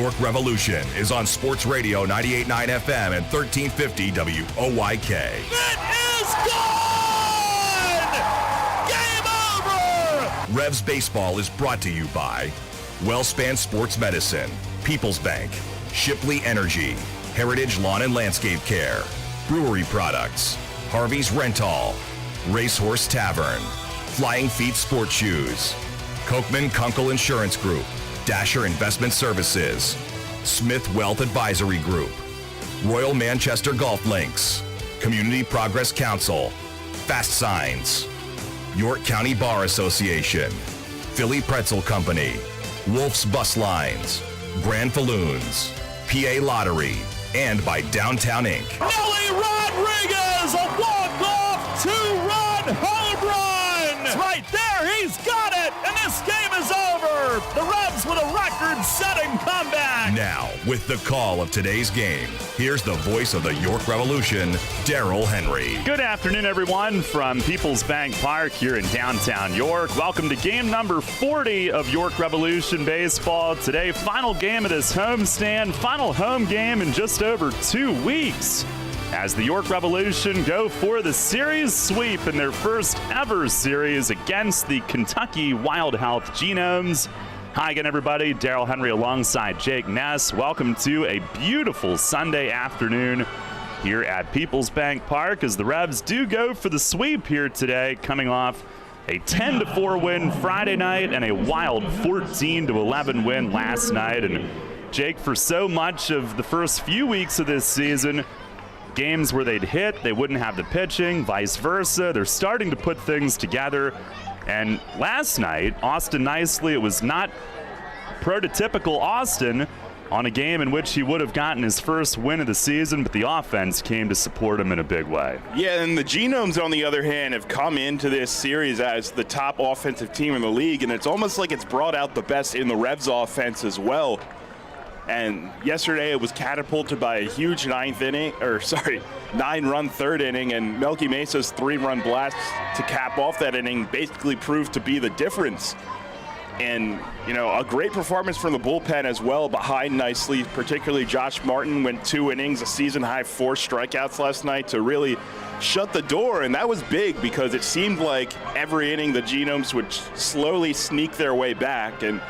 York Revolution is on Sports Radio 98.9 FM and 1350 WOYK. It is gone! Game over! Revs Baseball is brought to you by WellSpan Sports Medicine, People's Bank, Shipley Energy, Heritage Lawn and Landscape Care, Brewery Products, Harvey's Rental, Racehorse Tavern, Flying Feet Sports Shoes, Kochman Kunkel Insurance Group, Dasher Investment Services, Smith Wealth Advisory Group, Royal Manchester Golf Links, Community Progress Council, Fast Signs, York County Bar Association, Philly Pretzel Company, Wolf's Bus Lines, Grand Falloons, PA Lottery, and by Downtown Inc. Nelly Rodriguez, a walk-off two-run home run! It's right there, he's got it, and this game is over! The Revs with a record-setting comeback! Now, with the call of today's game, here's the voice of the York Revolution, Daryl Henry. Good afternoon, everyone, from People's Bank Park here in downtown York. Welcome to game number 40 of York Revolution Baseball. Today, final game of this homestand, final home game in just over 2 weeks, as the York Revolution go for the series sweep in their first ever series against the Kentucky Wild Health Genomes. Hi again, everybody. Daryl Henry alongside Jake Ness. Welcome to a beautiful Sunday afternoon here at People's Bank Park as the Revs do go for the sweep here today, coming off a 10-4 win Friday night and a wild 14-11 win last night. And Jake, for so much of the first few weeks of this season, games where they'd hit, they wouldn't have the pitching, vice versa. They're starting to put things together. And last night, Austin Nicely, it was not prototypical Austin on a game in which he would have gotten his first win of the season, but the offense came to support him in a big way. Yeah, and the Genomes, on the other hand, have come into this series as the top offensive team in the league, and it's almost like it's brought out the best in the Revs offense as well. And yesterday it was catapulted by a huge 9-run third inning, and Melky Mesa's 3-run blast to cap off that inning basically proved to be the difference. And, you know, a great performance from the bullpen as well behind Nicely, particularly Josh Martin went 2 innings, a season-high 4 strikeouts last night to really shut the door, and that was big because it seemed like every inning the Genomes would slowly sneak their way back, and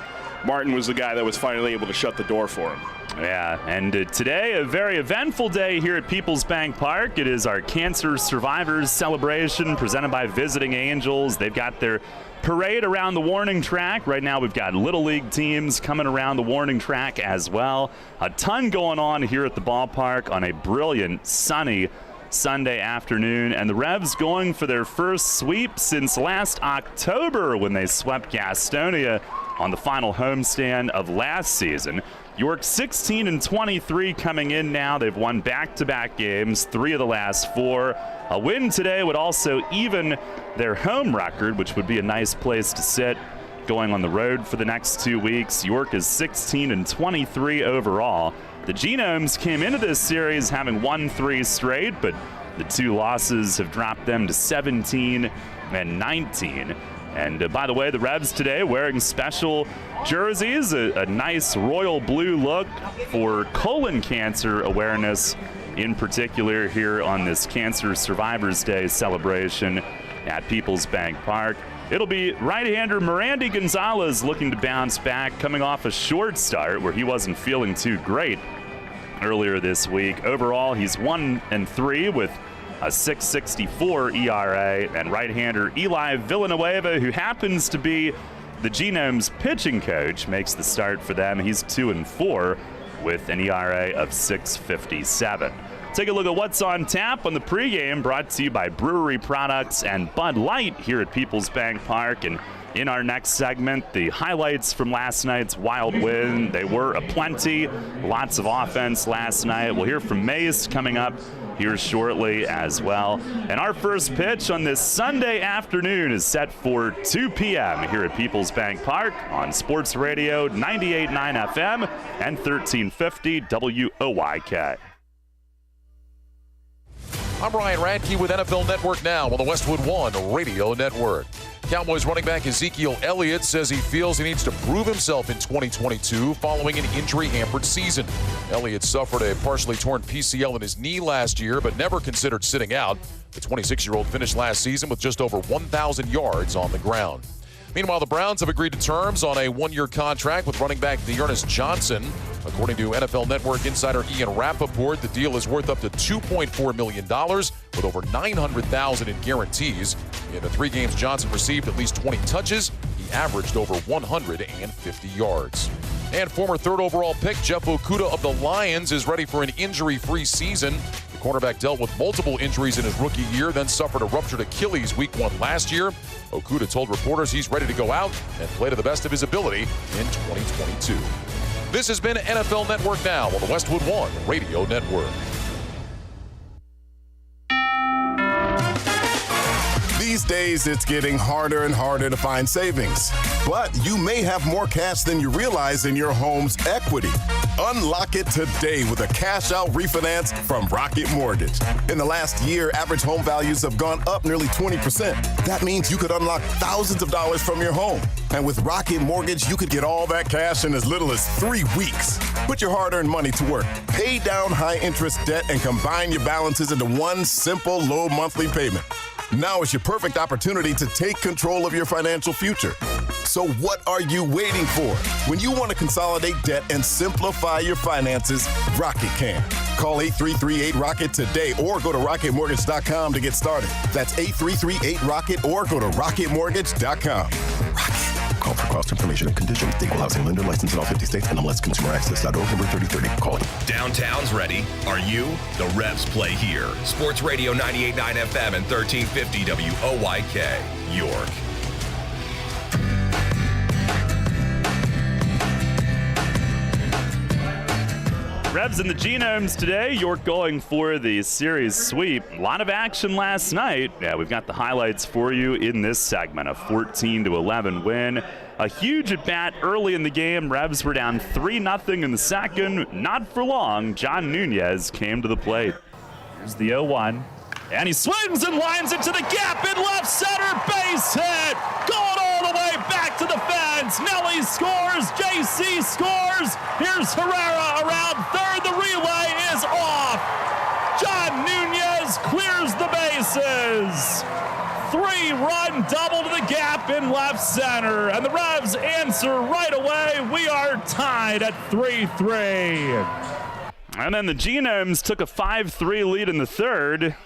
Martin was the guy that was finally able to shut the door for him. Yeah, and today, a very eventful day here at People's Bank Park. It is our Cancer Survivors Celebration presented by Visiting Angels. They've got their parade around the warning track. Right now, we've got Little League teams coming around the warning track as well. A ton going on here at the ballpark on a brilliant, sunny Sunday afternoon, and the Revs going for their first sweep since last October when they swept Gastonia on the final homestand of last season. York 16-23 coming in now. They've won back-to-back games, 3 of the last 4. A win today would also even their home record, which would be a nice place to sit going on the road for the next 2 weeks. York is 16-23 overall. The Genomes came into this series having won 3 straight, but the 2 losses have dropped them to 17-19. And by the way, the Revs today wearing special jerseys, a nice royal blue look for colon cancer awareness in particular here on this Cancer Survivors Day celebration at People's Bank Park. It'll be right-hander Mirandy Gonzalez looking to bounce back, coming off a short start where he wasn't feeling too great earlier this week. Overall, he's 1-3 with a 6.64 ERA, and right-hander Eli Villanueva, who happens to be the Genomes pitching coach, makes the start for them. He's 2-4 with an ERA of 6.57. Take a look at what's on tap on the pregame, brought to you by Brewery Products and Bud Light here at People's Bank Park. And in our next segment, the highlights from last night's wild win. They were aplenty, lots of offense last night. We'll hear from Mace coming up here shortly as well. And our first pitch on this Sunday afternoon is set for 2 p.m. here at People's Bank Park on Sports Radio 98.9 FM and 1350 WOYK. I'm Ryan Radke with NFL Network Now on the Westwood One Radio Network. Cowboys running back Ezekiel Elliott says he feels he needs to prove himself in 2022 following an injury-hampered season. Elliott suffered a partially torn PCL in his knee last year, but never considered sitting out. The 26-year-old finished last season with just over 1,000 yards on the ground. Meanwhile, the Browns have agreed to terms on a one-year contract with running back Dearness Johnson. According to NFL Network insider Ian Rappaport, the deal is worth up to $2.4 million with over $900,000 in guarantees. In the 3 games Johnson received at least 20 touches, he averaged over 150 yards. And former 3rd overall pick Jeff Okuda of the Lions is ready for an injury-free season. The cornerback dealt with multiple injuries in his rookie year, then suffered a ruptured Achilles week 1 last year. Okuda told reporters he's ready to go out and play to the best of his ability in 2022. This has been NFL Network Now on the Westwood One Radio Network. These days, it's getting harder and harder to find savings. But you may have more cash than you realize in your home's equity. Unlock it today with a cash-out refinance from Rocket Mortgage. In the last year, average home values have gone up nearly 20%. That means you could unlock thousands of dollars from your home. And with Rocket Mortgage, you could get all that cash in as little as 3 weeks. Put your hard-earned money to work. Pay down high-interest debt and combine your balances into one simple, low monthly payment. Now is your perfect opportunity to take control of your financial future. So what are you waiting for? When you want to consolidate debt and simplify your finances, Rocket can. Call 8338-ROCKET today or go to rocketmortgage.com to get started. That's 8338-ROCKET or go to rocketmortgage.com. Rocket. Call for cost information and conditions. Equal housing lender licensed in all 50 states. NMLSconsumeraccess.org number 3030. Calling. Downtown's ready. Are you? The Revs play here. Sports Radio 98.9 FM and 1350 WOYK, York. Revs and the Genomes today. York going for the series sweep. A lot of action last night. Yeah, we've got the highlights for you in this segment. A 14-11 win. A huge at-bat early in the game. Revs were down 3-0 in the second. Not for long. John Nunez came to the plate. Here's the 0-1. And he swings and lines it to the gap in left center. Base hit. Going all the way back to the fence. Nelly scores. JC scores. Here's Herrera around third. The relay is off. John Nunez clears the bases. 3-run double to the gap in left center. And the Revs answer right away. We are tied at 3-3. And then the Genomes took a 5-3 lead in the third.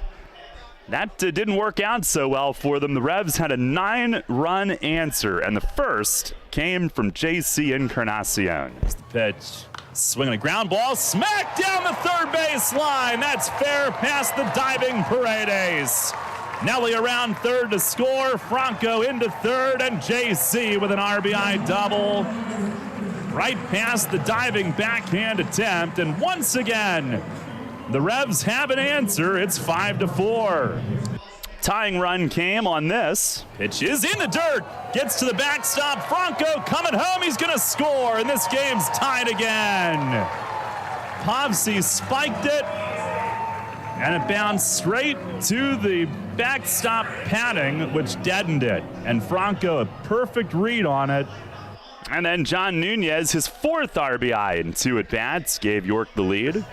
That didn't work out so well for them. The Revs had a 9-run answer, and the first came from J.C. Encarnacion. Here's the pitch. Swinging a ground ball, smack down the third base line. That's fair past the diving Paredes. Nelly around third to score. Franco into third, and J.C. with an RBI double. Right past the diving backhand attempt, and once again, the Revs have an answer. It's 5-4. Tying run came on this. Pitch is in the dirt. Gets to the backstop. Franco coming home. He's going to score, and this game's tied again. Pavsey spiked it, and it bounced straight to the backstop padding, which deadened it. And Franco, a perfect read on it. And then John Nunez, his 4th RBI in 2 at-bats, gave York the lead.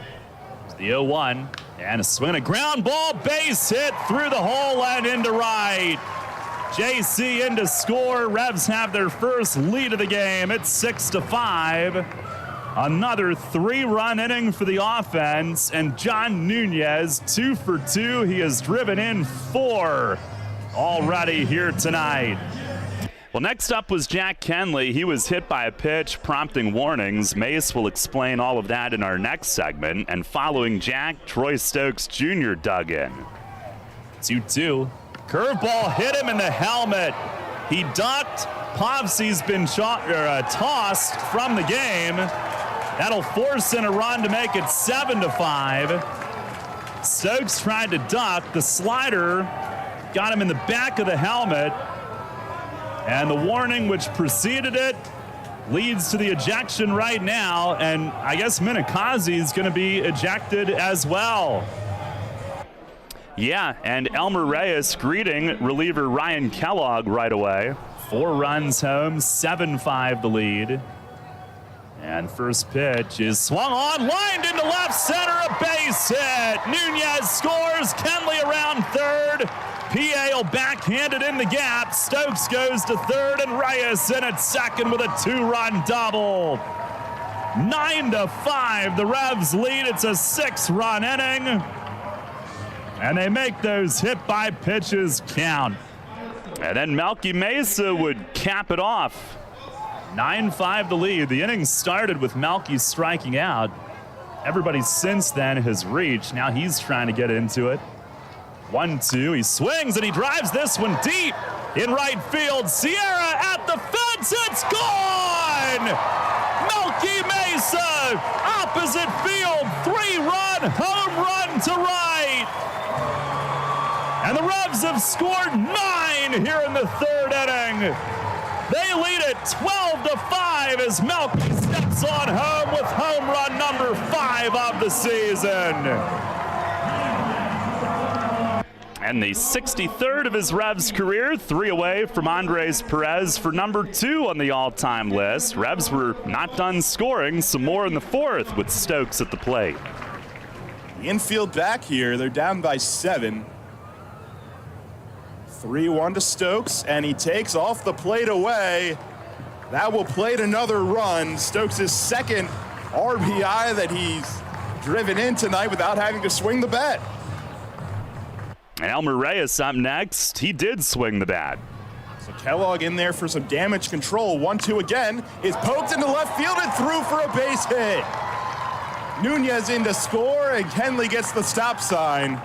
The 0-1, and a swing, a ground ball, base hit through the hole and into right. JC in to score. Revs have their first lead of the game. It's 6-5. Another 3-run inning for the offense, and John Nunez 2 for 2. He has driven in 4 already here tonight. Well, next up was Jack Kenley. He was hit by a pitch, prompting warnings. Mace will explain all of that in our next segment. And following Jack, Troy Stokes Jr. dug in. 2-2. Curveball hit him in the helmet. He ducked. Pavsey's been tossed from the game. That'll force in a run to make it 7-5. Stokes tried to duck. The slider got him in the back of the helmet. And the warning which preceded it leads to the ejection right now. And I guess Minikazi is going to be ejected as well. Yeah, and Elmer Reyes greeting reliever Ryan Kellogg right away. 4 runs home, 7-5 the lead. And first pitch is swung on, lined into left center, a base hit. Nunez scores, Kenley around third. PA will backhand it in the gap. Stokes goes to third, and Reyes in at second with a 2-run double. 9-5, the Revs lead. It's a 6-run inning. And they make those hit-by pitches count. And then Melky Mesa would cap it off. 9-5 the lead. The inning started with Melky striking out. Everybody since then has reached. Now he's trying to get into it. 1-2. He swings and he drives this one deep in right field. Sierra at the fence. It's gone! Melky Mesa, opposite field. 3-run home run to right. And the Revs have scored 9 here in the third inning. They lead it 12-5 as Melky steps on home with home run number 5 of the season. And the 63rd of his Revs career, 3 away from Andres Perez for number 2 on the all-time list. Revs were not done scoring, some more in the 4th with Stokes at the plate. The infield back here, they're down by 7. 3-1 to Stokes, and he takes off the plate away. That will plate another run. Stokes' second RBI that he's driven in tonight without having to swing the bat. And Elmer Reyes up next. He did swing the bat. So Kellogg in there for some damage control. 1-2 again. Is poked into left field and through for a base hit. Nunez in to score, and Kenley gets the stop sign.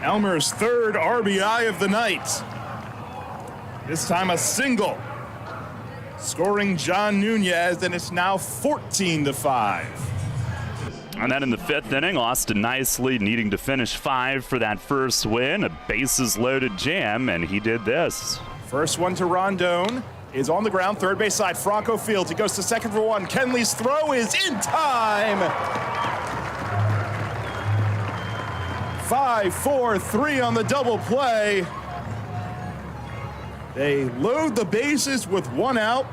Elmer's 3rd RBI of the night. This time a single. Scoring John Nunez, and it's now 14-5. And then in the 5th inning, Austin Nicely needing to finish 5 for that first win. A bases-loaded jam, and he did this. First one to Rondon is on the ground, third base side, Franco Fields. He goes to second for 1. Kenley's throw is in time. 5-4-3 on the double play. They load the bases with 1 out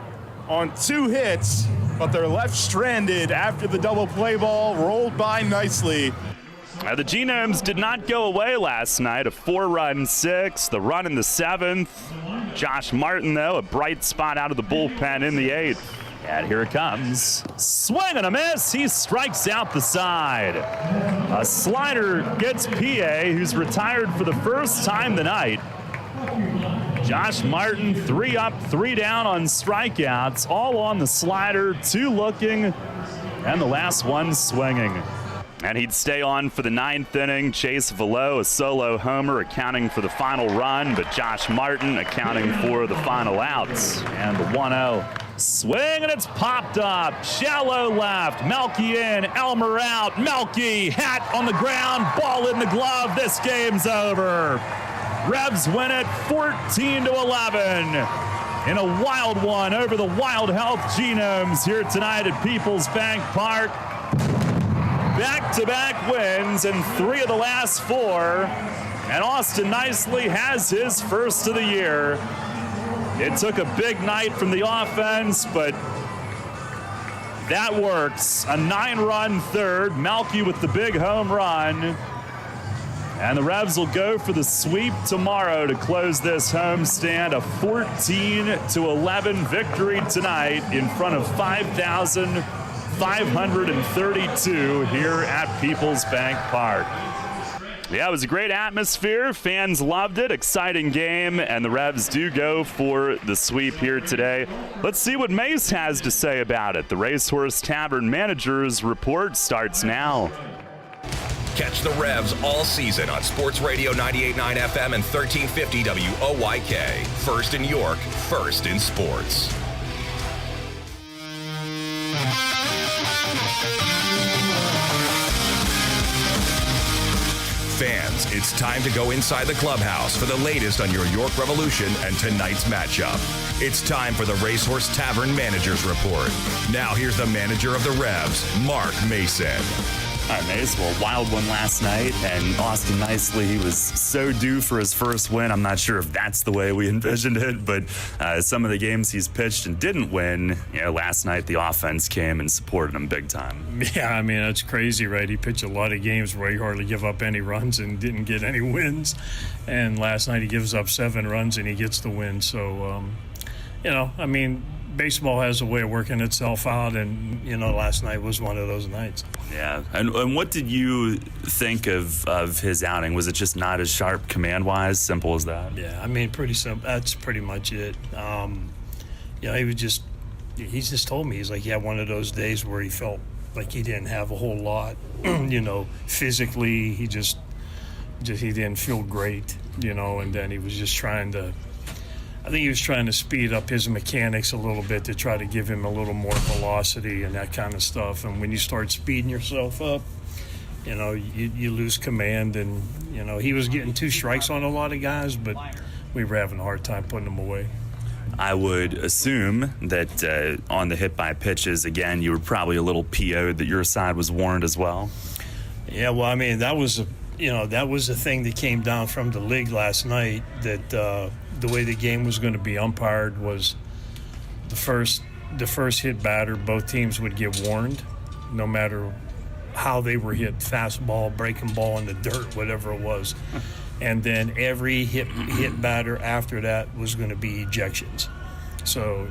on 2 hits, but they're left stranded after the double play ball rolled by nicely. Now the Genomes did not go away last night. A 4-run 6, the run in the 7th. Josh Martin, though, a bright spot out of the bullpen in the 8th. And here it comes. Swing and a miss. He strikes out the side. A slider gets PA, who's retired for the first time tonight. Josh Martin, 3 up, 3 down on strikeouts, all on the slider, 2 looking, and the last one swinging. And he'd stay on for the 9th inning. Chase Velo, a solo homer, accounting for the final run, but Josh Martin accounting for the final outs. And the 1-0. Swing, and it's popped up. Shallow left. Melky in. Elmer out. Melky, hat on the ground, ball in the glove. This game's over. Revs win it 14-11 in a wild one over the Wild Health Genomes here tonight at Peoples Bank Park. Back-to-back wins in 3 of the last 4, and Austin Nicely has his first of the year. It took a big night from the offense, but that works. A 9-run 3rd, Melky with the big home run. And the Revs will go for the sweep tomorrow to close this homestand. A 14-11 victory tonight in front of 5,532 here at Peoples Bank Park. Yeah, it was a great atmosphere. Fans loved it. Exciting game, and the Revs do go for the sweep here today. Let's see what Mace has to say about it. The Racehorse Tavern Manager's Report starts now. Catch the Revs all season on Sports Radio 98.9 FM and 1350 WOYK. First in York, first in sports. Fans, it's time to go inside the clubhouse for the latest on your York Revolution and tonight's matchup. It's time for the Racehorse Tavern Manager's Report. Now here's the manager of the Revs, Mark Mason. All right, Mace. Well, wild one last night, and Austin Nicely, he was so due for his first win. I'm not sure if that's the way we envisioned it, but some of the games he's pitched and didn't win, last night the offense came and supported him big time. Yeah, I mean, that's crazy, right? He pitched a lot of games where he hardly gave up any runs and didn't get any wins. And last night he gives up 7 runs and he gets the win. So, I mean, baseball has a way of working itself out, and last night was one of those nights. Yeah, and what did you think of his outing? Was it just not as sharp command-wise? Simple as that? Yeah, I mean, pretty simple. That's pretty much it. He just told me, he's like, he had one of those days where he felt like he didn't have a whole lot. Physically, he didn't feel great. And then he was just trying to speed up his mechanics a little bit to try to give him a little more velocity and that kind of stuff. And when you start speeding yourself up, you lose command. And, he was getting 2 strikes on a lot of guys, but we were having a hard time putting them away. I would assume that on the hit by pitches, again, you were probably a little PO'd that your side was warned as well. Yeah, well, I mean, that was the thing that came down from the league last night, that the way the game was going to be umpired was the first hit batter, both teams would get warned, no matter how they were hit, fastball, breaking ball in the dirt, whatever it was. And then every hit batter after that was going to be ejections. So,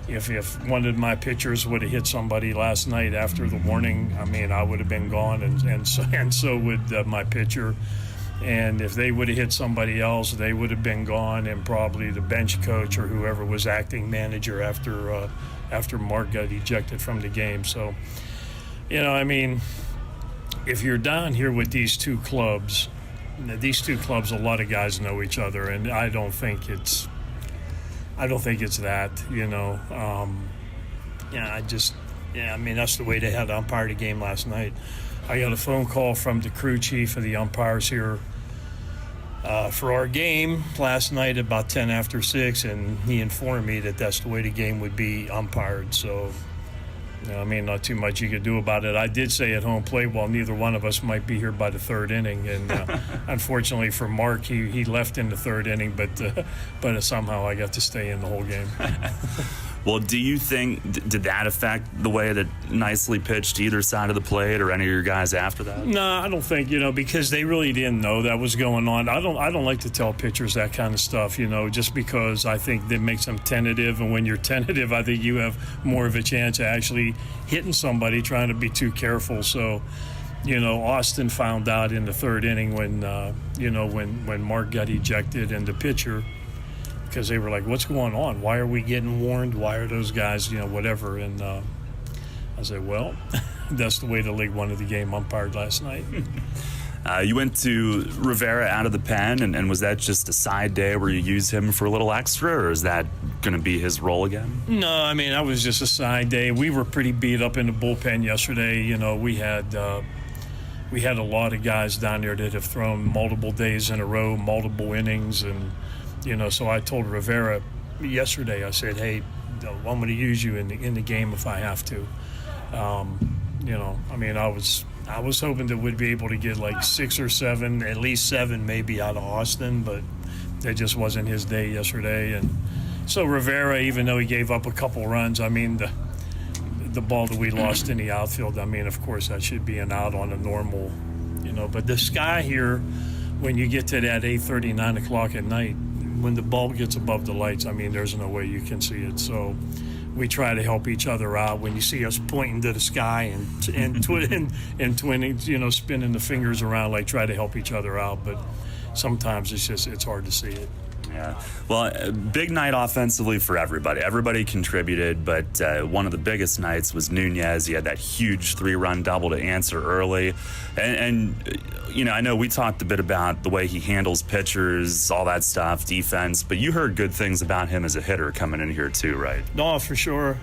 if one of my pitchers would have hit somebody last night after the warning, I mean, I would have been gone, and so would my pitcher. And if they would have hit somebody else, they would have been gone, and probably the bench coach or whoever was acting manager after Mark got ejected from the game. So, I mean, if you're down here with these two clubs, a lot of guys know each other, and I don't think it's that, I mean, that's the way they had to umpire the game last night. I got a phone call from the crew chief of the umpires here for our game last night about 10 after 6, and he informed me that that's the way the game would be umpired. So, not too much you could do about it. I did say at home plate, well, neither one of us might be here by the 3rd inning, and unfortunately for Mark, he left in the 3rd inning, but somehow I got to stay in the whole game. Well, do you think, did that affect the way that Nicely pitched either side of the plate or any of your guys after that? No, I don't think, because they really didn't know that was going on. I don't like to tell pitchers that kind of stuff, just because I think that makes them tentative. And when you're tentative, I think you have more of a chance of actually hitting somebody trying to be too careful. So, Austin found out in the 3rd inning when Mark got ejected, and the pitcher, because they were like, what's going on? Why are we getting warned? Why are those guys, whatever? And I said, well, that's the way the league wanted the game umpired last night. You went to Rivera out of the pen, and was that just a side day where you use him for a little extra, or is that going to be his role again? No, I mean, that was just a side day. We were pretty beat up in the bullpen yesterday. We had a lot of guys down there that have thrown multiple days in a row, multiple innings, and so I told Rivera yesterday, I said, hey, I'm going to use you in the game if I have to. I was hoping that we'd be able to get like 6 or 7, at least 7 maybe out of Austin, but that just wasn't his day yesterday. And so Rivera, even though he gave up a couple runs, I mean, the ball that we lost in the outfield, I mean, of course, that should be an out on a normal, But the sky here, when you get to that 8:30, 9 o'clock at night, when the ball gets above the lights, I mean, there's no way you can see it. So we try to help each other out. When you see us pointing to the sky and twinning, spinning the fingers around, like try to help each other out. But sometimes it's hard to see it. Yeah. Well, big night offensively for everybody. Everybody contributed, but one of the biggest nights was Nunez. He had that huge 3-run double to answer early. And I know we talked a bit about the way he handles pitchers, all that stuff, defense, but you heard good things about him as a hitter coming in here too, right? No, for sure.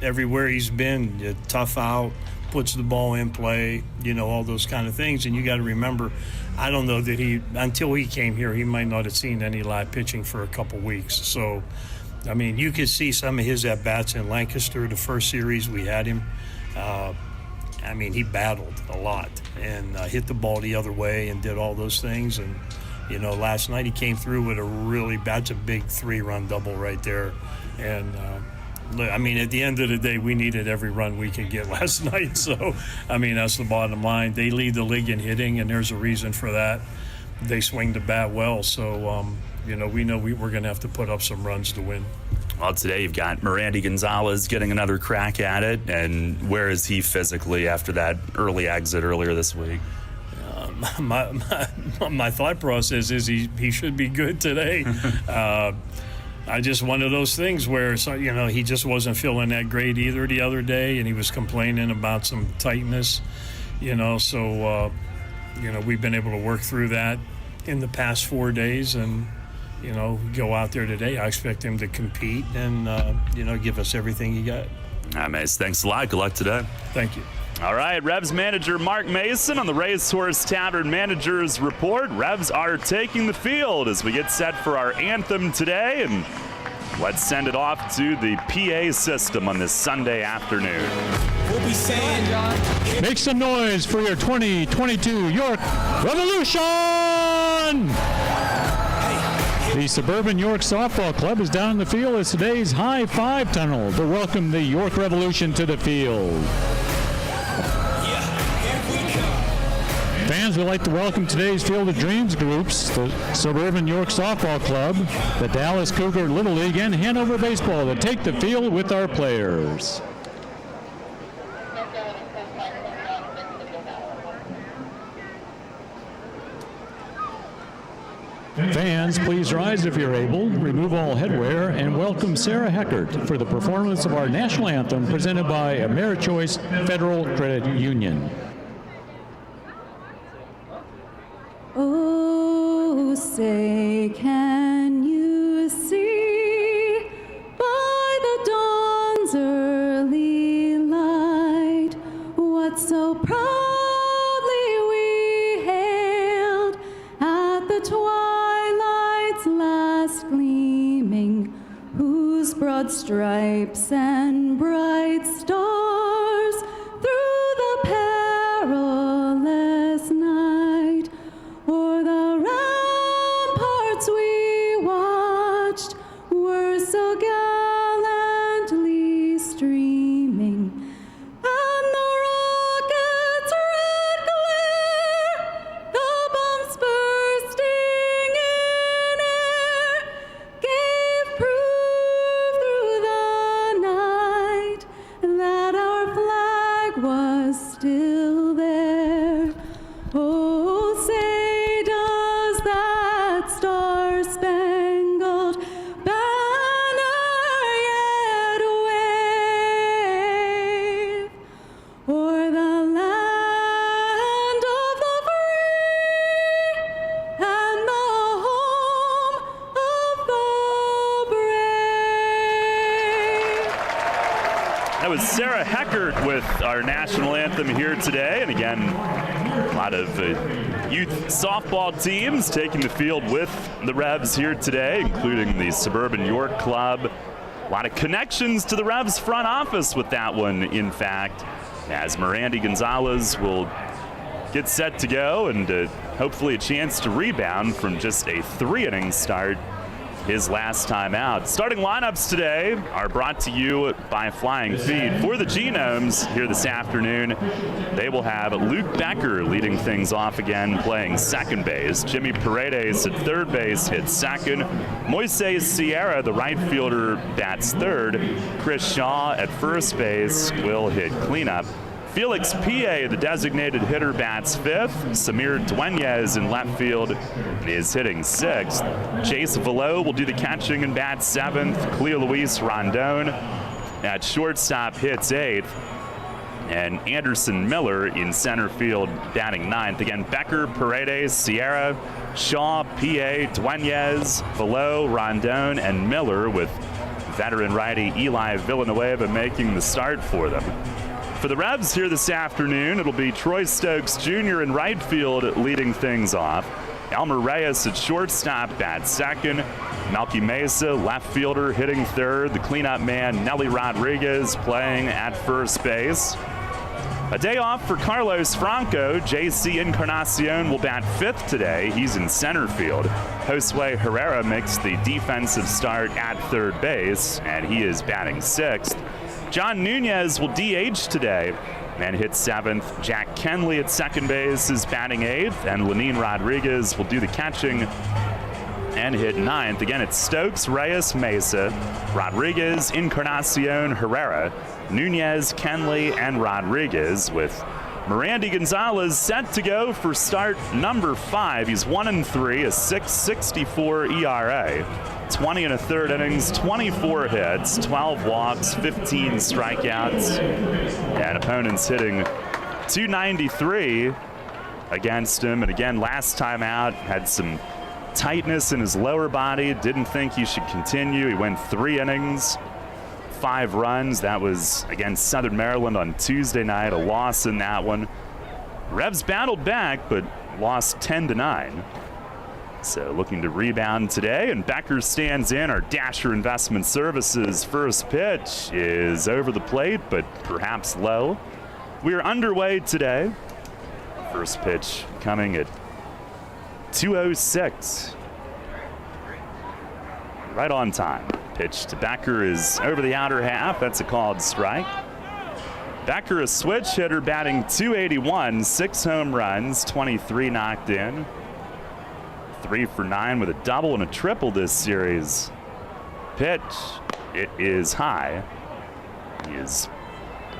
Everywhere he's been, tough out, puts the ball in play, all those kind of things. And you got to remember, I don't know that until he came here, he might not have seen any live pitching for a couple weeks. So, I mean, you could see some of his at-bats in Lancaster, the first series we had him. I mean, he battled a lot and hit the ball the other way and did all those things. And, you know, last night he came through with that's a big 3-run double right there. And, I mean, at the end of the day, we needed every run we could get last night. So, I mean, that's the bottom line. They lead the league in hitting, and there's a reason for that. They swing the bat well. So, you know we're going to have to put up some runs to win. Well, today you've got Merandy Gonzalez getting another crack at it. And where is he physically after that early exit earlier this week? My thought process is he should be good today. I just one of those things where, you know, he just wasn't feeling that great either the other day, and he was complaining about some tightness, you know. So, you know, we've been able to work through that in the past 4 days, and, you know, go out there today. I expect him to compete and, you know, give us everything he got. All right, Mace, thanks a lot. Good luck today. Thank you. All right, Revs manager Mark Mason on the Racehorse Tavern Managers Report. Revs are taking the field as we get set for our anthem today, and let's send it off to the PA system on this Sunday afternoon. We'll be saying, make some noise for your 2022 York Revolution! The Suburban York Softball Club is down in the field as today's High Five Tunnel to welcome the York Revolution to the field. Fans would like to welcome today's Field of Dreams groups, the Suburban York Softball Club, the Dallas Cougar Little League, and Hanover Baseball to take the field with our players. Fans, please rise if you're able, remove all headwear, and welcome Sarah Heckert for the performance of our national anthem presented by AmeriChoice Federal Credit Union. Oh, say, can you see by the dawn's early light what so proudly we hailed at the twilight's last gleaming, whose broad stripes and bright stars through the perilous night o'er the ramparts we watched were so gallantly streaming, and the rocket's red glare, the bombs bursting in air, gave proof through the night that our flag was still there. Oh, say does that star-spangled banner yet wave o'er the land of the free and the home of the brave? That was Sarah Heckert with our national anthem here today. And again, a lot of youth softball teams taking the field with the Revs here today, including the Suburban York Club. A lot of connections to the Revs front office with that one, in fact, as Merandy Gonzalez will get set to go and hopefully a chance to rebound from just a 3-inning start his last time out. Starting lineups today are brought to you by Flying Feed. For the Genomes here this afternoon, they will have Luke Becker leading things off again, playing second base. Jimmy Paredes at third base hits second. Moises Sierra, the right fielder, bats third. Chris Shaw at first base will hit cleanup. Felix Pie, the designated hitter, bats fifth. Samir Dueñez in left field is hitting sixth. Chase Velo will do the catching and bat seventh. Cleo Luis Rondon at shortstop hits eighth. And Anderson Miller in center field batting ninth. Again, Becker, Paredes, Sierra, Shaw, Pie, Dueñez, Velo, Rondon, and Miller, with veteran righty Eli Villanueva making the start for them. For the Revs here this afternoon, it'll be Troy Stokes Jr. in right field leading things off. Elmer Reyes at shortstop bats second. Melky Mesa, left fielder, hitting third. The cleanup man, Nelly Rodriguez, playing at first base. A day off for Carlos Franco. JC Encarnacion will bat 5th today. He's in center field. Josue Herrera makes the defensive start at 3rd base, and he is batting 6th. John Nunez will DH today and hit 7th. Jack Kenley at 2nd base is batting 8th, and Lenin Rodriguez will do the catching and hit 9th. Again, it's Stokes, Reyes, Mesa, Rodriguez, Encarnacion, Herrera, Nunez, Kenley, and Rodriguez, with Mirandy Gonzalez set to go for start number 5. He's 1-3, a 6.64 ERA, 20 1/3 innings, 24 hits, 12 walks, 15 strikeouts, and opponents hitting .293 against him. And again, last time out, had some tightness in his lower body, didn't think he should continue. He went 3 innings, 5 runs. That was against Southern Maryland on Tuesday night, a loss in that one. Revs battled back, but lost 10-9. So looking to rebound today, and Becker stands in. Our Dasher Investment Services first pitch is over the plate, but perhaps low. We are underway today. First pitch coming at 2:06. Right on time. Pitch to Becker is over the outer half. That's a called strike. Becker, a switch hitter, batting .281, 6 home runs, 23 knocked in. 3 for 9 with a double and a triple this series. Pitch, it is high. He has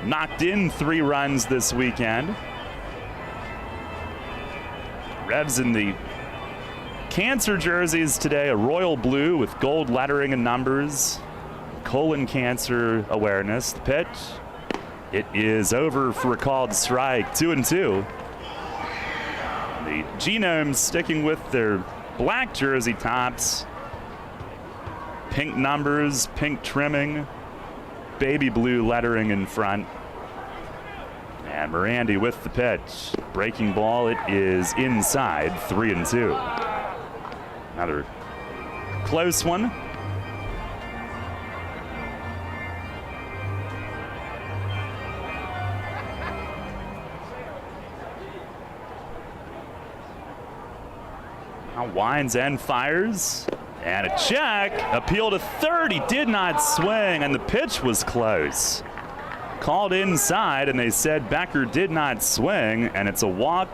knocked in 3 runs this weekend. Revs in the cancer jerseys today, a royal blue with gold lettering and numbers. Colon cancer awareness. The pitch, it is over for a called strike, 2-2. The Genomes sticking with their black jersey tops. Pink numbers, pink trimming, baby blue lettering in front. And Mirandy with the pitch. Breaking ball, it is inside, 3-2. Another close one. Now winds and fires. And a check. Appeal to third. He did not swing, and the pitch was close. Called inside, and they said Becker did not swing, and it's a walk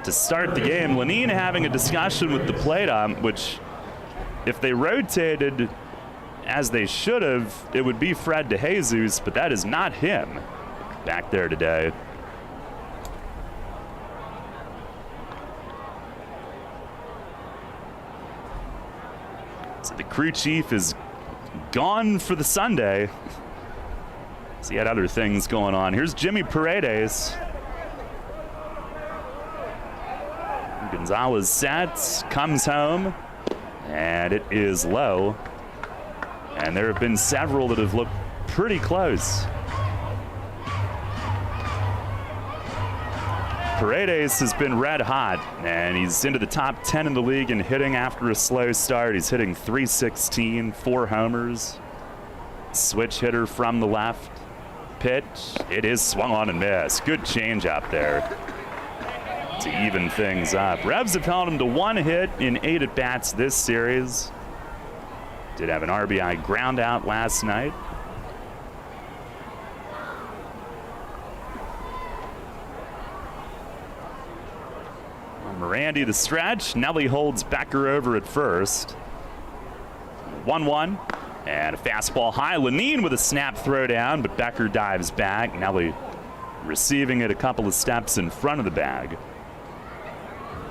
to start the game. Lenin having a discussion with the plate ump, which if they rotated as they should have, it would be Fred DeJesus, but that is not him back there today. So the crew chief is gone for the Sunday. So he had other things going on. Here's Jimmy Paredes. Gonzalez sets, comes home, and it is low. And there have been several that have looked pretty close. Paredes has been red hot, and he's into the top 10 in the league in hitting after a slow start. He's hitting .316, 4 homers. Switch hitter from the left. Pitch, it is swung on and missed. Good change up there to even things up. Revs have held him to 1 hit in 8 at-bats this series. Did have an RBI ground out last night. Mirandy the stretch. Nelly holds Becker over at first. 1-1. And a fastball high. Lenin with a snap throw down, but Becker dives back. Nelly receiving it a couple of steps in front of the bag.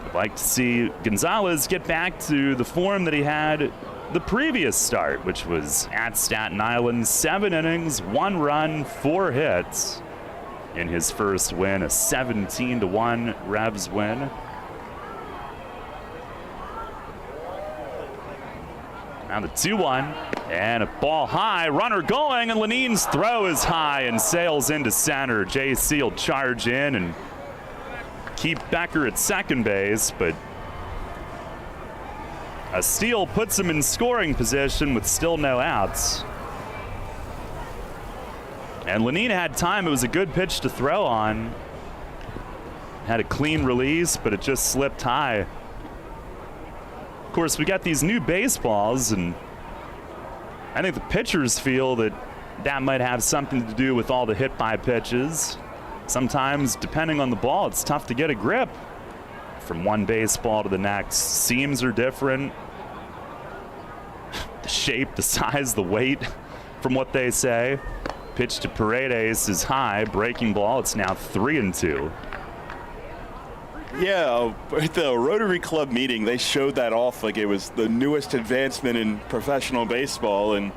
I'd like to see Gonzalez get back to the form that he had the previous start, which was at Staten Island. 7 innings, 1 run, 4 hits in his first win, a 17-1 Revs win. Now the 2-1, and a ball high, runner going, and Lenin's throw is high and sails into center. JC will charge in and keep Becker at second base, but a steal puts him in scoring position with still no outs. And Lenine had time. It was a good pitch to throw on. Had a clean release, but it just slipped high. Of course, we got these new baseballs, and I think the pitchers feel that that might have something to do with all the hit-by pitches. Sometimes, depending on the ball, it's tough to get a grip from one baseball to the next. Seams are different. The shape, the size, the weight, from what they say. Pitch to Paredes is high. Breaking ball, it's now 3-2. Yeah, at the Rotary Club meeting, they showed that off like it was the newest advancement in professional baseball, and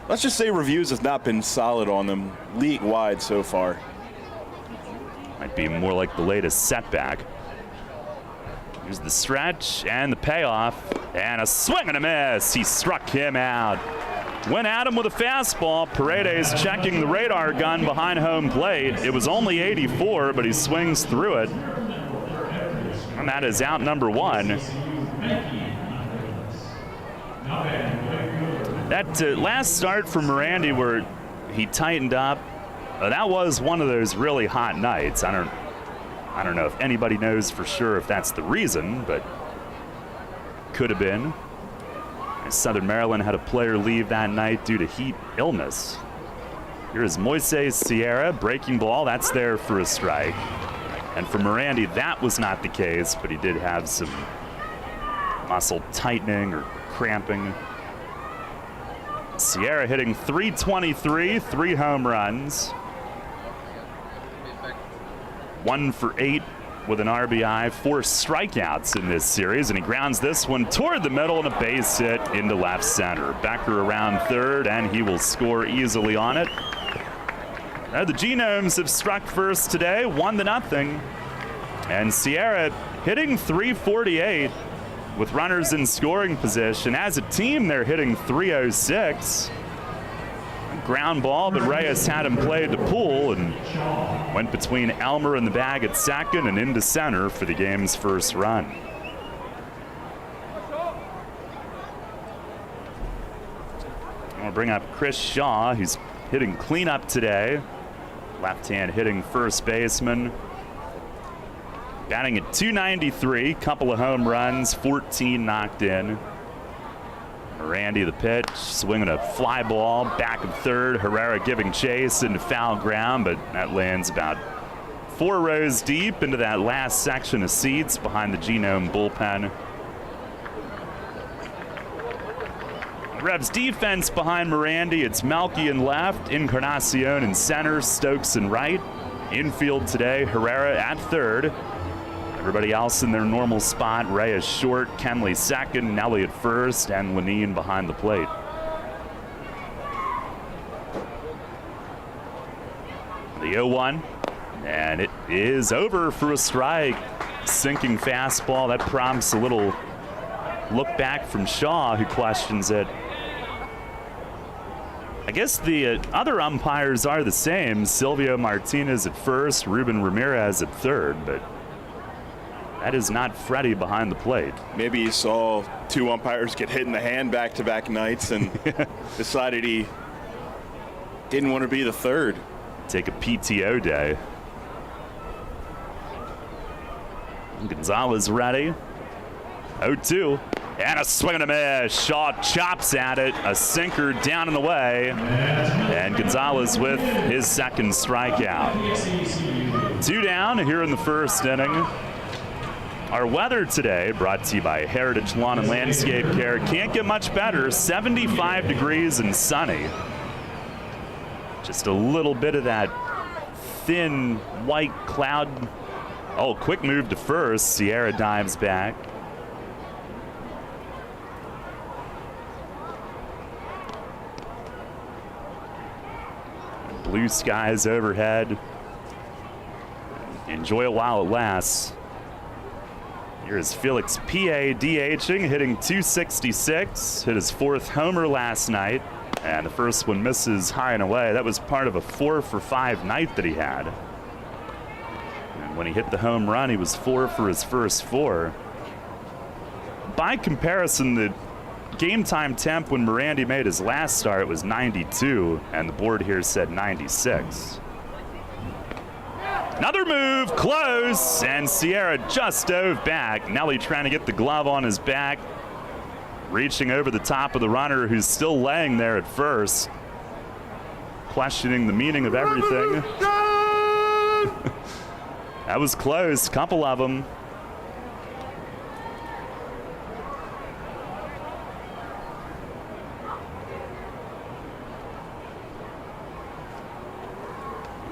let's just say reviews have not been solid on them league-wide so far. Might be more like the latest setback. Here's the stretch and the payoff, and a swing and a miss. He struck him out. Went at him with a fastball. Paredes checking the radar gun behind home plate. It was only 84, but he swings through it. And that is out number one. That last start from Morandi where he tightened up, that was one of those really hot nights. I don't know if anybody knows for sure if that's the reason, but could have been. Southern Maryland had a player leave that night due to heat illness. Here is Moises Sierra, breaking ball. That's there for a strike. And for Morandi, that was not the case, but he did have some muscle tightening or cramping. Sierra hitting .323, 3 home runs. 1 for 8 with an RBI, 4 strikeouts in this series, and he grounds this one toward the middle and a base hit into left center. Becker around third, and he will score easily on it. Now the Genomes have struck first today, 1-0, and Sierra hitting .348 with runners in scoring position. As a team, they're hitting .306. Ground ball, but Reyes had him played to pull and went between Elmer and the bag at second and into center for the game's first run. I'm going to bring up Chris Shaw, who's hitting cleanup today. Left-hand hitting first baseman. Batting at .293, couple of home runs, 14 knocked in. Morandi the pitch, swinging a fly ball, back of third. Herrera giving chase into foul ground, but that lands about 4 rows deep into that last section of seats behind the Genome bullpen. Revs defense behind Morandi. It's Melky in left, Encarnacion in center, Stokes in right. Infield today, Herrera at third. Everybody else in their normal spot. Reyes short, Kenley second, Nelly at first, and Lenine behind the plate. The 0-1, and it is over for a strike. Sinking fastball. That prompts a little look back from Shaw, who questions it. I guess the other umpires are the same. Silvio Martinez at first, Ruben Ramirez at third, but that is not Freddie behind the plate. Maybe he saw 2 umpires get hit in the hand back-to-back nights and decided he didn't want to be the third. Take a PTO day. Gonzalez ready. 0-2. And a swing and a miss. Shaw chops at it. A sinker down in the way. And Gonzalez with his second strikeout. 2 down here in the first inning. Our weather today brought to you by Heritage Lawn and Landscape Care. Can't get much better. 75 degrees and sunny. Just a little bit of that thin white cloud. Oh, quick move to first. Sierra dives back. Blue skies overhead. Enjoy it while it lasts. Here's Felix P.A. DHing, hitting .266. Hit his 4th homer last night. And the first one misses high and away. That was part of a 4-for-5 night that he had. And when he hit the home run, he was 4 for his first 4. By comparison, the game time temp when Morandi made his last start was 92, and the board here said 96. Another move, close, and Sierra just dove back. Nelly trying to get the glove on his back, reaching over the top of the runner who's still laying there at first, questioning the meaning of everything. That was close, couple of them.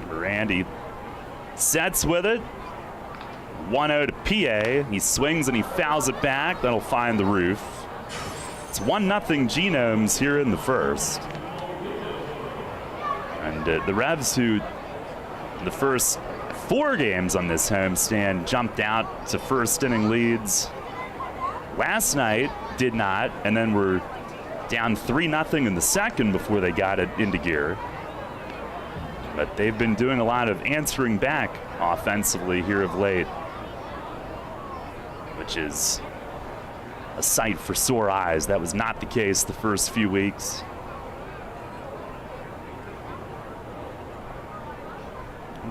Morandi sets with it. 1-0 to PA. He swings and he fouls it back. That'll find the roof. It's 1-0 Genomes here in the first. And the Revs, who in the first 4 games on this homestand jumped out to first inning leads last night, did not, and then were down 3-0 in the second before they got it into gear. But they've been doing a lot of answering back offensively here of late, which is a sight for sore eyes. That was not the case the first few weeks.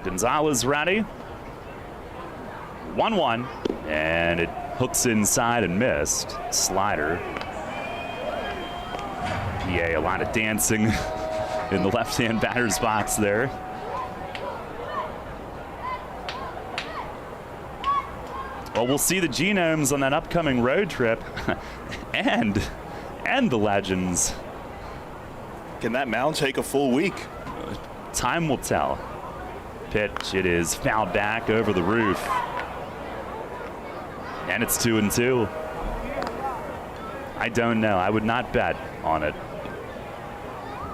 Gonzalez ready. 1-1, and it hooks inside and missed. Slider. PA, a lot of dancing in the left-hand batter's box there. Well, we'll see the Genomes on that upcoming road trip and the Legends. Can that mound take a full week? Time will tell. Pitch, it is fouled back over the roof. And it's 2-2. I don't know. I would not bet on it.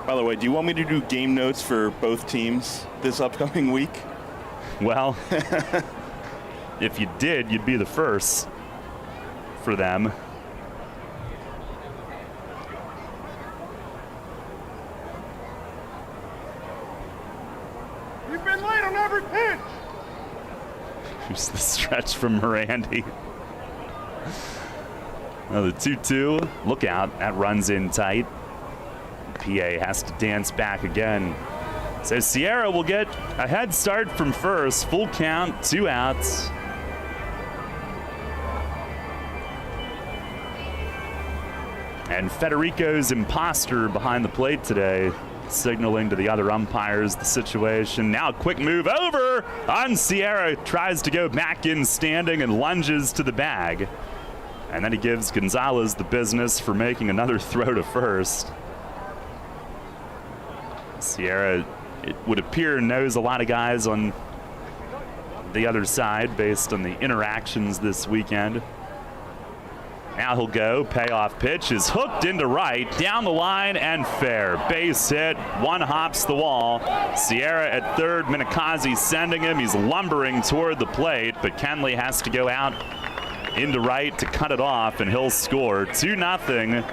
By the way, do you want me to do game notes for both teams this upcoming week? Well, if you did, you'd be the first for them. You've been late on every pitch. Here's the stretch from Morandi. Another 2-2. Look out. That runs in tight. PA has to dance back again. So Sierra will get a head start from first. Full count, 2 outs. And Federico's imposter behind the plate today, signaling to the other umpires the situation. Now a quick move over on Sierra. Tries to go back in standing and lunges to the bag. And then he gives Gonzalez the business for making another throw to first. Sierra, it would appear, knows a lot of guys on the other side based on the interactions this weekend. Now he'll go. Payoff pitch is hooked into right, down the line, and fair. Base hit. One hops the wall. Sierra at third. Minikaze sending him. He's lumbering toward the plate, but Kenley has to go out into right to cut it off, and he'll score. 2-0.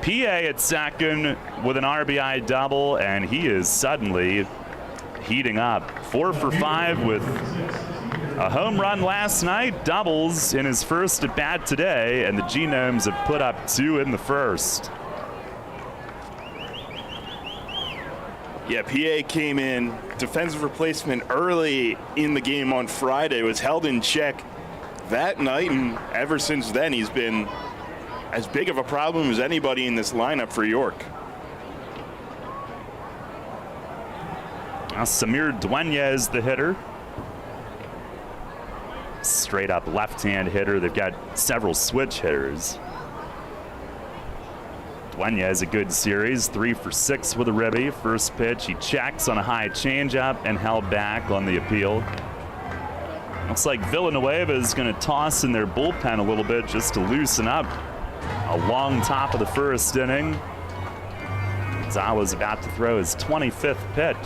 PA at second with an RBI double, and he is suddenly heating up. 4 for 5 with a home run last night, doubles in his first at bat today, and the Genomes have put up 2 in the first. Yeah, PA came in defensive replacement early in the game on Friday, was held in check that night, and ever since then he's been as big of a problem as anybody in this lineup for York. Now Samir Dueñez, the hitter. Straight up left-hand hitter. They've got several switch hitters. Dueñez, a good series, 3 for 6 with a ribby. First pitch, he checks on a high changeup and held back on the appeal. Looks like Villanueva is going to toss in their bullpen a little bit just to loosen up. A long top of the first inning. Gonzalez about to throw his 25th pitch.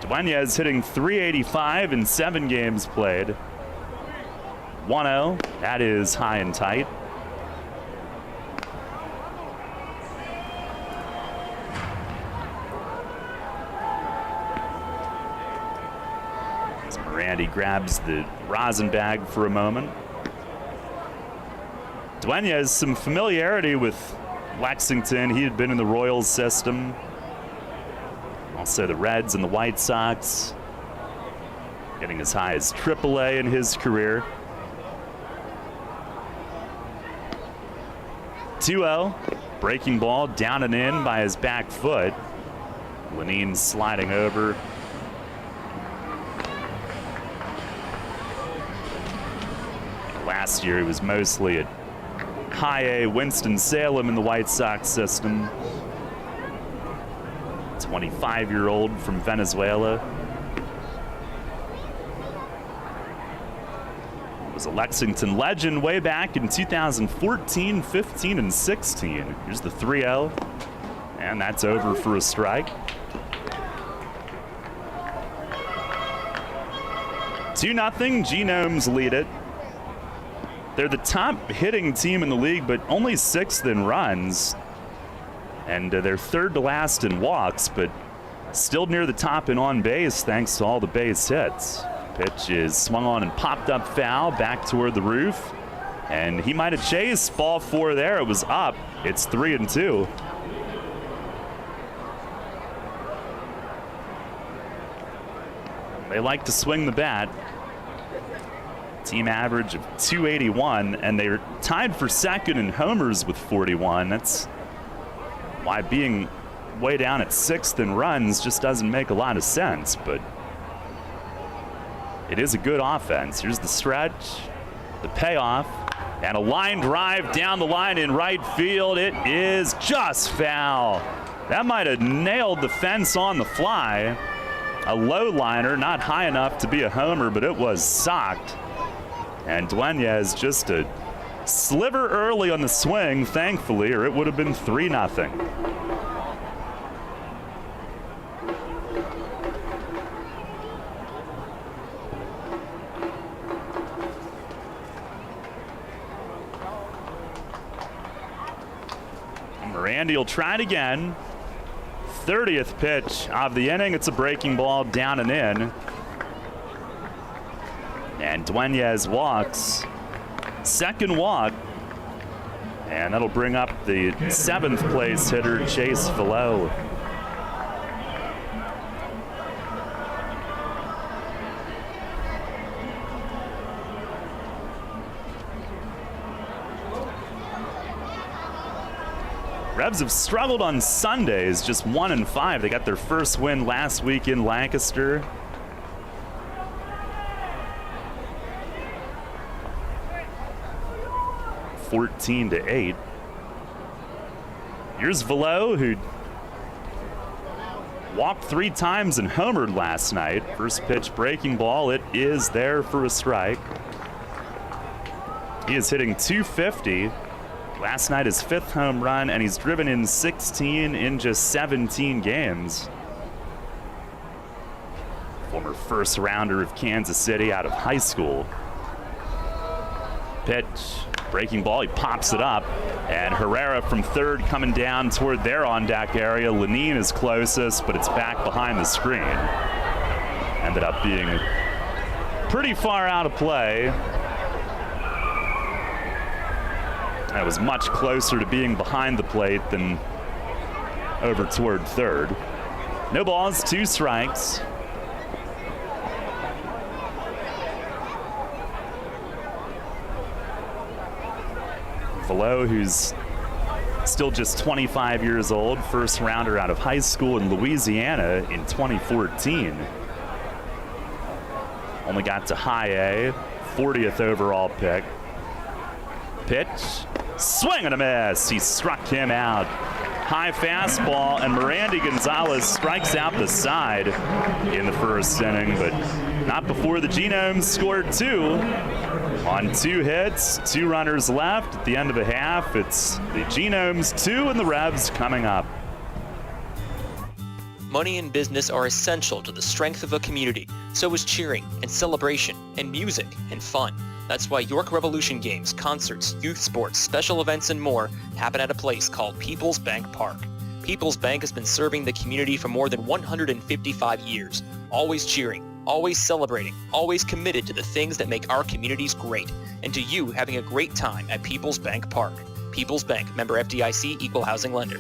Dueñez hitting .385 in 7 games played. 1-0. That is high and tight. As Morandi grabs the rosin bag for a moment. Dueñas has some familiarity with Lexington. He had been in the Royals system. Also the Reds and the White Sox. Getting as high as AAA in his career. 2-0. Breaking ball down and in by his back foot. Lenine sliding over. Last year he was mostly at High A Winston-Salem in the White Sox system. 25-year-old from Venezuela. Was a Lexington legend way back in 2014, 15, and 16. Here's the 3-0, and that's over for a strike. 2-0, Genomes lead it. They're the top hitting team in the league, but only 6th in runs. And they're 3rd to last in walks, but still near the top in on base thanks to all the base hits. Pitch is swung on and popped up foul back toward the roof. And he might have chased ball 4 there. It was up. It's 3-2. They like to swing the bat. Team average of 281, and they're tied for 2nd in homers with 41. That's why being way down at 6th in runs just doesn't make a lot of sense, but it is a good offense. Here's the stretch, the payoff, and a line drive down the line in right field. It is just foul. That might have nailed the fence on the fly. A low liner, not high enough to be a homer, but it was socked. And Dueñas just a sliver early on the swing, thankfully, or it would have been 3-0. Randy will try it again. 30th pitch of the inning. It's a breaking ball down and in. And Dueñas walks. 2nd walk. And that'll bring up the 7th place hitter, Chase Velo. Revs have struggled on Sundays, just 1-5. They got their first win last week in Lancaster. (14-8). Here's Velo, who walked 3 times and homered last night. First pitch breaking ball. It is there for a strike. He is hitting .250. Last night his 5th home run, and he's driven in 16 in just 17 games. Former first rounder of Kansas City out of high school. Pitch, breaking ball, he pops it up, and Herrera from 3rd coming down toward their on-deck area. Lenine is closest, but it's back behind the screen. Ended up being pretty far out of play. That was much closer to being behind the plate than over toward 3rd. No balls, 2 strikes. Velo, who's still just 25 years old, first rounder out of high school in Louisiana in 2014. Only got to high A, 40th overall pick. Pitch, swing and a miss. He struck him out. High fastball, and Mirandy Gonzalez strikes out the side in the first inning, but not before the Genomes scored 2 on 2 hits, 2 runners left. At the end of the half, it's the Genomes 2 and the Revs coming up. Money and business are essential to the strength of a community. So is cheering and celebration and music and fun. That's why York Revolution games, concerts, youth sports, special events, and more happen at a place called People's Bank Park. People's Bank has been serving the community for more than 155 years, always cheering, always celebrating, always committed to the things that make our communities great, and to you having a great time at People's Bank Park. People's Bank, member FDIC, equal housing lender.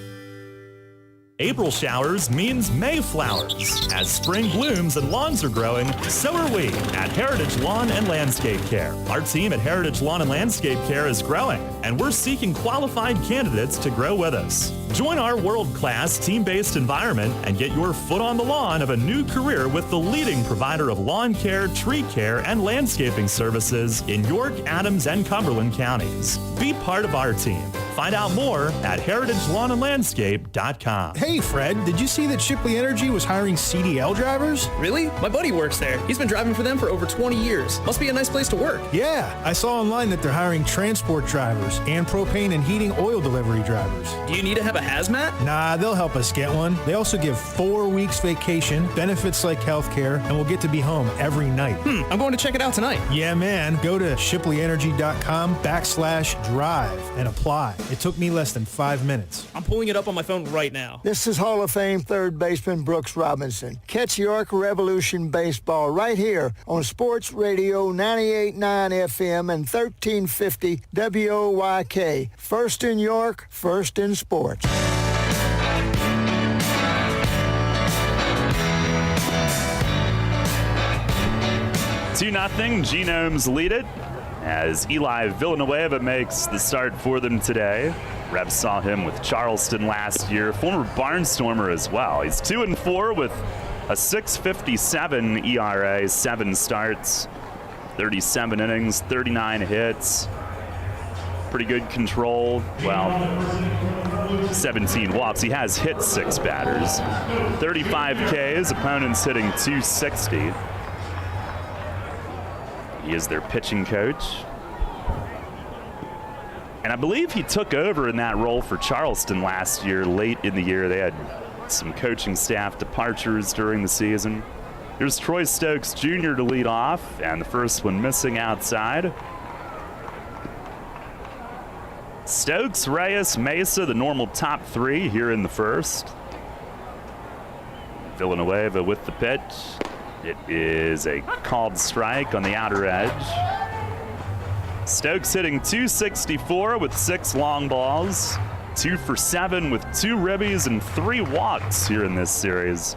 April showers means May flowers. As spring blooms and lawns are growing, so are we at Heritage Lawn and Landscape Care. Our team at Heritage Lawn and Landscape Care is growing, and we're seeking qualified candidates to grow with us. Join our world-class team-based environment and get your foot on the lawn of a new career with the leading provider of lawn care, tree care, and landscaping services in York, Adams, and Cumberland counties. Be part of our team. Find out more at heritagelawnandlandscape.com. Hey, Fred, did you see that Shipley Energy was hiring CDL drivers? Really? My buddy works there. He's been driving for them for over 20 years. Must be a nice place to work. Yeah, I saw online that they're hiring transport drivers and propane and heating oil delivery drivers. Do you need to have a hazmat? Nah, they'll help us get one. They also give 4 weeks vacation, benefits like healthcare, and we'll get to be home every night. I'm going to check it out tonight. Yeah, man. Go to shipleyenergy.com/drive and apply. It took me less than 5 minutes. I'm pulling it up on my phone right now. This is Hall of Fame third baseman Brooks Robinson. Catch York Revolution baseball right here on Sports Radio 98.9 FM and 1350 WOYK. First in York, first in sports. 2-0, Genomes lead it as Eli Villanueva makes the start for them today. Revs saw him with Charleston last year, former Barnstormer as well. He's 2-4 with a .657 ERA, 7 starts, 37 innings, 39 hits. Pretty good control. Well, 17 walks. He has hit 6 batters. 35 Ks, opponents hitting .260. He is their pitching coach. And I believe he took over in that role for Charleston last year, late in the year. They had some coaching staff departures during the season. Here's Troy Stokes Jr. to lead off, and the first one missing outside. Stokes, Reyes, Mesa, the normal top 3 here in the first. Villanueva with the pitch. It is a called strike on the outer edge. Stokes hitting .264 with 6 long balls, 2 for 7 with 2 ribbies and 3 walks here in this series.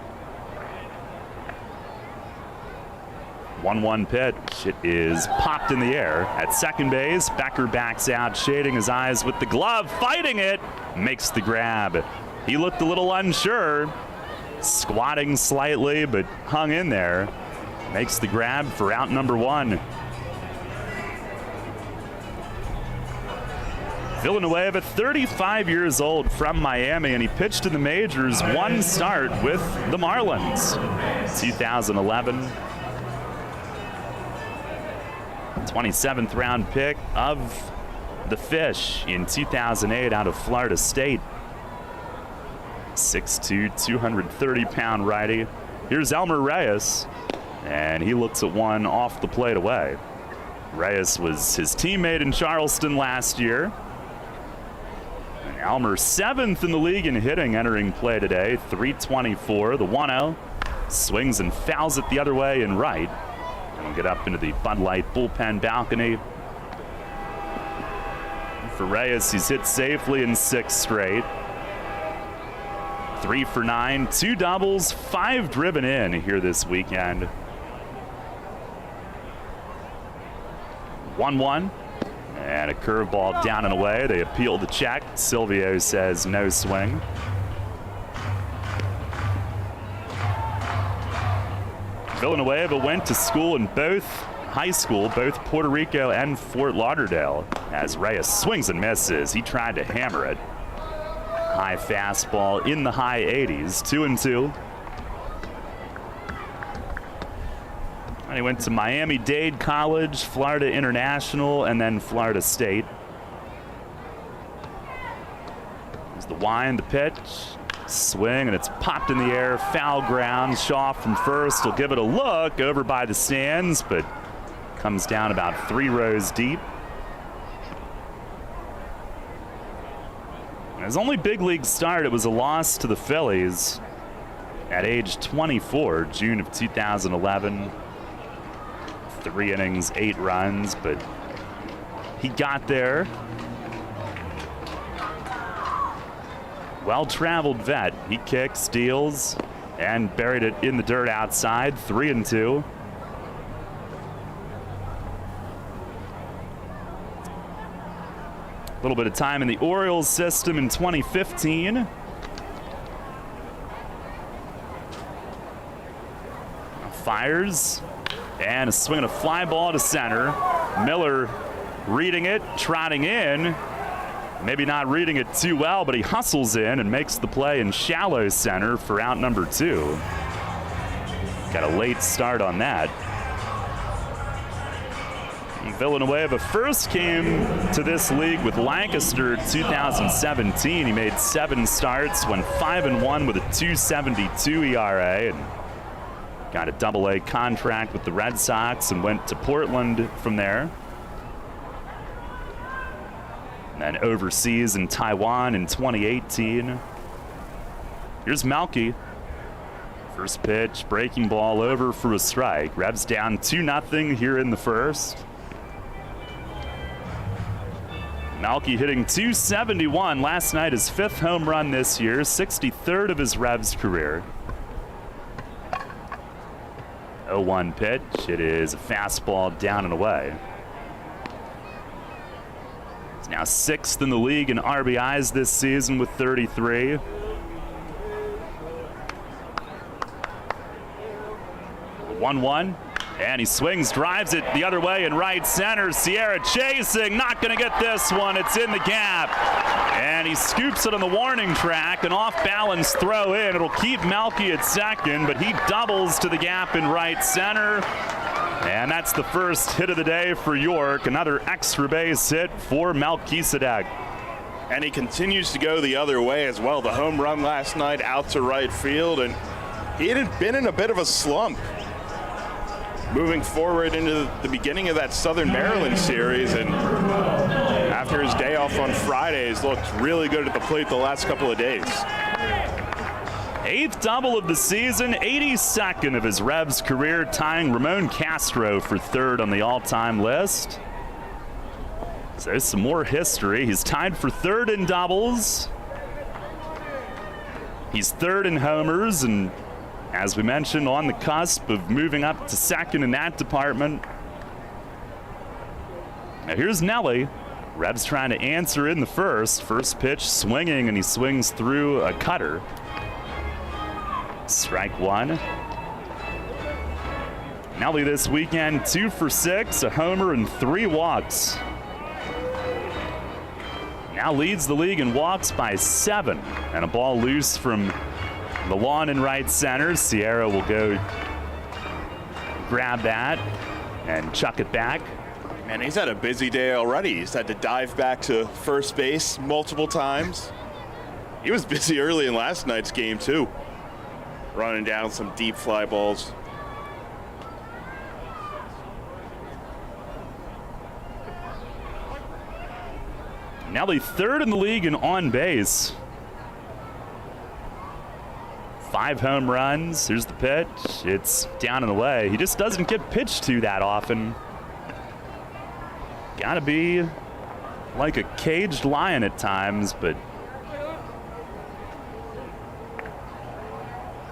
1-1 pitch. It is popped in the air at second base. Becker backs out, shading his eyes with the glove, fighting it, makes the grab. He looked a little unsure, squatting slightly, but hung in there. Makes the grab for out number 1. Villanueva, 35 years old, from Miami, and he pitched in the majors 1 start with the Marlins. 2011. 27th round pick of the Fish in 2008 out of Florida State. 6'2", 230-pound righty. Here's Elmer Reyes, and he looks at one off the plate away. Reyes was his teammate in Charleston last year. And Elmer 7th in the league in hitting entering play today, .324. The 1-0 swings and fouls it the other way in right. And we'll get up into the Bud Light bullpen balcony. For Reyes, he's hit safely in 6 straight. 3 for 9, 2 doubles, 5 driven in here this weekend. 1-1, and a curveball down and away. They appeal the check. Silvio says no swing. Villanueva went to school in both high school, both Puerto Rico and Fort Lauderdale. As Reyes swings and misses, he tried to hammer it. High fastball in the high 80s, 2-2. And he went to Miami-Dade College, Florida International, and then Florida State. There's the wind, the pitch, swing, and it's popped in the air, foul ground. Shaw from first will give it a look over by the stands, but comes down about 3 rows deep. His only big league start, it was a loss to the Phillies. at age 24, June of 2011. 3 innings, 8 runs, but he got there. Well-traveled vet. He kicked, steals, and buried it in the dirt outside. 3-2. A little bit of time in the Orioles system in 2015. Fires, and a swing and a fly ball to center. Miller reading it, trotting in. Maybe not reading it too well, but he hustles in and makes the play in shallow center for out number 2. Got a late start on that. Villanueva first came to this league with Lancaster 2017. He made 7 starts, went 5-1 with a 2.72 ERA, and got a Double-A contract with the Red Sox and went to Portland from there. And then overseas in Taiwan in 2018. Here's Melky. First pitch, breaking ball over for a strike. Revs down 2-0 here in the first. Melky hitting .271 last night, his 5th home run this year, 63rd of his Revs career. 0-1 pitch. It is a fastball down and away. He's now 6th in the league in RBIs this season with 33. One, and he swings, drives it the other way in right center. Sierra chasing, not going to get this one. It's in the gap, and he scoops it on the warning track. An off-balance throw in. It'll keep Melky at second, but he doubles to the gap in right center. And that's the first hit of the day for York. Another extra base hit for Melchizedek. And he continues to go the other way as well. The home run last night out to right field, and he had been in a bit of a slump moving forward into the beginning of that Southern Maryland series, and after his day off on Friday, he's looked really good at the plate the last couple of days. 8th double of the season, 82nd of his Revs career, tying Ramon Castro for 3rd on the all-time list. So there's some more history. He's tied for 3rd in doubles. He's 3rd in homers, and as we mentioned, on the cusp of moving up to 2nd in that department. Now here's Nelly. Revs trying to answer in the first. First pitch swinging, and he swings through a cutter. Strike 1. Nelly this weekend, 2 for 6, a homer and 3 walks. Now leads the league in walks by 7, and a ball loose from the lawn in right center. Sierra will go grab that and chuck it back. Man, he's had a busy day already. He's had to dive back to first base multiple times. He was busy early in last night's game too, running down some deep fly balls. Nelly 3rd in the league in on base. 5 home runs. Here's the pitch. It's down and away. He just doesn't get pitched to that often. Gotta be like a caged lion at times, but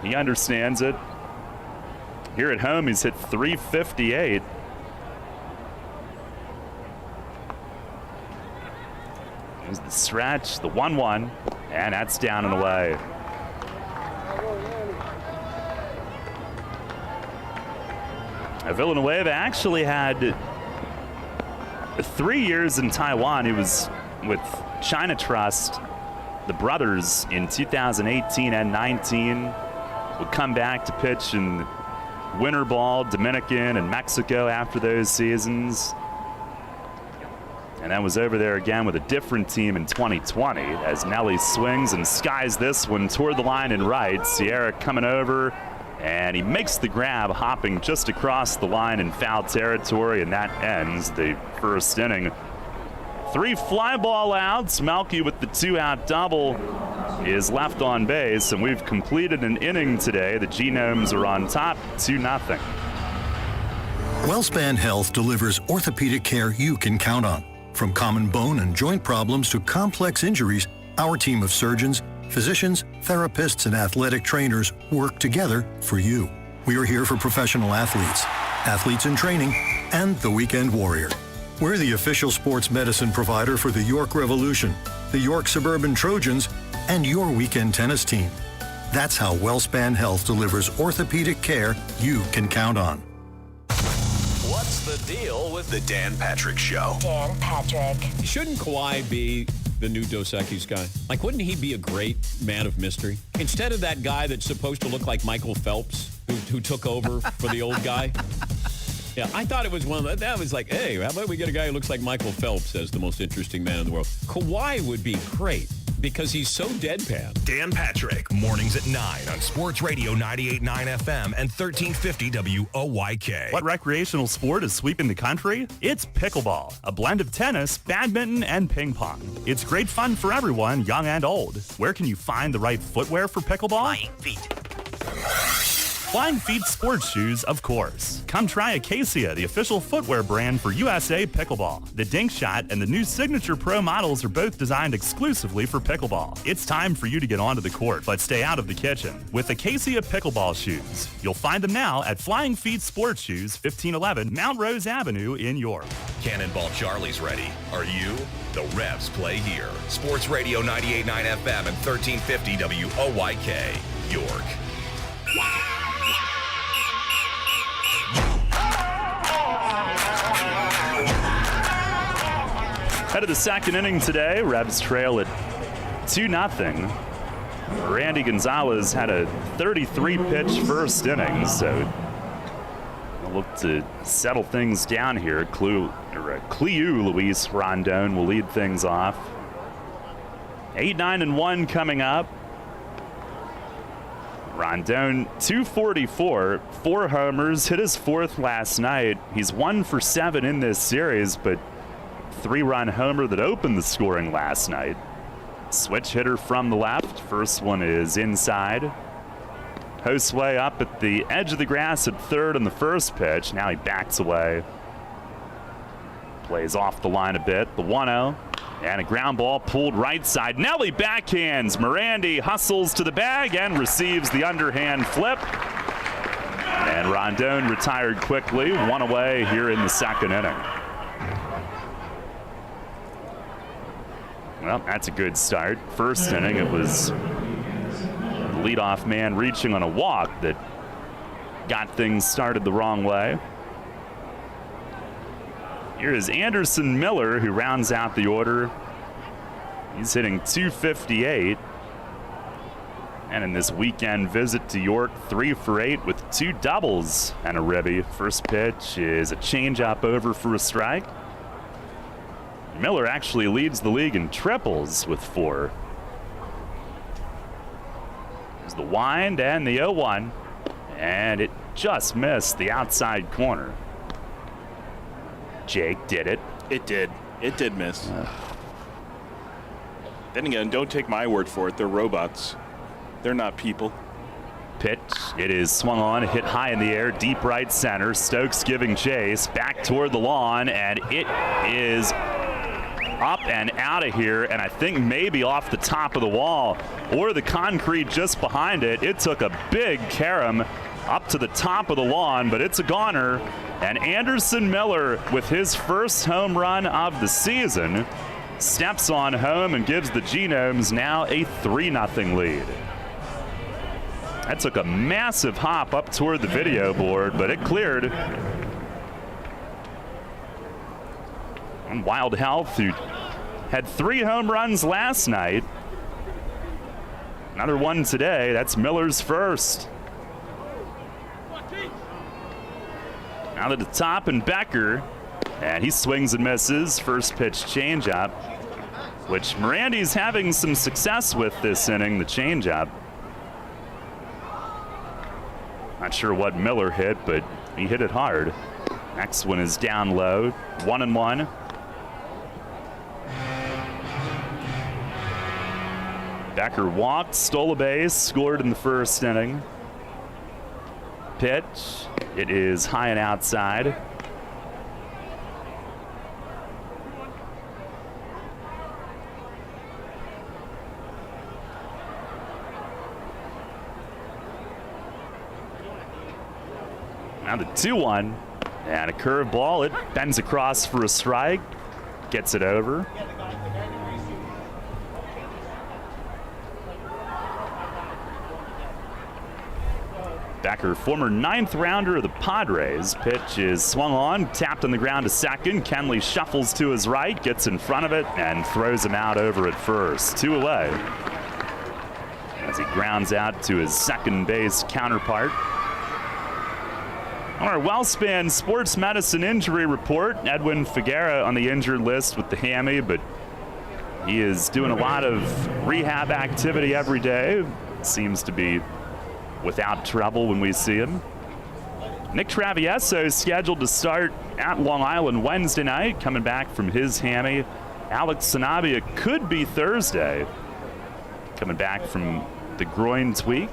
he understands it. Here at home, he's hit .358. There's the stretch, the 1-1, and that's down and away. Villanueva actually had 3 years in Taiwan. He was with China Trust, the brothers, in 2018 and 19. Would come back to pitch in winter ball, Dominican and Mexico after those seasons. And then was over there again with a different team in 2020 as Nelly swings and skies this one toward the line in right. Sierra coming over, and he makes the grab, hopping just across the line in foul territory, and that ends the first inning. 3 fly ball outs. Melky with the 2-out double. is left on base, and we've completed an inning today. The Genomes are on top, 2-0. WellSpan Health delivers orthopedic care you can count on. From common bone and joint problems to complex injuries, our team of surgeons, physicians, therapists, and athletic trainers work together for you. We are here for professional athletes, athletes in training, and the weekend warrior. We're the official sports medicine provider for the York Revolution, the York Suburban Trojans, and your weekend tennis team. That's how WellSpan Health delivers orthopedic care you can count on. What's the deal with the Dan Patrick Show? Dan Patrick. Shouldn't Kawhi be the new Dos Equis guy? Like, wouldn't he be a great man of mystery? Instead of that guy that's supposed to look like Michael Phelps, who took over for the old guy. Yeah, I thought it was one of that was like, hey, how about we get a guy who looks like Michael Phelps as the most interesting man in the world? Kawhi would be great because he's so deadpan. Dan Patrick, mornings at 9 on Sports Radio 98.9 FM and 1350 WOYK. What recreational sport is sweeping the country? It's pickleball, a blend of tennis, badminton, and ping pong. It's great fun for everyone, young and old. Where can you find the right footwear for pickleball? Flying Feet sports shoes, of course. Come try Acacia, the official footwear brand for USA Pickleball. The Dink Shot and the new Signature Pro models are both designed exclusively for pickleball. It's time for you to get onto the court, but stay out of the kitchen with Acacia Pickleball shoes. You'll find them now at Flying Feet Sports Shoes, 1511 Mount Rose Avenue in York. Cannonball Charlie's ready. Are you? The Revs play here. Sports Radio 98.9 FM and 1350 WOYK, York. Head of the second inning today, Revs trail at 2-0. Randy Gonzalez had a 33-pitch first inning, so we'll look to settle things down here. Cleo Luis Rondon will lead things off. 8-9-1 coming up. Rondon, 244, 4 homers, hit his 4th last night. He's 1 for 7 in this series, but 3-run homer that opened the scoring last night. Switch hitter from the left. First one is inside. Josue up at the edge of the grass at third on the first pitch. Now he backs away. Plays off the line a bit. The 1-0. And a ground ball pulled right side. Nelly backhands. Morandi hustles to the bag and receives the underhand flip. And Rondon retired quickly. 1 away here in the second inning. Well, that's a good start. First inning, it was the leadoff man reaching on a walk that got things started the wrong way. Here is Anderson Miller, who rounds out the order. He's hitting .258. And in this weekend visit to York, 3 for 8 with 2 doubles and a ribby. First pitch is a changeup over for a strike. Miller actually leads the league in triples with 4. There's the wind and the 0-1. And it just missed the outside corner. Jake did it. It did. It did miss. Then again, don't take my word for it. They're robots. They're not people. Pitch. It is swung on, hit high in the air, deep right center. Stokes giving chase. Back toward the lawn, and it is up and out of here, and I think maybe off the top of the wall or the concrete just behind it. It took a big carom up to the top of the lawn, but it's a goner. And Anderson Miller, with his first home run of the season, steps on home and gives the Genomes now a 3-0 lead. That took a massive hop up toward the video board, but it cleared. And Wild Health, who had 3 home runs last night. Another one today. That's Miller's first. Now to the top, and Becker, and he swings and misses. First pitch changeup, which Morandi's having some success with this inning, the changeup. Not sure what Miller hit, but he hit it hard. Next one is down low, 1-1. Becker walked, stole a base, scored in the first inning. Pitch. It is high and outside. Now the 2-1. And a curveball. It bends across for a strike. Gets it over. Becker, former 9th rounder of the Padres. Pitch is swung on, tapped on the ground to second. Kenley shuffles to his right, gets in front of it, and throws him out over at first. 2 away. As he grounds out to his second base counterpart. On our WellSpan Sports Medicine injury report, Edwin Figuera on the injured list with the hammy, but he is doing a lot of rehab activity every day. Seems to be without trouble when we see him. Nick Travieso is scheduled to start at Long Island Wednesday night, coming back from his hammy. Alex Sanabia could be Thursday, coming back from the groin tweak.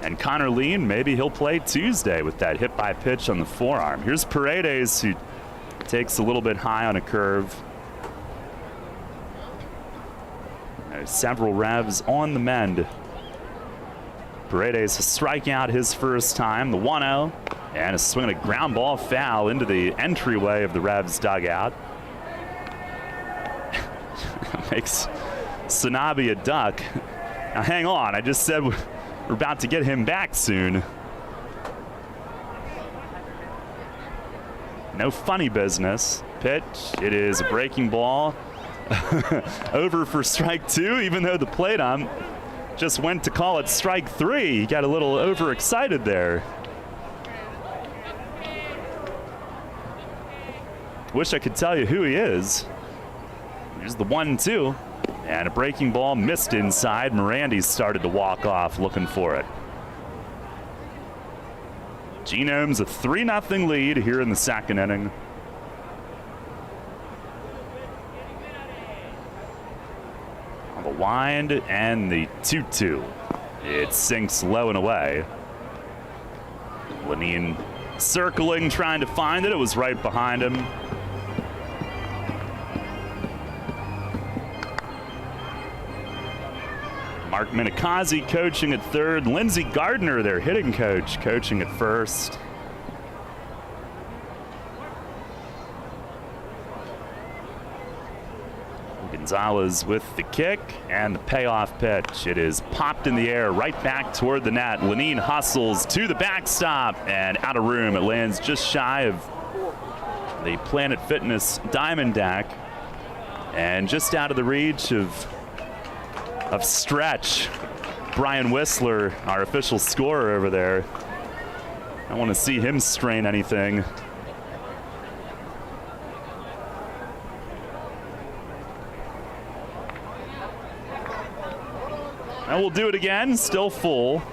And Connor Lean, maybe he'll play Tuesday with that hit by pitch on the forearm. Here's Paredes, who takes a little bit high on a curve. There's several revs on the mend. Paredes a strikeout his first time, the 1-0, and a swing and a ground ball foul into the entryway of the Revs dugout. Makes Sanabia duck. Now hang on, I just said we're about to get him back soon. No funny business. Pitch, it is a breaking ball. Over for strike 2, even though the plate ump just went to call it strike 3. He got a little overexcited there. Wish I could tell you who he is. Here's the 1-2. And a breaking ball missed inside. Morandi started to walk off looking for it. Genomes a 3-0 lead here in the second inning. The wind and the 2-2. It sinks low and away. Lenine circling, trying to find it. It was right behind him. Mark Minikazi coaching at third. Lindsey Gardner, their hitting coach, coaching at first. Gonzalez with the kick and the payoff pitch. It is popped in the air right back toward the net. Lenine hustles to the backstop and out of room. It lands just shy of the Planet Fitness diamond deck and just out of the reach of Stretch. Brian Whistler, our official scorer over there. I want to see him strain anything. And we'll do it again, still full.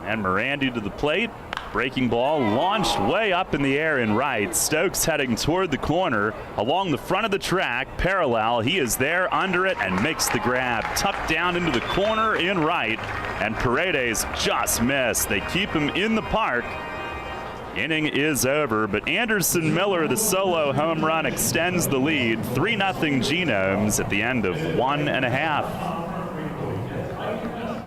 And Morandi to the plate. Breaking ball launched way up in the air in right. Stokes heading toward the corner along the front of the track, parallel. He is there under it and makes the grab. Tucked down into the corner in right. And Paredes just missed. They keep him in the park. Inning is over, but Anderson Miller, the solo home run, extends the lead. 3-0 Genomes at the end of 1.5.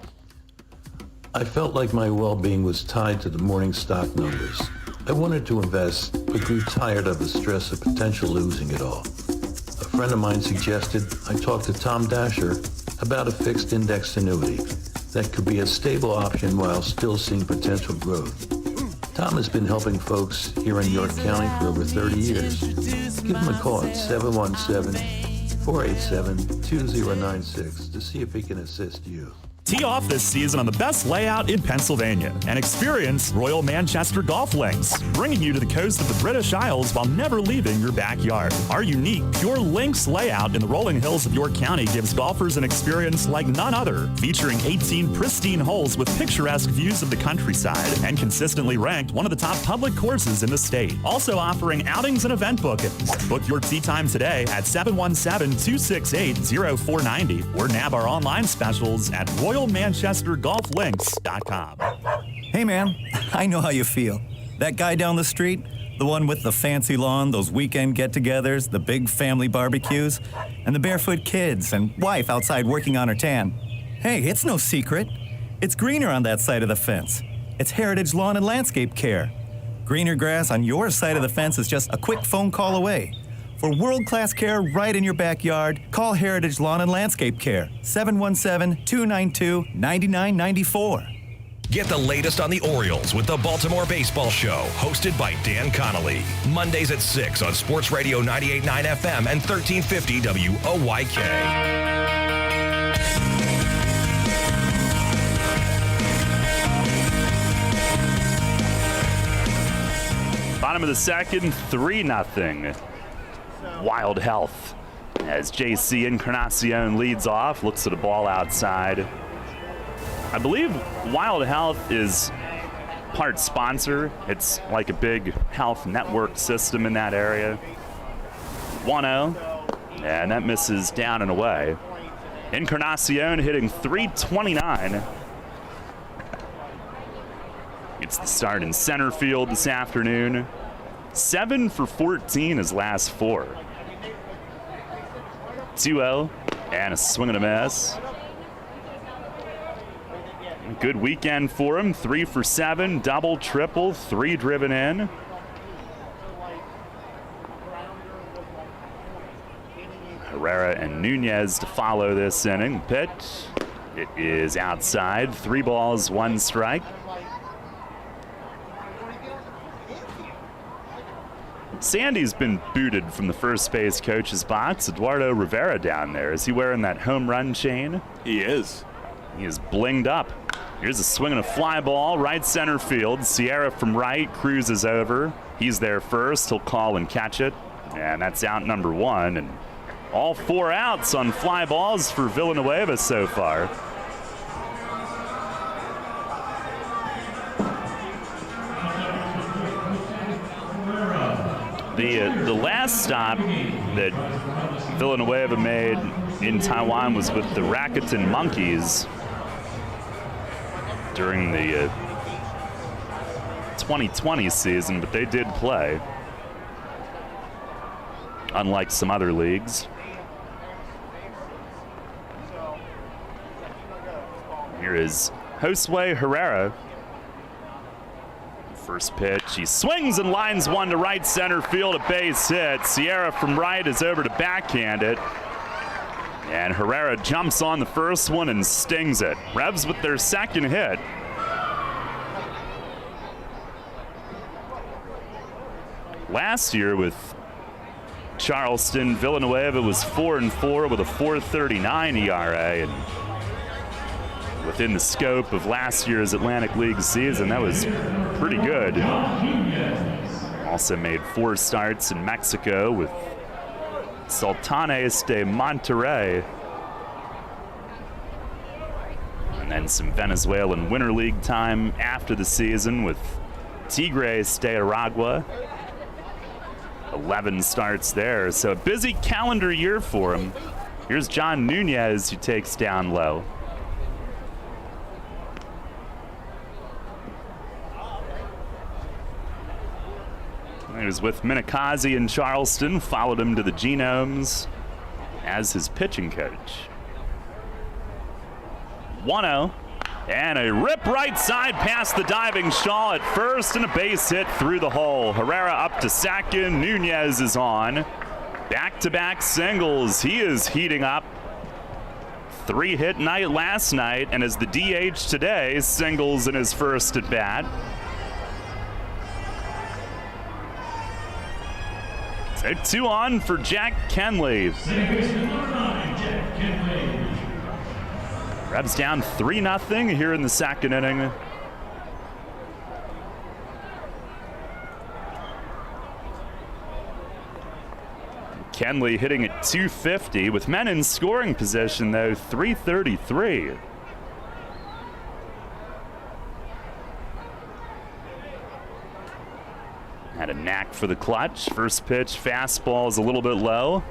I felt like my well-being was tied to the morning stock numbers. I wanted to invest, but grew tired of the stress of potential losing it all. A friend of mine suggested I talk to Tom Dasher about a fixed index annuity that could be a stable option while still seeing potential growth. Tom has been helping folks here in York County for over 30 years. Give him a call at 717-487-2096 to see if he can assist you. Tee off this season on the best layout in Pennsylvania and experience Royal Manchester Golf Links, bringing you to the coast of the British Isles while never leaving your backyard. Our unique Pure Links layout in the rolling hills of York County gives golfers an experience like none other, featuring 18 pristine holes with picturesque views of the countryside and consistently ranked one of the top public courses in the state. Also offering outings and event bookings. Book your tee time today at 717-268-0490 or nab our online specials at RoyalManchesterGolfLinks.com. Hey man, I know how you feel. That guy down the street, the one with the fancy lawn, those weekend get-togethers, the big family barbecues, and the barefoot kids and wife outside working on her tan. Hey, it's no secret. It's greener on that side of the fence. It's Heritage Lawn and Landscape Care. Greener grass on your side of the fence is just a quick phone call away. For world-class care right in your backyard, call Heritage Lawn and Landscape Care, 717-292-9994. Get the latest on the Orioles with the Baltimore Baseball Show, hosted by Dan Connolly. Mondays at 6 on Sports Radio 98.9 FM and 1350 WOYK. Bottom of the second, 3-0. Wild Health. As JC Encarnacion leads off, looks at a ball outside. I believe Wild Health is part sponsor. It's like a big health network system in that area. 1-0, and that misses down and away. Encarnacion hitting .329. It's the start in center field this afternoon. 7 for 14 his last 4. 2-0, and a swing and a miss. Good weekend for him. 3 for 7, double, triple, 3 driven in. Herrera and Nunez to follow this inning. Pitch. It is outside. 3 balls, 1 strike. Sandy's been booted from the first base coach's box. Eduardo Rivera down there. Is he wearing that home run chain? He is. He is blinged up. Here's a swing and a fly ball, right center field. Sierra from right cruises over. He's there first. He'll call and catch it. And that's out number 1. And all 4 outs on fly balls for Villanueva so far. The last stop that Villanueva made in Taiwan was with the Rakuten Monkeys during the 2020 season, but they did play, unlike some other leagues. Here is Josue Herrera. First pitch, he swings and lines one to right center field, a base hit. Sierra from right is over to backhand it. And Herrera jumps on the first one and stings it. Revs with their second hit. Last year with Charleston, Villanueva was 4-4 with a 4.39 ERA, and within the scope of last year's Atlantic League season, that was pretty good. Also made 4 starts in Mexico with Sultanes de Monterrey. And then some Venezuelan Winter League time after the season with Tigres de Aragua. 11 starts there, so a busy calendar year for him. Here's John Nunez, who takes down low. He was with Minikazi in Charleston, followed him to the Genomes as his pitching coach. 1-0, and a rip right side past the diving Shaw at first, and a base hit through the hole. Herrera up to second, Nunez is on. Back-to-back singles, he is heating up. 3-hit night last night, and as the DH today, singles in his first at bat. So 2 on for Jack Kenley. Rebs down 3-0 here in the second inning. Kenley hitting at 250 with men in scoring position, though, 333. Had a knack for the clutch. First pitch, fastball is a little bit low.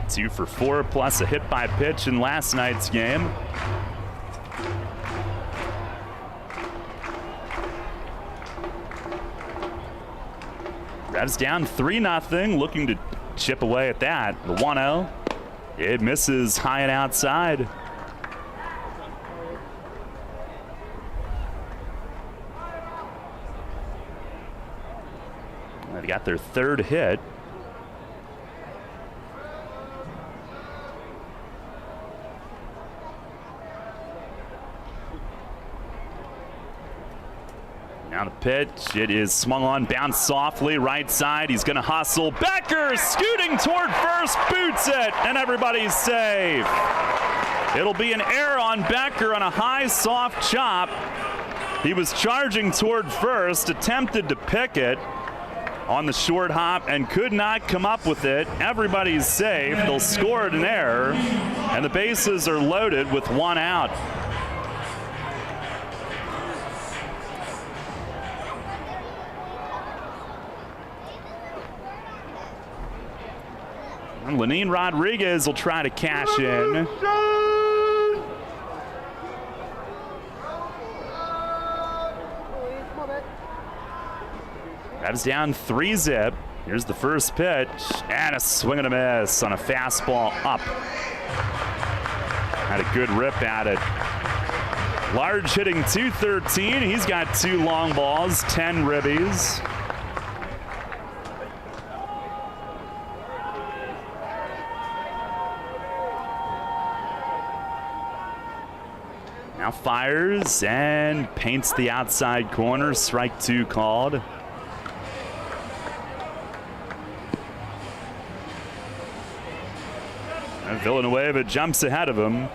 2 for 4 plus a hit by pitch in last night's game. Revs down 3-0, looking to chip away at that. The 1-0. It misses high and outside. They got their third hit. Now the pitch, it is swung on, bounced softly, right side, he's gonna hustle. Becker scooting toward first, boots it, and everybody's safe. It'll be an error on Becker on a high, soft chop. He was charging toward first, attempted to pick it on the short hop and could not come up with it. Everybody's safe, they'll score an error, and the bases are loaded with 1 out. And Lenine Rodriguez will try to cash in. Revs down 3-0. Here's the first pitch, and a swing and a miss on a fastball up. Had a good rip at it. Large hitting 213. He's got 2 long balls, 10 ribbies. Now fires and paints the outside corner. Strike 2 called. And Villanueva jumps ahead of him.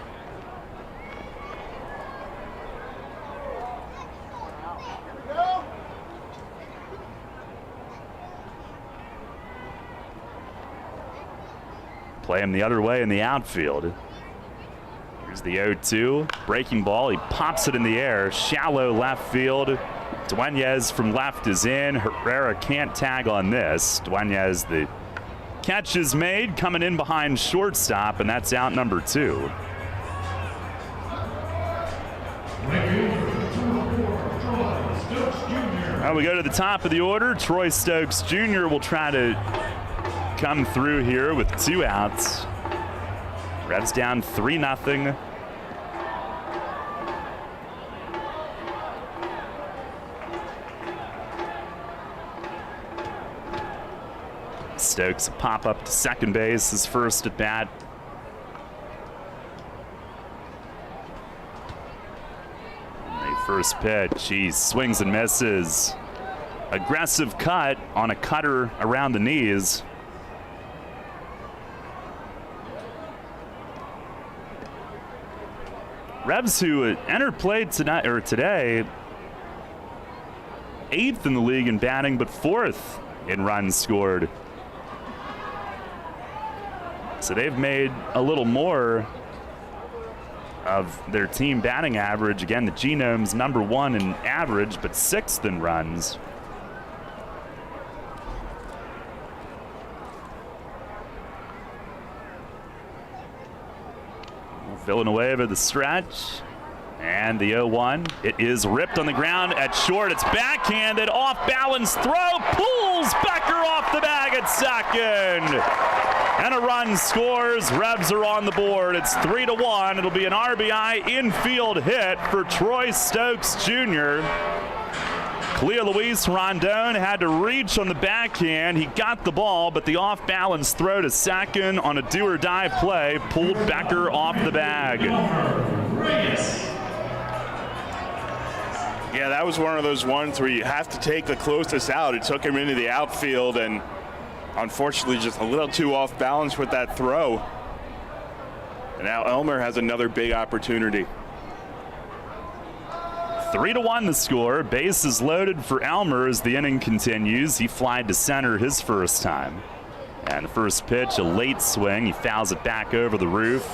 Play him the other way in the outfield. Here's the 0-2, breaking ball, he pops it in the air, shallow left field. Dueñez from left is in, Herrera can't tag on this. Dueñez, the catch is made, coming in behind shortstop, and that's out number 2. Now we go to the top of the order. Troy Stokes Jr. will try to come through here with 2 outs. Revs down 3-0. Stokes pop up to second base, his first at bat. And the first pitch, he swings and misses. Aggressive cut on a cutter around the knees. Revs, who entered play tonight or today, 8th in the league in batting, but 4th in runs scored. So they've made a little more of their team batting average. Again, the Genomes number 1 in average, but 6th in runs. Villanueva the stretch, and the 0-1. It is ripped on the ground at short. It's backhanded, off balance throw, pulls Becker off the bag at second. And a run scores. Revs are on the board. It's 3-1. It'll be an RBI infield hit for Troy Stokes Jr. Cleo Luis Rondon had to reach on the backhand. He got the ball, but the off-balance throw to second on a do-or-die play pulled Becker off the bag. Yeah, that was one of those ones where you have to take the closest out. It took him into the outfield, and unfortunately just a little too off balance with that throw. And now Elmer has another big opportunity. 3-1 the score. Base is loaded for Elmer as the inning continues. He flied to center his first time. And the first pitch, a late swing. He fouls it back over the roof.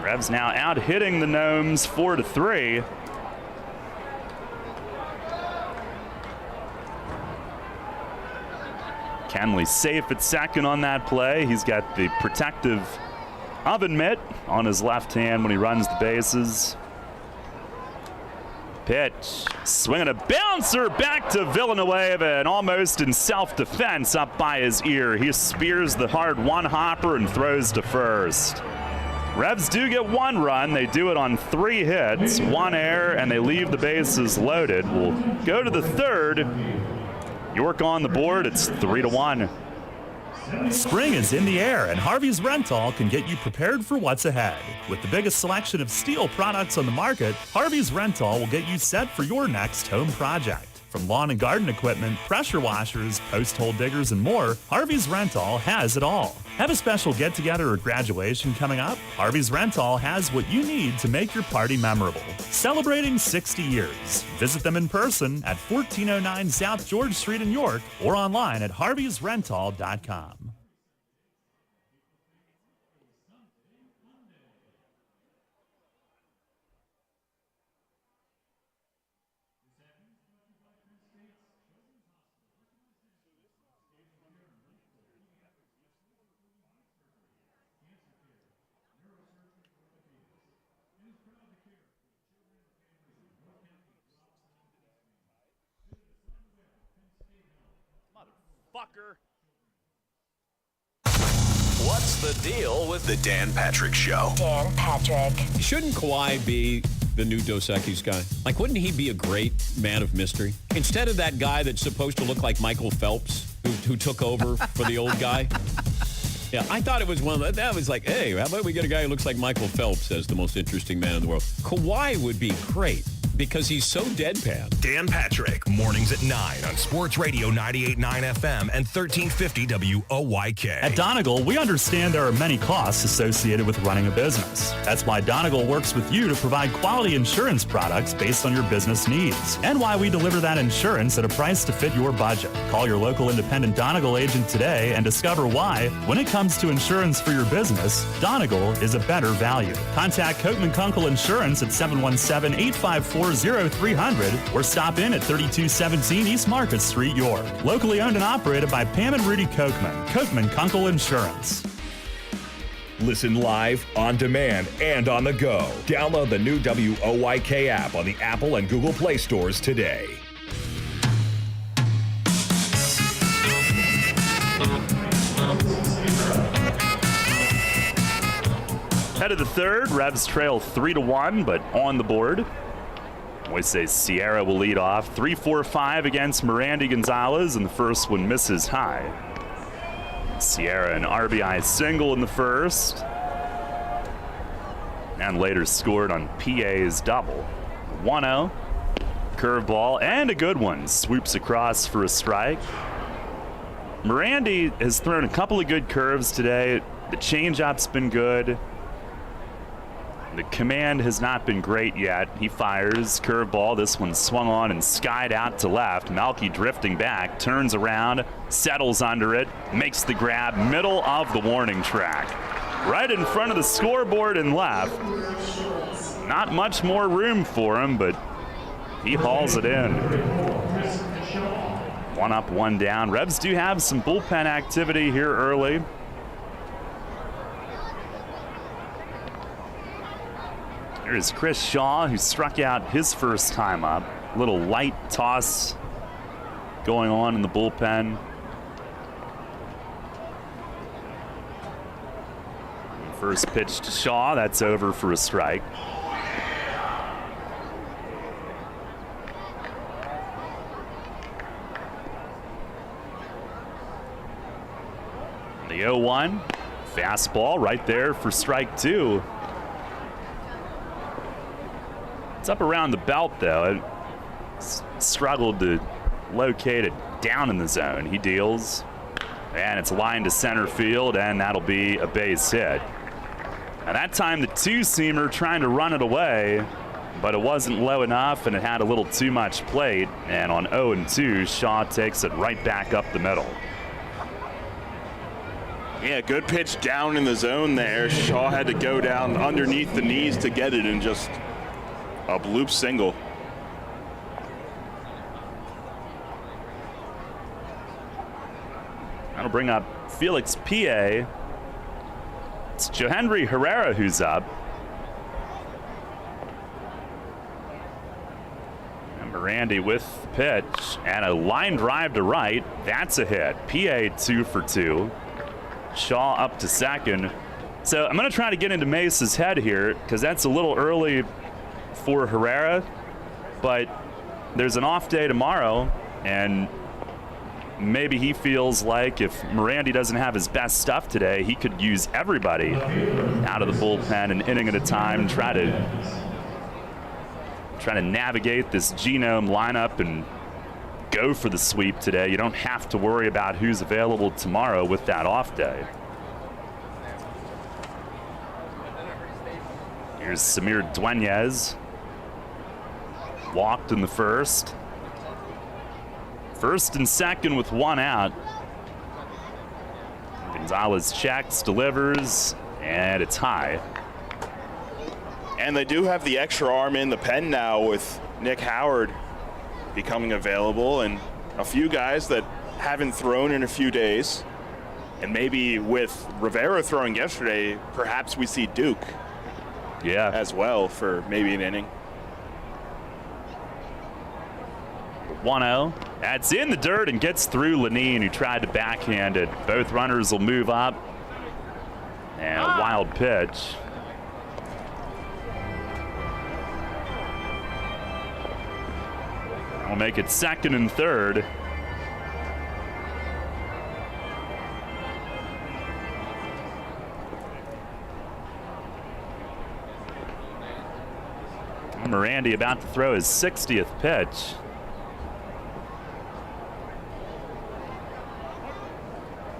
Revs now out hitting the Gnomes 4-3. Kenley safe at second on that play. He's got the protective oven mitt on his left hand when he runs the bases. Pitch, swinging a bouncer back to Villanueva, and almost in self-defense up by his ear. He spears the hard one-hopper and throws to first. Revs do get one run. They do it on 3 hits, 1 error, and they leave the bases loaded. We'll go to the third. York on the board. It's 3-1. Spring is in the air, and Harvey's Rental can get you prepared for what's ahead. With the biggest selection of steel products on the market, Harvey's Rental will get you set for your next home project. From lawn and garden equipment, pressure washers, post hole diggers, and more, Harvey's Rental has it all. Have a special get-together or graduation coming up? Harvey's Rental has what you need to make your party memorable. Celebrating 60 years. Visit them in person at 1409 South George Street in York or online at harveysrental.com. Fucker. What's the deal with the Dan Patrick Show? Dan Patrick. Shouldn't Kawhi be the new Dos Equis guy? Like, wouldn't he be a great man of mystery? Instead of that guy that's supposed to look like Michael Phelps, who took over for the old guy. Yeah, I thought it was one of that was like, hey, how about we get a guy who looks like Michael Phelps as the most interesting man in the world? Kawhi would be great because he's so deadpan. Dan Patrick, mornings at 9 on Sports Radio 98.9 FM and 1350 WOYK. At Donegal, we understand there are many costs associated with running a business. That's why Donegal works with you to provide quality insurance products based on your business needs, and why we deliver that insurance at a price to fit your budget. Call your local independent Donegal agent today and discover why, when it comes to insurance for your business, Donegal is a better value. Contact Coatman Kunkel Insurance at 717-854-0300 or stop in at 3217 East Market Street, York. Locally owned and operated by Pam and Rudy Coatman. Coatman Kunkel Insurance. Listen live, on demand, and on the go. Download the new WOYK app on the Apple and Google Play stores today. Head of the third, Revs trail 3-1, but on the board. Moises Sierra will lead off. 3-4-5 against Mirandy Gonzalez, and the first one misses high. Sierra an RBI single in the first, and later scored on PA's double. 1-0, curveball, and a good one. Swoops across for a strike. Mirandy has thrown a couple of good curves today. The changeup's been good. The command has not been great yet. He fires, curveball. This one swung on and skied out to left. Melky drifting back, turns around, settles under it, makes the grab, middle of the warning track. Right in front of the scoreboard and left. Not much more room for him, but he hauls it in. 1 up, 1 down. Revs do have some bullpen activity here early. Here's Chris Shaw, who struck out his first time up. A little light toss going on in the bullpen. First pitch to Shaw, that's over for a strike. The 0-1, fastball right there for strike 2. It's up around the belt, though. It struggled to locate it down in the zone. He deals. And it's lined to center field, and that'll be a base hit. Now that time the two-seamer trying to run it away, but it wasn't low enough, and it had a little too much plate. And on 0-2, Shaw takes it right back up the middle. Yeah, good pitch down in the zone there. Shaw had to go down underneath the knees to get it, and just a bloop single. That'll bring up Felix P.A. It's Henry Herrera who's up. And Morandi with the pitch, and a line drive to right. That's a hit. P.A. 2 for 2. Shaw up to second. So I'm going to try to get into Mace's head here, because that's a little early for Herrera, but there's an off day tomorrow, and maybe he feels like if Morandi doesn't have his best stuff today, he could use everybody out of the bullpen an inning at a time, try to navigate this Genome lineup and go for the sweep today. You don't have to worry about who's available tomorrow with that off day. Here's Samir Dueñez. Walked in the first. First and second with one out. Gonzalez checks, delivers, and it's high. And they do have the extra arm in the pen now with Nick Howard becoming available, and a few guys that haven't thrown in a few days. And maybe with Rivera throwing yesterday, perhaps we see Duke as well for maybe an inning. 1-0. That's in the dirt and gets through Lenine, who tried to backhand it. Both runners will move up. And a wild pitch. We'll make it second and third. Morandi about to throw his 60th pitch.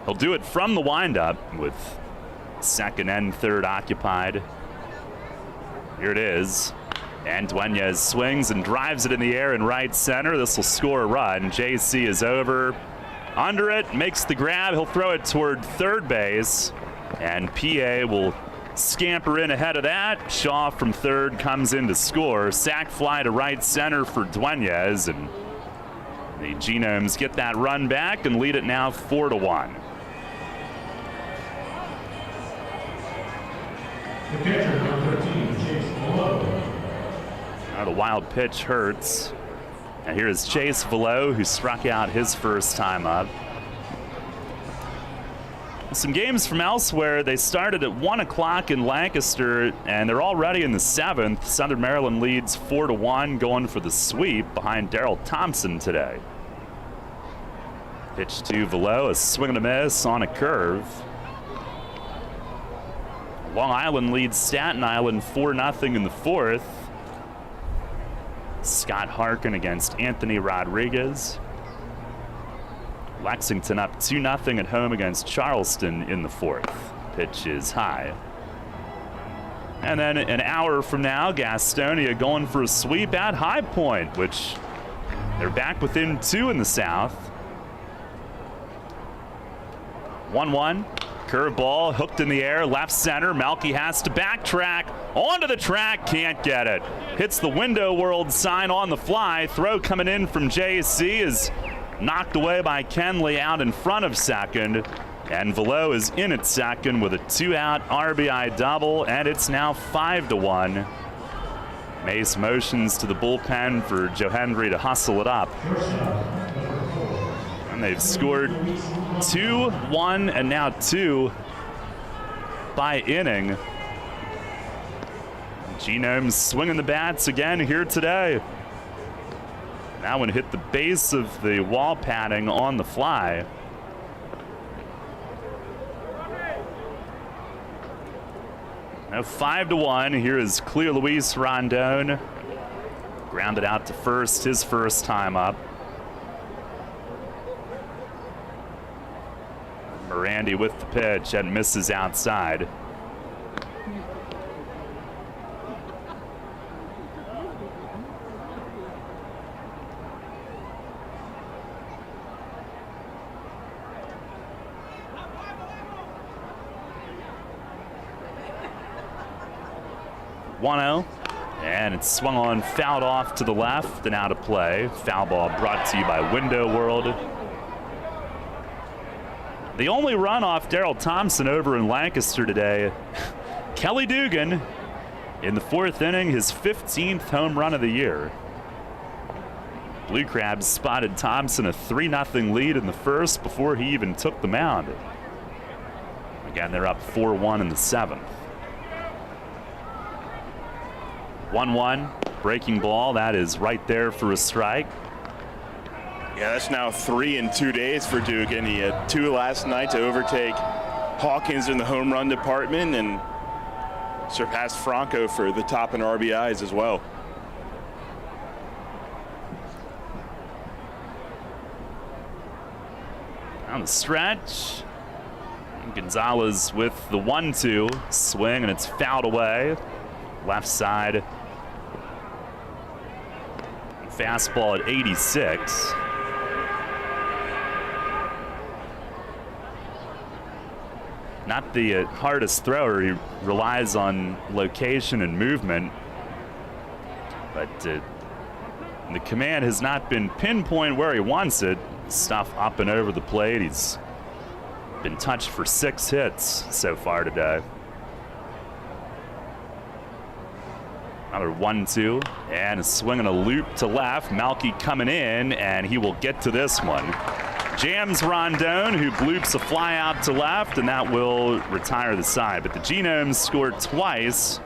He'll do it from the windup with second and third occupied. Here it is. And Dueñez swings and drives it in the air in right center. This will score a run. JC is over. Under it, makes the grab. He'll throw it toward third base. And PA will scamper in ahead of that. Shaw from third comes in to score. Sac fly to right center for Dueñez. And the Genomes get that run back and lead it now 4-1. The pitcher, number 13, Chase Velo. The wild pitch hurts. And here is Chase Velo, who struck out his first time up. Some games from elsewhere. They started at 1 o'clock in Lancaster, and they're already in the 7th. Southern Maryland leads 4-1, going for the sweep behind Darrell Thompson today. Pitch to Velo, a swing and a miss on a curve. Long Island leads Staten Island 4-0 in the 4th. Scott Harkin against Anthony Rodriguez. Lexington up 2-0 at home against Charleston in the 4th. Pitch is high. And then an hour from now, Gastonia going for a sweep at High Point, which they're back within 2 in the South. 1-1. Curveball hooked in the air, left center. Melky has to backtrack onto the track, can't get it. Hits the Window World sign on the fly. Throw coming in from JC is knocked away by Kenley out in front of second. And Velo is in at second with a 2-out RBI double, and it's now 5-1. Mace motions to the bullpen for Joe Henry to hustle it up. And they've scored 2, 1, and now 2 by inning. Genomes swinging the bats again here today. That one hit the base of the wall padding on the fly. Now 5-1. Here is Clear Luis Rondon. Grounded out to first, his first time up. Randy with the pitch and misses outside. And it's swung on, fouled off to the left and out of play. Foul ball brought to you by Window World. The only run off Daryl Thompson over in Lancaster today, Kelly Dugan in the 4th inning, his 15th home run of the year. Blue Crabs spotted Thompson a 3-0 lead in the first before he even took the mound. Again, they're up 4-1 in the 7th. 1-1, breaking ball. That is right there for a strike. Yeah, that's now 3 in 2 days for Dugan. He had 2 last night to overtake Hawkins in the home run department and surpassed Franco for the top in RBIs as well. On the stretch, Gonzalez with the 1-2 swing, and it's fouled away. Left side. Fastball at 86. Not the hardest thrower. He relies on location and movement. But the command has not been pinpoint where he wants it. Stuff up and over the plate. He's been touched for 6 hits so far today. Another 1-2, and a swing and a loop to left. Malky coming in, and he will get to this one. Jams Rondon, who bloops a fly out to left, and that will retire the side. But the Genomes scored twice,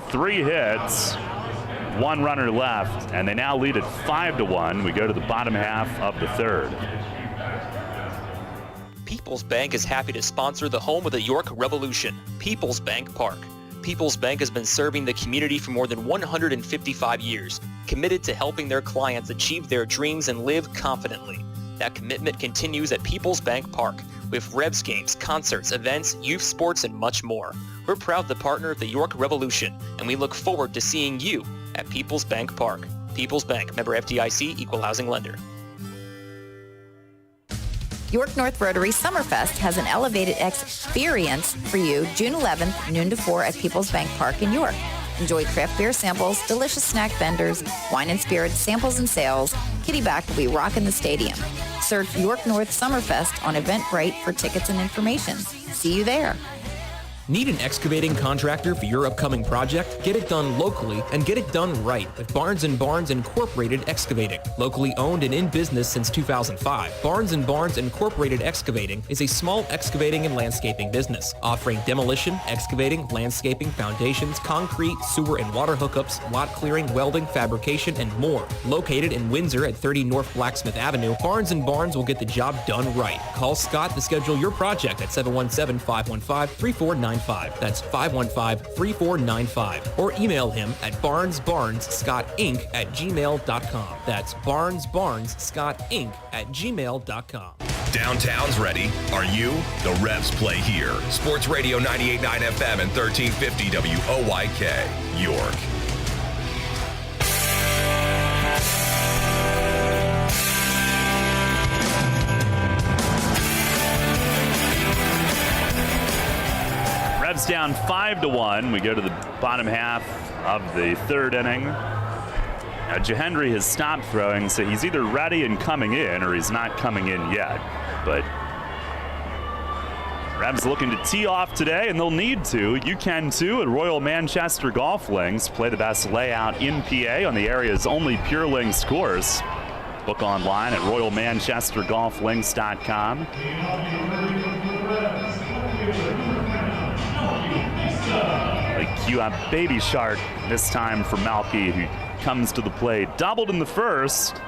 3 hits, 1 runner left, and they now lead at 5-1. We go to the bottom half of the 3rd. People's Bank is happy to sponsor the home of the York Revolution, People's Bank Park. People's Bank has been serving the community for more than 155 years, committed to helping their clients achieve their dreams and live confidently. That commitment continues at People's Bank Park, with Revs games, concerts, events, youth sports, and much more. We're proud to partner the York Revolution, and we look forward to seeing you at People's Bank Park. People's Bank, member FDIC, equal housing lender. York North Rotary Summerfest has an elevated experience for you June 11th, noon to 4 at People's Bank Park in York. Enjoy craft beer samples, delicious snack vendors, wine and spirits samples and sales. Kitty Back will be rocking the stadium. Search York North Summerfest on Eventbrite for tickets and information. See you there. Need an excavating contractor for your upcoming project? Get it done locally and get it done right with Barnes & Barnes Incorporated Excavating. Locally owned and in business since 2005, Barnes & Barnes Incorporated Excavating is a small excavating and landscaping business offering demolition, excavating, landscaping, foundations, concrete, sewer and water hookups, lot clearing, welding, fabrication, and more. Located in Windsor at 30 North Blacksmith Avenue, Barnes & Barnes will get the job done right. Call Scott to schedule your project at 717-515-3495. That's 515-3495. Or email him at barnesbarnesscottinc@gmail.com. That's barnesbarnesscottinc@gmail.com. Downtown's ready. Are you? The Revs play here. Sports Radio 98.9 FM and 1350 WOYK, York. Revs down 5-1. We go to the bottom half of the 3rd inning. Now, Henry has stopped throwing, so he's either ready and coming in or he's not coming in yet. But Revs looking to tee off today, and they'll need to. You can too at Royal Manchester Golf Links. Play the best layout in PA on the area's only Pure Links course. Book online at royalmanchestergolflinks.com. They cue up Baby Shark this time for Malky, who comes to the plate. Doubled in the first.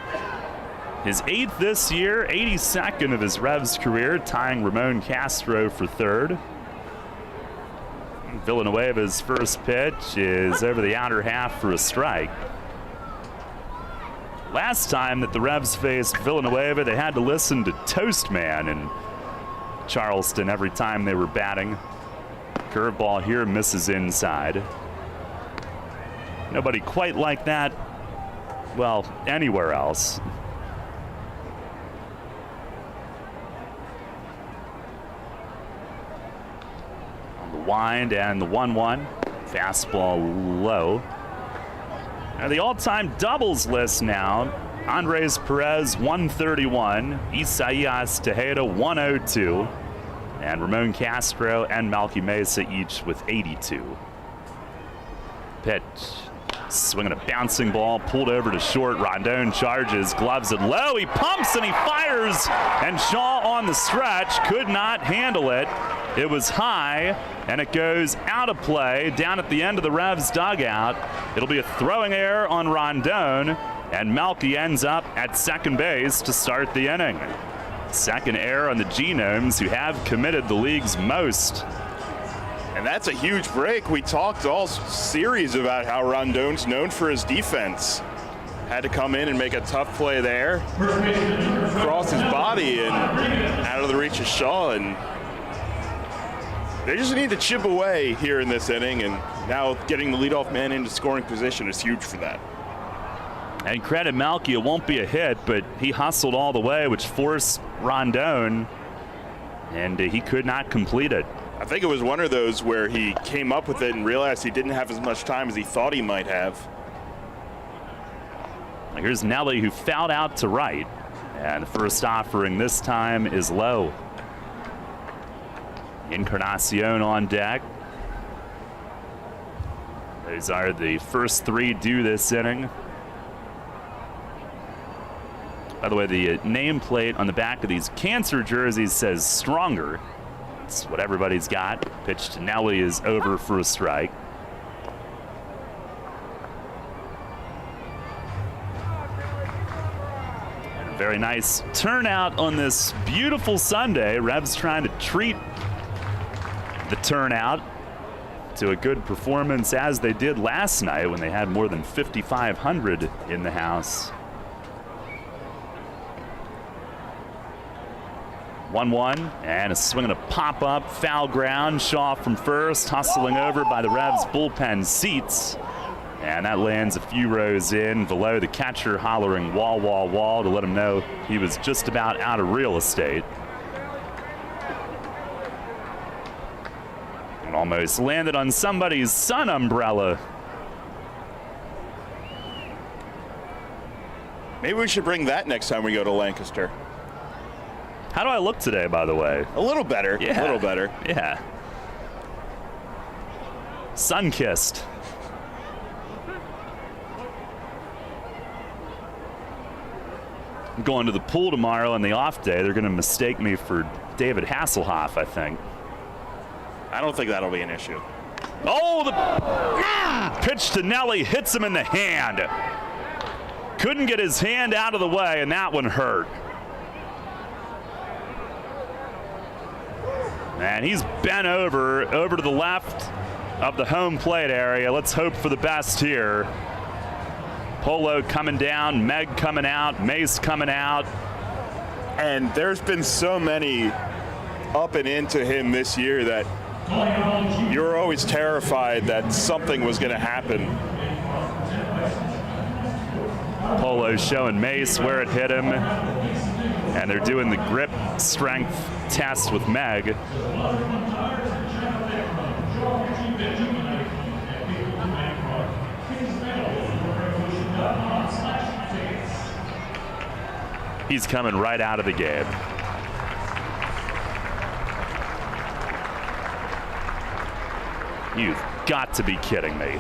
His 8th this year, 82nd of his Revs career, tying Ramon Castro for 3rd. Villanueva's first pitch is over the outer half for a strike. Last time that the Revs faced Villanueva, they had to listen to Toast Man, and Charleston every time they were batting. Curveball here misses inside. Nobody quite like that, well, anywhere else. On the wind and the 1-1. Fastball low. Now the all-time doubles list now. Andres Perez, 131. Isaias Tejeda, 102. And Ramon Castro and Melky Mesa each with 82. Pitch. Swinging a bouncing ball, pulled over to short. Rondon charges, gloves it low. He pumps and he fires. And Shaw on the stretch could not handle it. It was high, and it goes out of play down at the end of the Revs dugout. It'll be a throwing error on Rondon, and Melky ends up at second base to start the inning. Second error on the Genomes, who have committed the league's most. And that's a huge break. We talked all series about how Rondon's known for his defense. Had to come in and make a tough play there. Cross his body and out of the reach of Shaw. And they just need to chip away here in this inning. And now getting the leadoff man into scoring position is huge for that. And credit Melky, it won't be a hit, but he hustled all the way, which forced Rondon, and he could not complete it. I think it was one of those where he came up with it and realized he didn't have as much time as he thought he might have. Here's Nelly, who fouled out to right. And the first offering this time is low. Encarnacion on deck. Those are the first three due this inning. By the way, the nameplate on the back of these cancer jerseys says stronger. That's what everybody's got. Pitch to Nelly is over for a strike. Very nice turnout on this beautiful Sunday. Revs trying to treat the turnout to a good performance as they did last night when they had more than 5,500 in the house. 1-1 and a swing and a pop-up, foul ground. Shaw from first, hustling over by the Revs bullpen seats. And that lands a few rows in below the catcher, hollering wall, wall, wall to let him know he was just about out of real estate. And almost landed on somebody's sun umbrella. Maybe we should bring that next time we go to Lancaster. How do I look today, by the way? A little better. Yeah. A little better. Yeah. Sun-kissed. I'm going to the pool tomorrow on the off day. They're going to mistake me for David Hasselhoff, I think. I don't think that'll be an issue. Oh, the pitch to Nelly hits him in the hand. Couldn't get his hand out of the way, and that one hurt. And he's bent over to the left of the home plate area. Let's hope for the best here. Polo coming down, Meg coming out, Mace coming out. And there's been so many up and into him this year that you're always terrified that something was going to happen. Polo showing Mace where it hit him. And they're doing the grip strength test with Meg. He's coming right out of the game. You've got to be kidding me.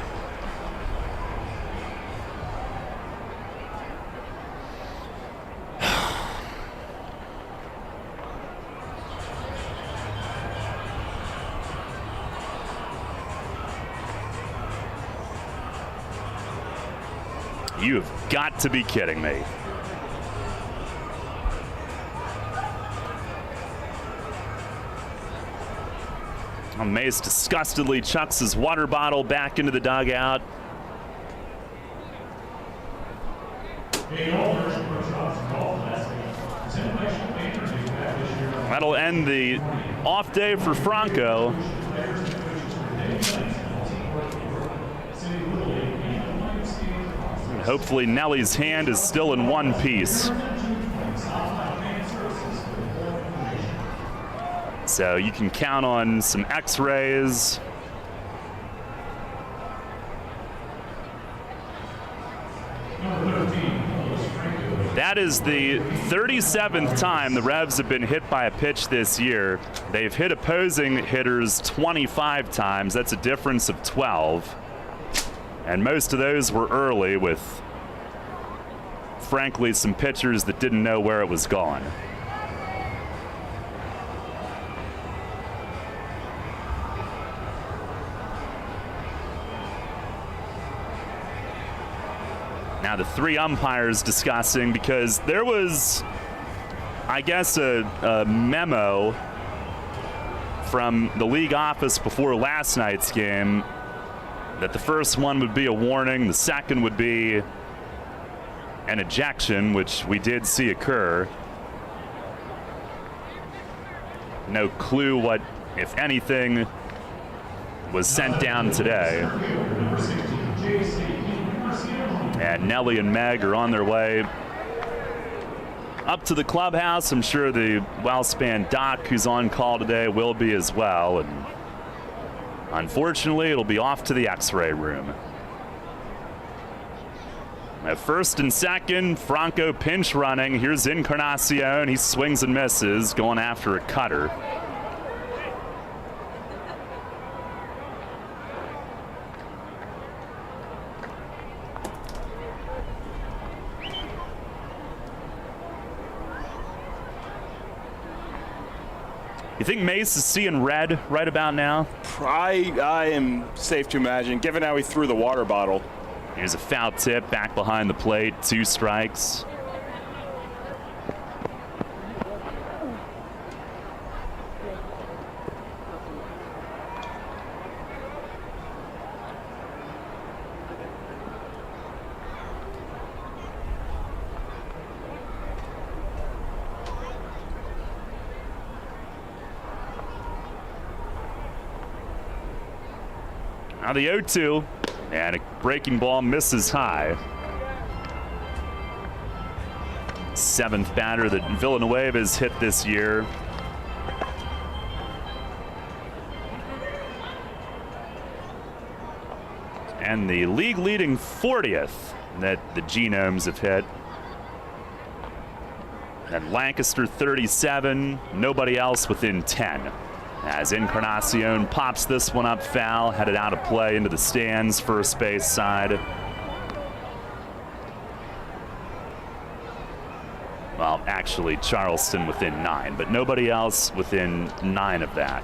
You've got to be kidding me. Mace disgustedly chucks his water bottle back into the dugout. That'll end the off day for Franco. And hopefully Nelly's hand is still in one piece. So you can count on some x-rays. That is the 37th time the Revs have been hit by a pitch this year. They've hit opposing hitters 25 times. That's a difference of 12. And most of those were early with, frankly, some pitchers that didn't know where it was going. Now the three umpires discussing, because there was, I guess, a memo from the league office before last night's game that the first one would be a warning, the second would be an ejection, which we did see occur. No clue what, if anything, was sent down today. And Nelly and Meg are on their way up to the clubhouse. I'm sure the Wellspan doc, who's on call today, will be as well. And unfortunately, it'll be off to the x-ray room. At first and second, Franco pinch running. Here's Encarnacion. He swings and misses, going after a cutter. You think Mace is seeing red right about now? I am safe to imagine, given how he threw the water bottle. Here's a foul tip back behind the plate, 2 strikes. Now the 0-2, and a breaking ball misses high. 7th batter that Villanueva has hit this year. And the league leading 40th that the Genomes have hit. And Lancaster 37, nobody else within 10. As Encarnacion pops this one up foul, headed out of play into the stands, first base side. Well, actually, Charleston within 9, but nobody else within 9 of that.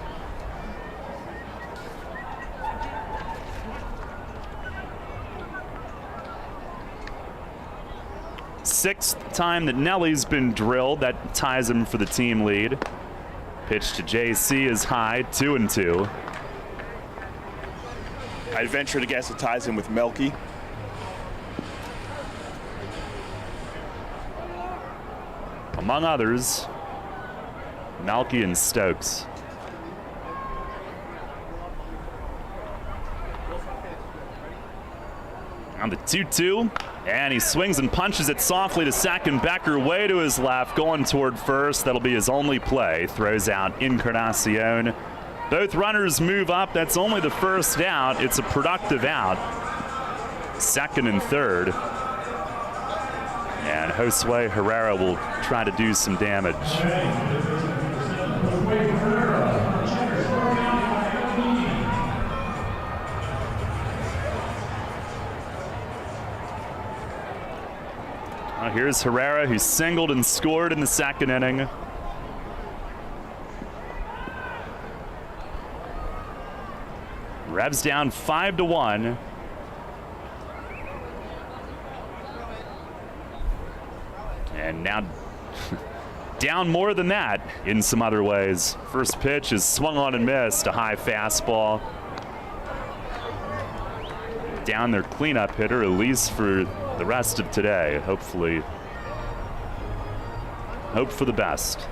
Sixth time that Nelly's been drilled. That ties him for the team lead. Pitch to JC is high, 2-2. I'd venture to guess it ties him with Melky. Among others, Melky and Stokes. On the 2-2, and he swings and punches it softly to second. Becker way to his left, going toward first. That'll be his only play. Throws out Encarnacion. Both runners move up. That's only the first out. It's a productive out. Second and third. And Josue Herrera will try to do some damage. Here's Herrera, who singled and scored in the second inning. Revs down 5-1. And now down more than that in some other ways. First pitch is swung on and missed, a high fastball. Down their cleanup hitter, at least for the rest of today. Hopefully, hope for the best.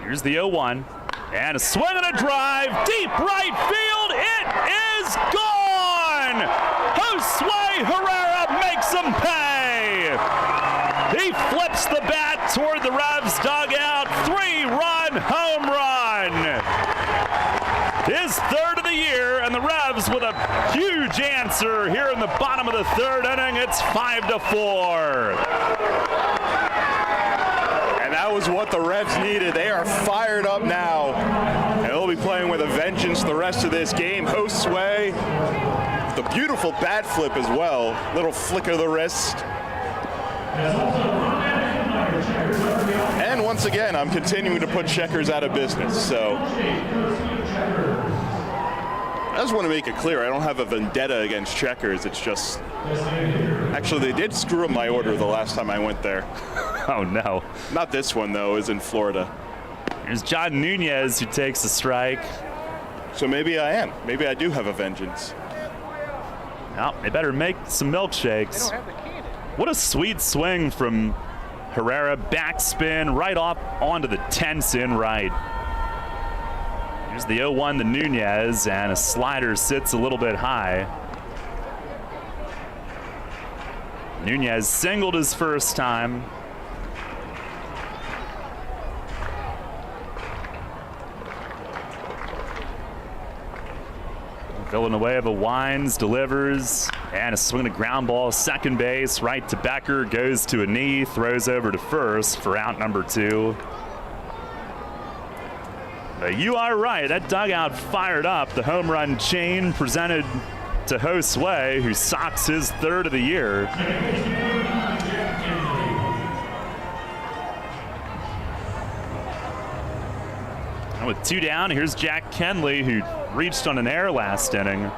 Here's the 0-1. And a swing and a drive. Deep right field. It is gone! Josue Herrera makes him pay! He flips the bat toward the Revs dugout. 3-run home run. His third of the year, and the Revs with a huge answer here in the bottom of the third inning. It's 5-4. And that was what the Revs needed. They are fired up now. And they'll be playing with a vengeance the rest of this game. Josue, the beautiful bat flip as well. Little flick of the wrist. And once again, I'm continuing to put Checkers out of business. So I just want to make it clear, I don't have a vendetta against Checkers. It's just, actually, they did screw up my order the last time I went there. Oh, no. Not this one, though. It was in Florida. Here's John Nunez, who takes a strike. So maybe I am. Maybe I do have a vengeance. Well, they better make some milkshakes. What a sweet swing from Herrera. Backspin right off onto the tense in right. Here's the 0-1 to Nunez, and a slider sits a little bit high. Nunez singled his first time. Villanueva winds, delivers, and a swing and a ground ball, second base, right to Becker, goes to a knee, throws over to first for out number 2. But you are right, that dugout fired up. The home run chain presented to Josue, who socks his third of the year. And with 2 down, here's Jack Kenley, who reached on an error last inning.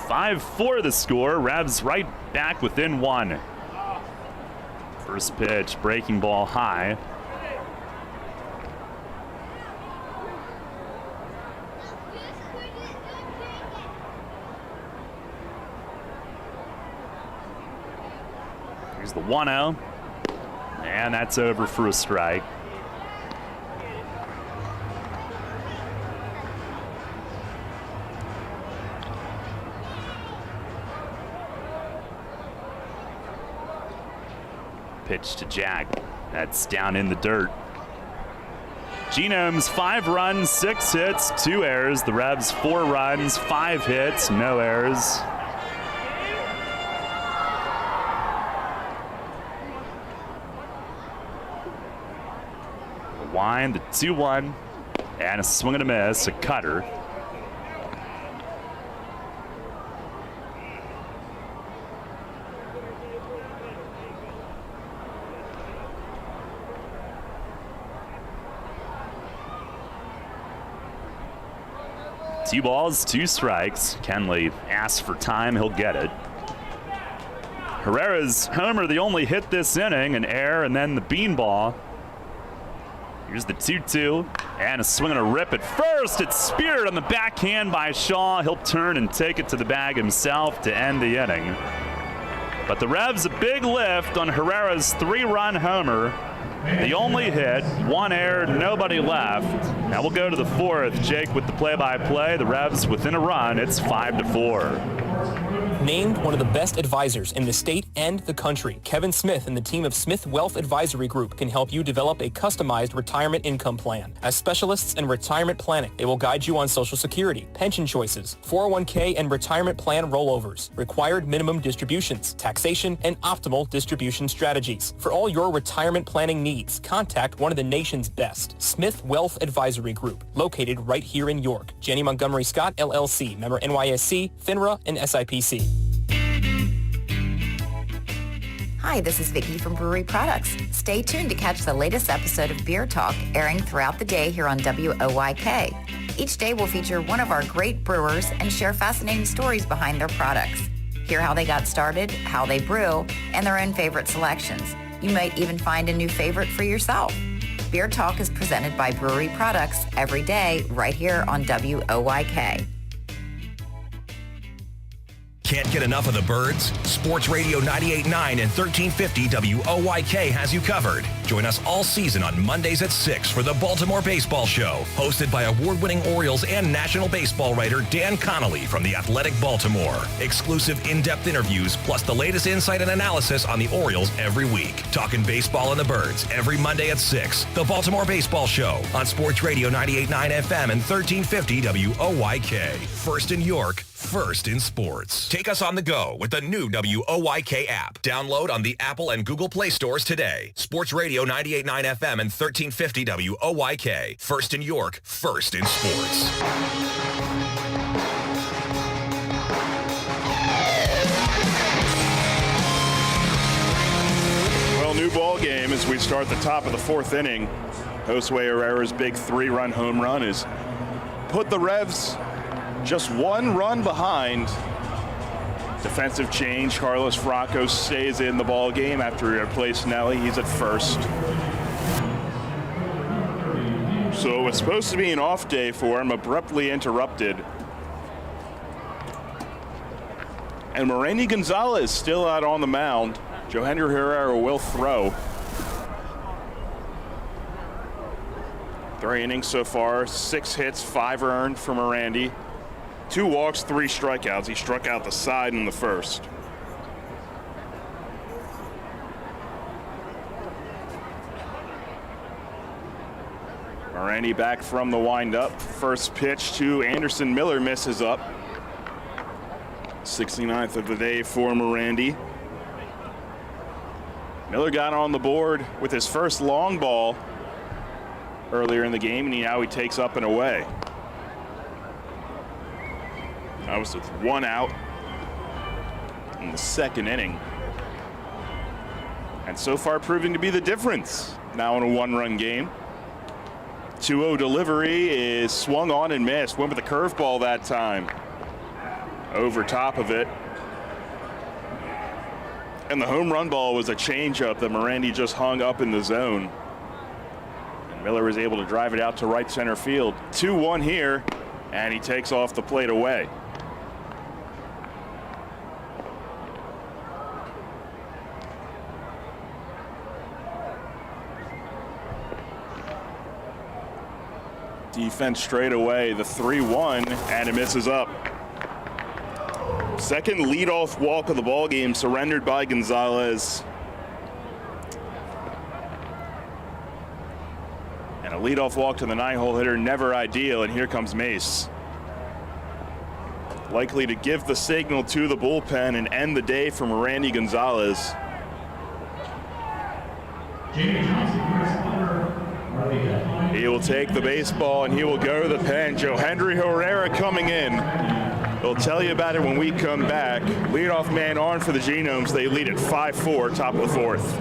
5-4 the score. Revs right back within 1. First pitch, breaking ball high. Here's the 1-0. And that's over for a strike. Pitch to Jack. That's down in the dirt. Genomes, 5 runs, 6 hits, 2 errors. The Revs, 4 runs, 5 hits, no errors. The wind, the 2-1, and a swing and a miss, a cutter. Two balls, 2 strikes. Kenley asks for time, he'll get it. Herrera's homer, the only hit this inning, an error, and then the beanball. Here's the 2-2, and a swing and a rip at first. It's speared on the backhand by Shaw. He'll turn and take it to the bag himself to end the inning. But the Revs, a big lift on Herrera's 3-run homer. The only hit, 1 error, nobody left. Now we'll go to the 4th. Jake with the play-by-play. The Revs within a run. It's 5-4. Named one of the best advisors in the state and the country, Kevin Smith and the team of Smith Wealth Advisory Group can help you develop a customized retirement income plan. As specialists in retirement planning, they will guide you on Social Security, pension choices, 401k and retirement plan rollovers, required minimum distributions, taxation, and optimal distribution strategies. For all your retirement planning needs, contact one of the nation's best, Smith Wealth Advisory Group, located right here in York. Janney Montgomery Scott, LLC, member NYSE, FINRA, and SIPC. Hi, this is Vicki from Brewery Products. Stay tuned to catch the latest episode of Beer Talk airing throughout the day here on WOYK. Each day will feature one of our great brewers and share fascinating stories behind their products. Hear how they got started, how they brew, and their own favorite selections. You might even find a new favorite for yourself. Beer Talk is presented by Brewery Products every day right here on WOYK. Can't get enough of the Birds? Sports Radio 98.9 and 1350 WOYK has you covered. Join us all season on Mondays at 6 for the Baltimore Baseball Show, hosted by award-winning Orioles and National Baseball writer Dan Connolly from The Athletic Baltimore. Exclusive in-depth interviews, plus the latest insight and analysis on the Orioles every week. Talking baseball and the Birds every Monday at 6. The Baltimore Baseball Show on Sports Radio 98.9 FM and 1350 WOYK. First in York, first in sports. Take us on the go with the new WOYK app. Download on the Apple and Google Play stores today. Sports Radio 98.9 FM and 1350 WOYK. First in York, first in sports. Well, new ball game as we start the top of the fourth inning. Josue Herrera's big 3-run home run has put the Revs just 1 run behind. Defensive change. Carlos Franco stays in the ball game after he replaced Nelly. He's at first. So it was supposed to be an off day for him, abruptly interrupted. And Moreny Gonzalez still out on the mound. Henry Herrera will throw. 3 innings so far, 6 hits, 5 earned for Moreny. 2 walks, 3 strikeouts. He struck out the side in the first. Moreny back from the windup. First pitch to Anderson Miller misses up. 69th of the day for Moreny. Miller got on the board with his first long ball earlier in the game, and now he takes up and away. That was with 1 out in the second inning. And so far proving to be the difference. Now in a 1-run game. 2-0 delivery is swung on and missed. Went with a curveball that time. Over top of it. And the home run ball was a changeup that Moreny just hung up in the zone. And Miller was able to drive it out to right center field. 2-1 here, and he takes off the plate away. Defense straight away, the 3-1, and it misses up. Second leadoff walk of the ball game surrendered by Gonzalez. And a leadoff walk to the 9-hole hitter, never ideal, and here comes Mace. Likely to give the signal to the bullpen and end the day for Moreny Gonzalez. He will take the baseball and he will go to the pen. Henry Herrera coming in. We'll tell you about it when we come back. Leadoff man on for the Genomes. They lead at 5-4, top of the fourth.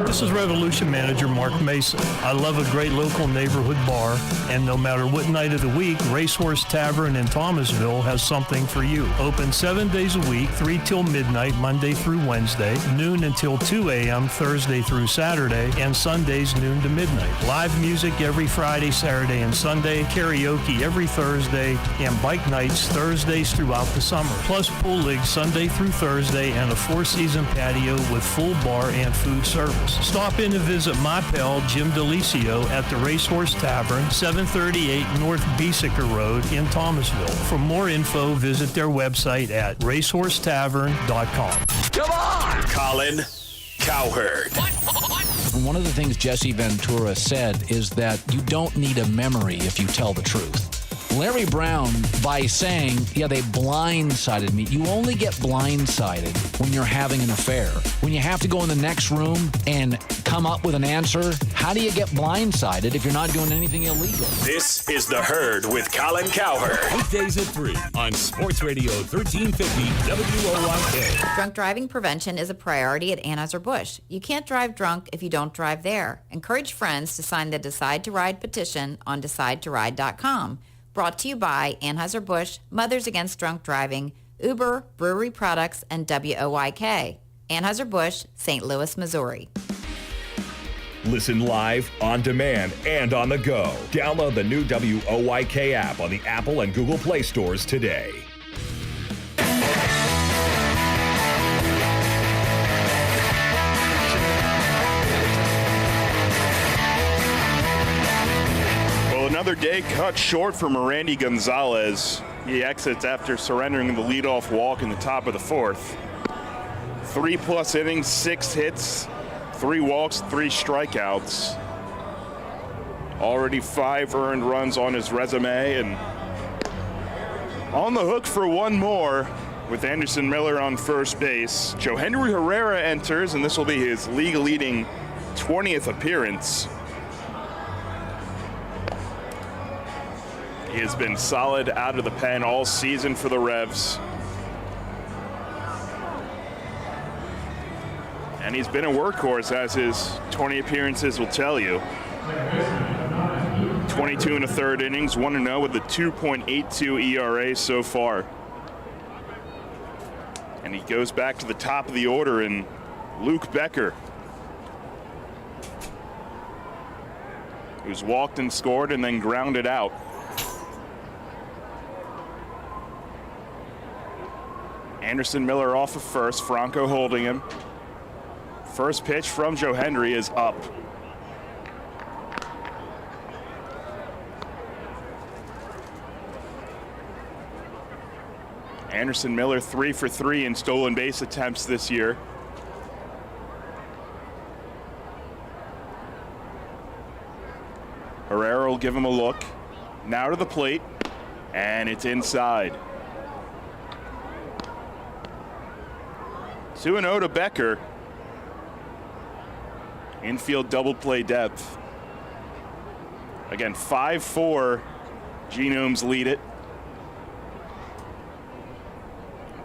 This is Revolution Manager Mark Mason. I love a great local neighborhood bar, and no matter what night of the week, Racehorse Tavern in Thomasville has something for you. Open 7 days a week, 3 till midnight, Monday through Wednesday, noon until 2 a.m. Thursday through Saturday, and Sundays noon to midnight. Live music every Friday, Saturday, and Sunday, karaoke every Thursday, and bike nights Thursdays throughout the summer. Plus pool league Sunday through Thursday, and a 4-season patio with full bar and food service. Stop in to visit my pal Jim DeLisio at the Racehorse Tavern, 738 North Beesicker Road in Thomasville. For more info, visit their website at racehorsetavern.com. Come on! Colin Cowherd. One of the things Jesse Ventura said is that you don't need a memory if you tell the truth. Larry Brown, by saying, yeah, they blindsided me. You only get blindsided when you're having an affair. When you have to go in the next room and come up with an answer, how do you get blindsided if you're not doing anything illegal? This is The Herd with Colin Cowherd. Weekdays at 3 on Sports Radio 1350 WOYK. Drunk driving prevention is a priority at Anheuser-Busch. You can't drive drunk if you don't drive there. Encourage friends to sign the Decide to Ride petition on DecideToRide.com. Brought to you by Anheuser-Busch, Mothers Against Drunk Driving, Uber, Brewery Products, and WOYK. Anheuser-Busch, St. Louis, Missouri. Listen live, on demand, and on the go. Download the new WOYK app on the Apple and Google Play stores today. another day cut short for Randy Gonzalez. He exits after surrendering the leadoff walk in the top of the fourth. 3+ innings, 6 hits, 3 walks, 3 strikeouts. Already 5 earned runs on his resume, and on the hook for one more with Anderson Miller on first base. Henry Herrera enters, and this will be his league-leading 20th appearance. He has been solid out of the pen all season for the Revs. And he's been a workhorse, as his 20 appearances will tell you. 22 1/3 innings, 1-0 with a 2.82 ERA so far. And he goes back to the top of the order in Luke Becker, who's walked and scored and then grounded out. Anderson Miller off of first, Franco holding him. First pitch from Joe Henry is up. Anderson Miller 3 for 3 in stolen base attempts this year. Herrera will give him a look. Now to the plate, and it's inside. 2-0 to Becker. Infield double play depth. Again, 5-4. Genomes lead it.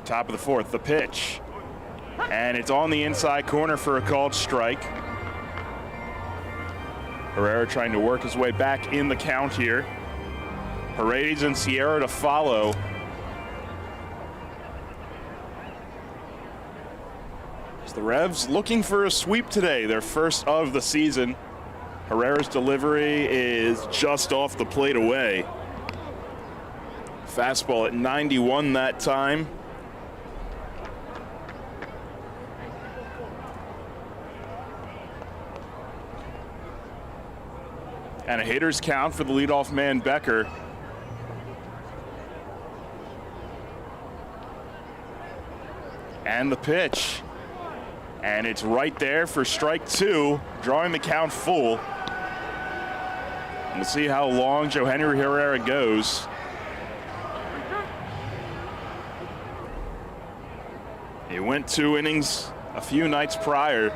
Top of the fourth, the pitch. And it's on the inside corner for a called strike. Herrera trying to work his way back in the count here. Paredes and Sierra to follow. The Revs looking for a sweep today, their first of the season. Herrera's delivery is just off the plate away. Fastball at 91 that time. And a hitter's count for the leadoff man, Becker. And the pitch. And it's right there for strike 2, drawing the count full. We'll see how long Henry Herrera goes. He went 2 innings a few nights prior.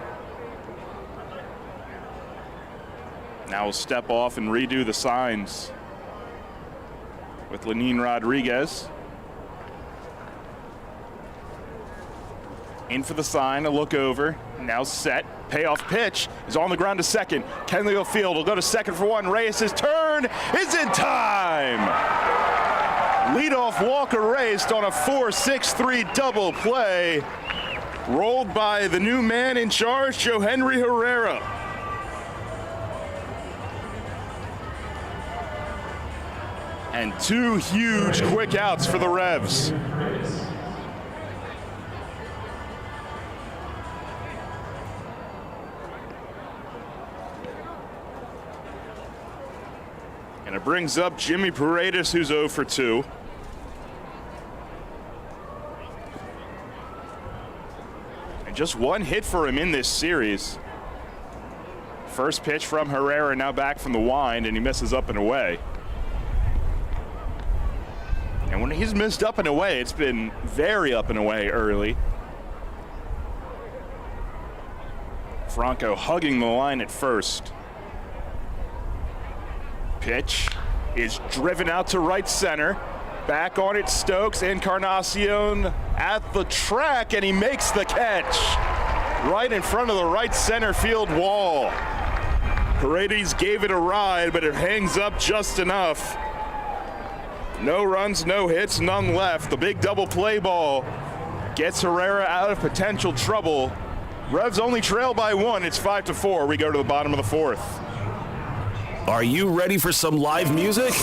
Now we'll step off and redo the signs with Lenin Rodriguez. In for the sign, a look over, now set. Payoff pitch is on the ground to second. Kenley Field will go to second for one. Reyes' turn is in time. Leadoff walk erased on a 4-6-3 double play. Rolled by the new man in charge, Henry Herrera. And 2 huge quick outs for the Revs. And it brings up Jimmy Paredes, who's 0 for 2. And just 1 hit for him in this series. First pitch from Herrera, now back from the wind, and he misses up and away. And when he's missed up and away, it's been very up and away early. Franco hugging the line at first. Pitch is driven out to right center. Back on it, Stokes. Encarnacion at the track, and he makes the catch. Right in front of the right center field wall. Paredes gave it a ride, but it hangs up just enough. No runs, no hits, none left. The big double play ball gets Herrera out of potential trouble. Revs only trail by 1. It's 5-4. We go to the bottom of the fourth. Are you ready for some live music?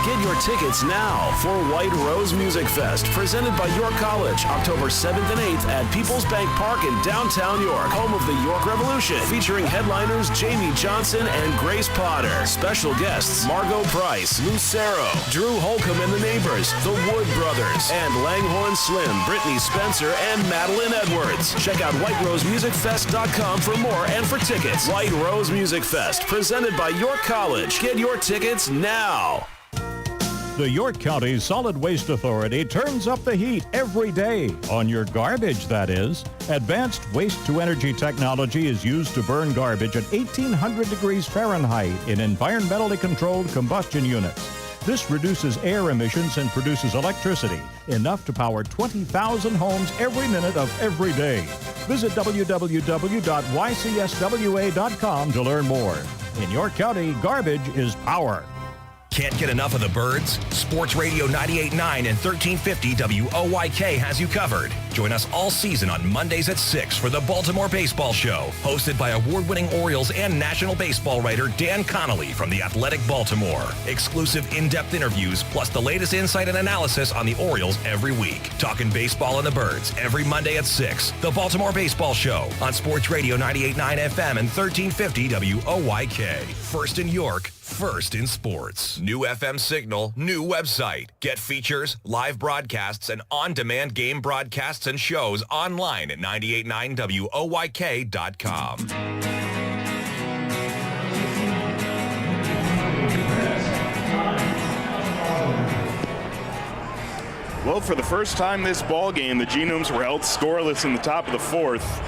Get your tickets now for White Rose Music Fest, presented by York College, October 7th and 8th at People's Bank Park in downtown York, home of the York Revolution, featuring headliners Jamie Johnson and Grace Potter. Special guests Margot Price, Lucero, Drew Holcomb and the Neighbors, the Wood Brothers, and Langhorne Slim, Brittany Spencer, and Madeline Edwards. Check out whiterosemusicfest.com for more and for tickets. White Rose Music Fest, presented by York College. Get your tickets now. The York County Solid Waste Authority turns up the heat every day, on your garbage, that is. Advanced waste-to-energy technology is used to burn garbage at 1,800 degrees Fahrenheit in environmentally controlled combustion units. This reduces air emissions and produces electricity, enough to power 20,000 homes every minute of every day. Visit www.ycswa.com to learn more. In York County, garbage is power. Can't get enough of the birds? Sports Radio 98.9 and 1350 WOYK has you covered. Join us all season on Mondays at 6 for the Baltimore Baseball Show, hosted by award-winning Orioles and National Baseball writer Dan Connolly from The Athletic Baltimore. Exclusive in-depth interviews, plus the latest insight and analysis on the Orioles every week. Talking baseball and the birds every Monday at 6. The Baltimore Baseball Show on Sports Radio 98.9 FM and 1350 WOYK. First in York, first in sports. New FM signal, new website. Get features, live broadcasts, and on-demand game broadcasts and shows online at 989WOYK.com. Well, for the first time this ball game, the Genomes were held scoreless in the top of the fourth.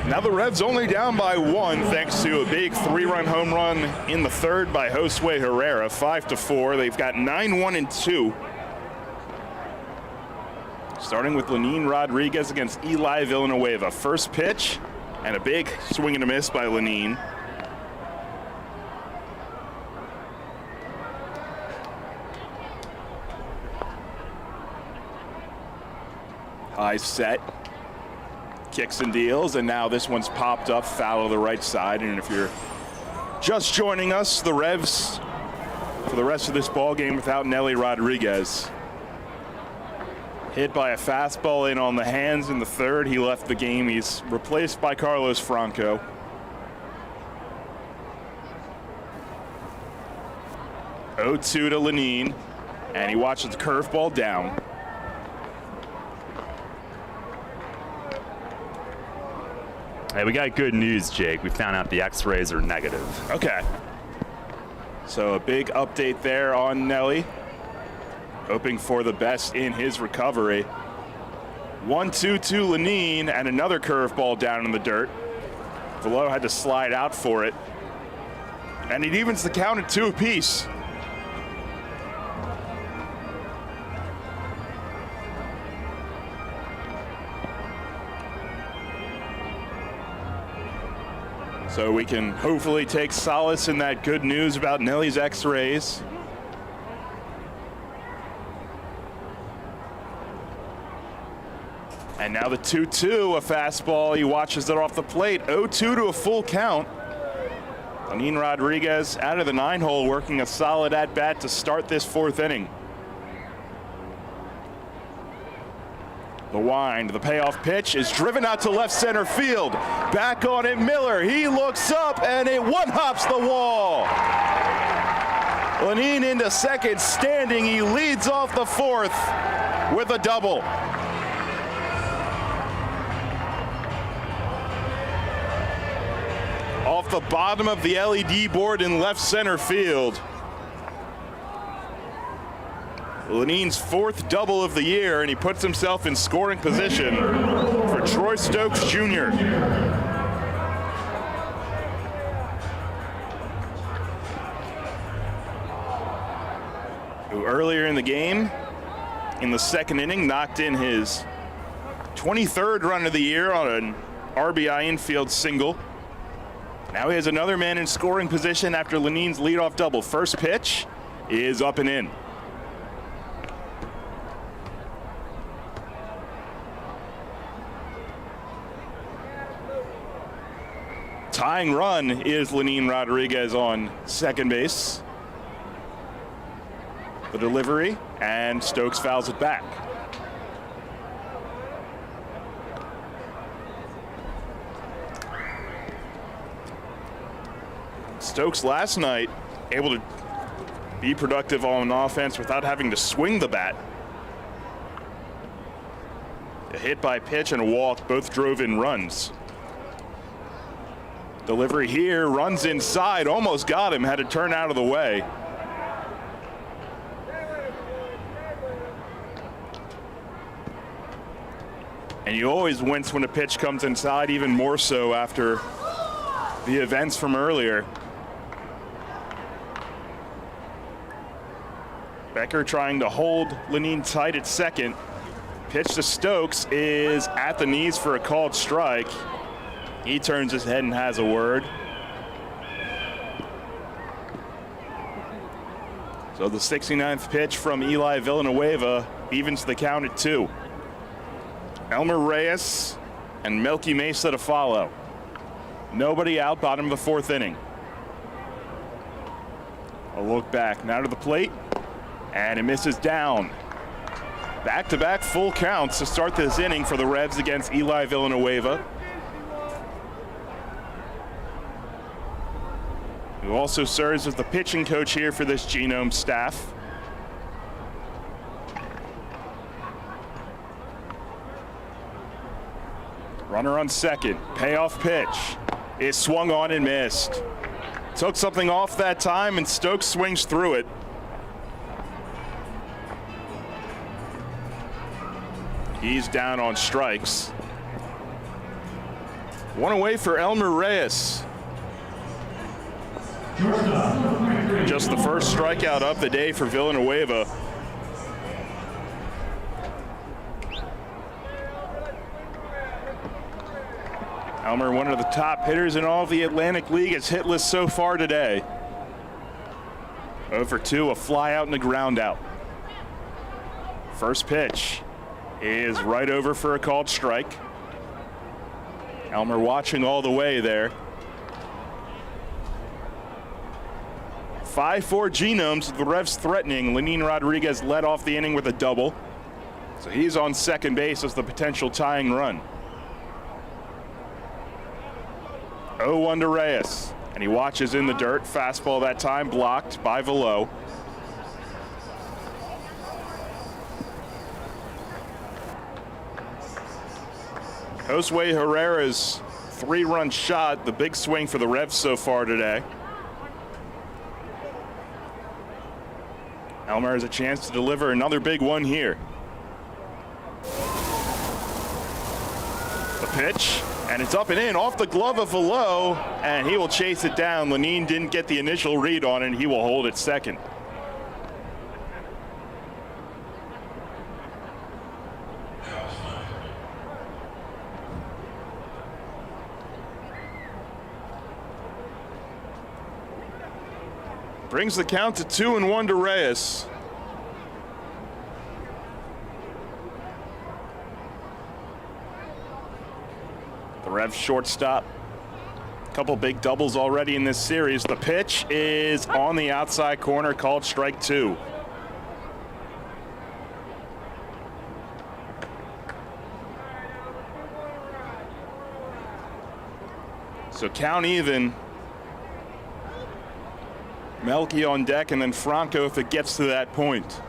Now the Revs only down by 1 thanks to a big 3-run home run in the third by Josue Herrera, 5-4. They've got 9-1-2. Starting with Lenin Rodriguez against Eli Villanueva. First pitch and a big swing and a miss by Lenin. High set. Kicks and deals, and now this one's popped up foul to the right side. And if you're just joining us, the Revs for the rest of this ball game without Nelly Rodriguez. Hit by a fastball in on the hands in the third. He left the game. He's replaced by Carlos Franco. Oh, 2 to Lenin, and he watches the curveball down. Hey, we got good news, Jake. We found out the x-rays are negative. Okay. So a big update there on Nelly. Hoping for the best in his recovery. 1-2 to Lenin, and another curveball down in the dirt. Velo had to slide out for it. And it evens the count at 2 apiece. So we can hopefully take solace in that good news about Nelly's x-rays. And now the 2-2, a fastball. He watches it off the plate. 0-2 to a full count. Lenin Rodriguez out of the 9-hole, working a solid at-bat to start this 4th inning. The wind, the payoff pitch is driven out to left center field. Back on it, Miller. He looks up, and it one-hops the wall. Lenin into second, standing. He leads off the 4th with a double. Off the bottom of the LED board in left center field. Lenin's 4th double of the year, and he puts himself in scoring position for Troy Stokes Jr. Who earlier in the game, in the 2nd inning, knocked in his 23rd run of the year on an RBI infield single. Now he has another man in scoring position after Lenin's leadoff double. First pitch is up and in. Tying run is Lenin Rodriguez on second base. The delivery, and Stokes fouls it back. Stokes last night able to be productive on offense without having to swing the bat. A hit by pitch and a walk both drove in runs. Delivery here, runs inside, almost got him, had to turn out of the way. And you always wince when a pitch comes inside, even more so after the events from earlier. Becker trying to hold Lenine tight at second. Pitch to Stokes is at the knees for a called strike. He turns his head and has a word. So the 69th pitch from Eli Villanueva evens the count at 2. Elmer Reyes and Melky Mesa to follow. Nobody out, bottom of the 4th inning. A look back, now to the plate, and it misses down. Back-to-back full counts to start this inning for the Revs against Eli Villanueva, who also serves as the pitching coach here for this Genomes staff. Runner on second, payoff pitch is swung on and missed. Took something off that time, and Stokes swings through it. He's down on strikes. One away for Elmer Reyes. Just the first strikeout of the day for Villanueva. Elmer, one of the top hitters in all of the Atlantic League, is hitless so far today. 0 for 2, a fly out and a ground out. First pitch is right over for a called strike. Elmer watching all the way there. 5-4 Genomes, the Revs threatening. Lenine Rodriguez led off the inning with a double. So he's on second base as the potential tying run. 0-1 to Reyes, and he watches in the dirt. Fastball that time blocked by Velo. Josue Herrera's 3-run shot, the big swing for the Revs so far today. Elmer has a chance to deliver another big one here. The pitch, and it's up and in off the glove of Velo, and he will chase it down. Lenine didn't get the initial read on it, and he will hold it second. Brings the count to 2-1 to Reyes. The Revs shortstop. A couple big doubles already in this series. The pitch is on the outside corner, called strike 2. So count even. Melky on deck, and then Franco if it gets to that point.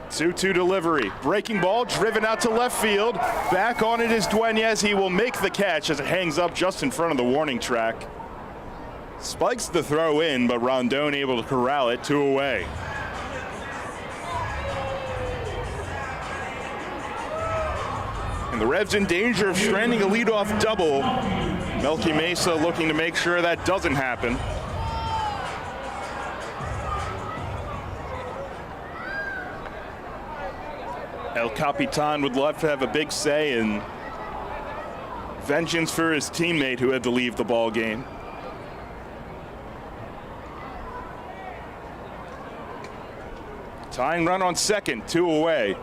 2-2 delivery. Breaking ball driven out to left field. Back on it is Dueñez. He will make the catch as it hangs up just in front of the warning track. Spikes the throw in, but Rondon able to corral it. 2 away. And the Revs in danger of stranding a leadoff double. Melky Mesa looking to make sure that doesn't happen. El Capitan would love to have a big say in vengeance for his teammate who had to leave the ball game. Tying run on second, 2 away.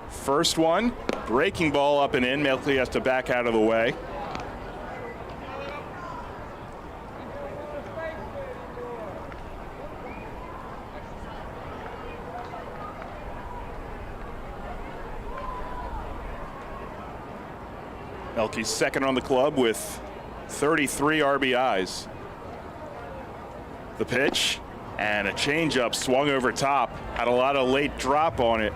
First one, breaking ball up and in. Melky has to back out of the way. Melky's second on the club with 33 RBIs. The pitch and a changeup swung over top. Had a lot of late drop on it.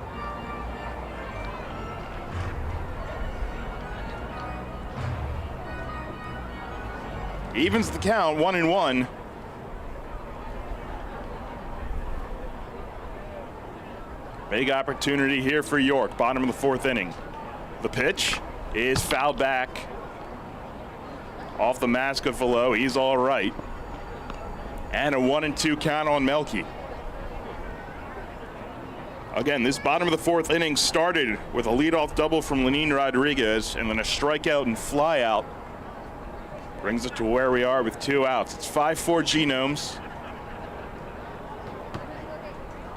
Evens the count, 1-1. Big opportunity here for York, bottom of the fourth inning. The pitch is fouled back off the mask of Velo. He's all right. And a 1-2 count on Melky. Again, this bottom of the fourth inning started with a leadoff double from Lenin Rodriguez and then a strikeout and flyout. Brings it to where we are with 2 outs. It's 5-4 Genomes.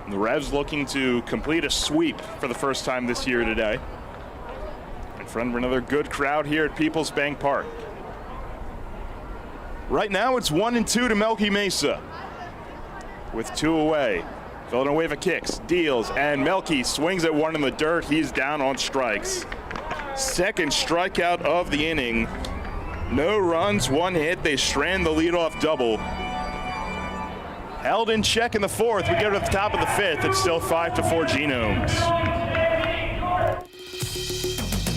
And the Revs looking to complete a sweep for the first time this year today. In front of another good crowd here at People's Bank Park. Right now it's 1-2 to Melky Mesa. With 2 away. Villanueva kicks, deals, and Melky swings at one in the dirt. He's down on strikes. Second strikeout of the inning. No runs, 1 hit. They strand the leadoff double. Held in check in the fourth. We go to the top of the fifth. It's still 5-4 Genomes.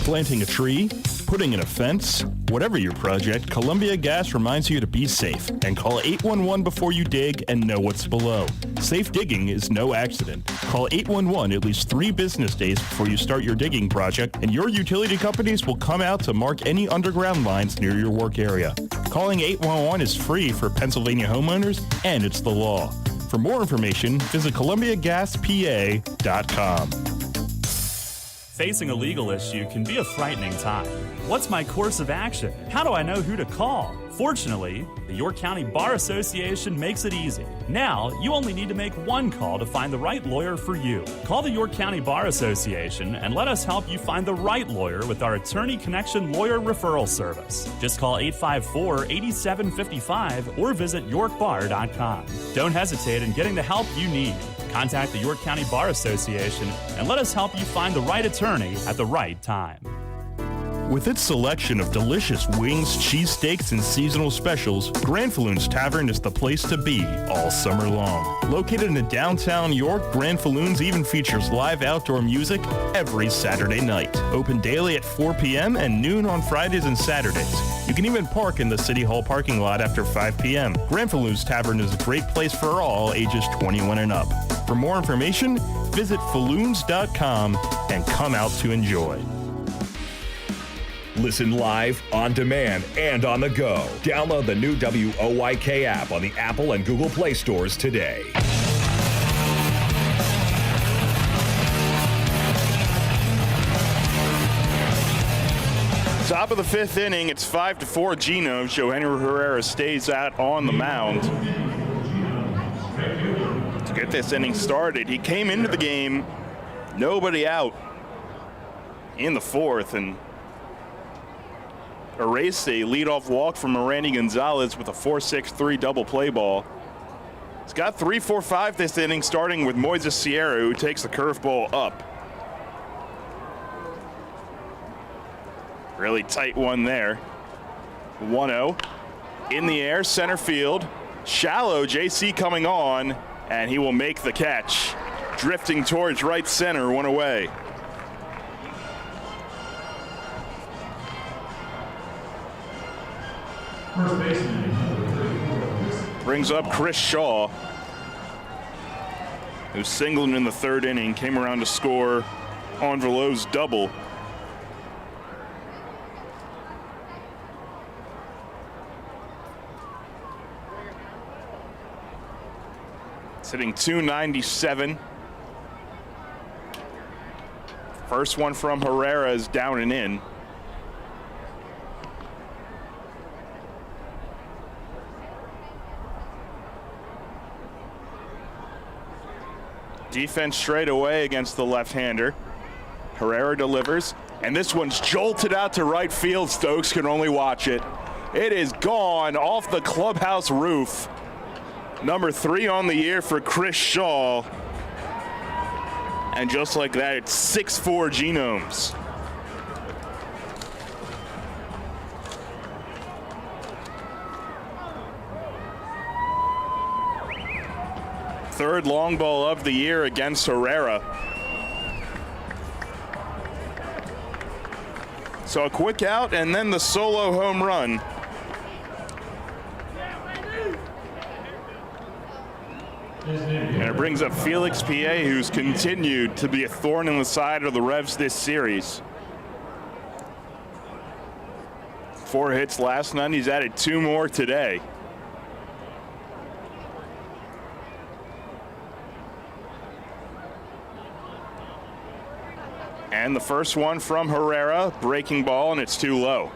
Planting a tree, putting in a fence, whatever your project, Columbia Gas reminds you to be safe and call 811 before you dig and know what's below. Safe digging is no accident. Call 811 at least 3 business days before you start your digging project, and your utility companies will come out to mark any underground lines near your work area. Calling 811 is free for Pennsylvania homeowners, and it's the law. For more information, visit ColumbiaGasPA.com. Facing a legal issue can be a frightening time. What's my course of action? How do I know who to call? Fortunately, the York County Bar Association makes it easy. Now, you only need to make 1 call to find the right lawyer for you. Call the York County Bar Association and let us help you find the right lawyer with our Attorney Connection Lawyer Referral Service. Just call 854-8755 or visit yorkbar.com. Don't hesitate in getting the help you need. Contact the York County Bar Association and let us help you find the right attorney at the right time. With its selection of delicious wings, cheesesteaks, and seasonal specials, Granfalloon's Tavern is the place to be all summer long. Located in downtown York, Granfalloon's even features live outdoor music every Saturday night. Open daily at 4 p.m. and noon on Fridays and Saturdays. You can even park in the City Hall parking lot after 5 p.m. Granfalloon's Tavern is a great place for all ages 21 and up. For more information, visit falloons.com and come out to enjoy. Listen live, on demand, and on the go. Download the new WOYK app on the Apple and Google Play stores today. Top of the fifth inning, it's 5-4 Genomes. Henry Herrera stays out on the mound. To get this inning started, he came into the game, nobody out in the fourth, and erased a leadoff walk from Randy Gonzalez with a 4-6-3 double play ball. He's got 3-4-5 this inning, starting with Moises Sierra, who takes the curveball up. Really tight one there. 1-0 in the air, center field. Shallow, JC coming on, and he will make the catch. Drifting towards right center, 1 away. Brings up Chris Shaw, who singled in the third inning, came around to score on Velo's double. It's hitting .297. First one from Herrera is down and in. Defense straight away against the left-hander. Herrera delivers, and this one's jolted out to right field. Stokes can only watch it. It is gone off the clubhouse roof. Number 3 on the year for Chris Shaw. And just like that, it's 6-4 Genomes. third long ball of the year against Herrera. So a quick out and then the solo home run. And it brings up Felix Pie, who's continued to be a thorn in the side of the Revs this series. 4 hits last night. He's added 2 more today. And the first one from Herrera, breaking ball, and it's too low.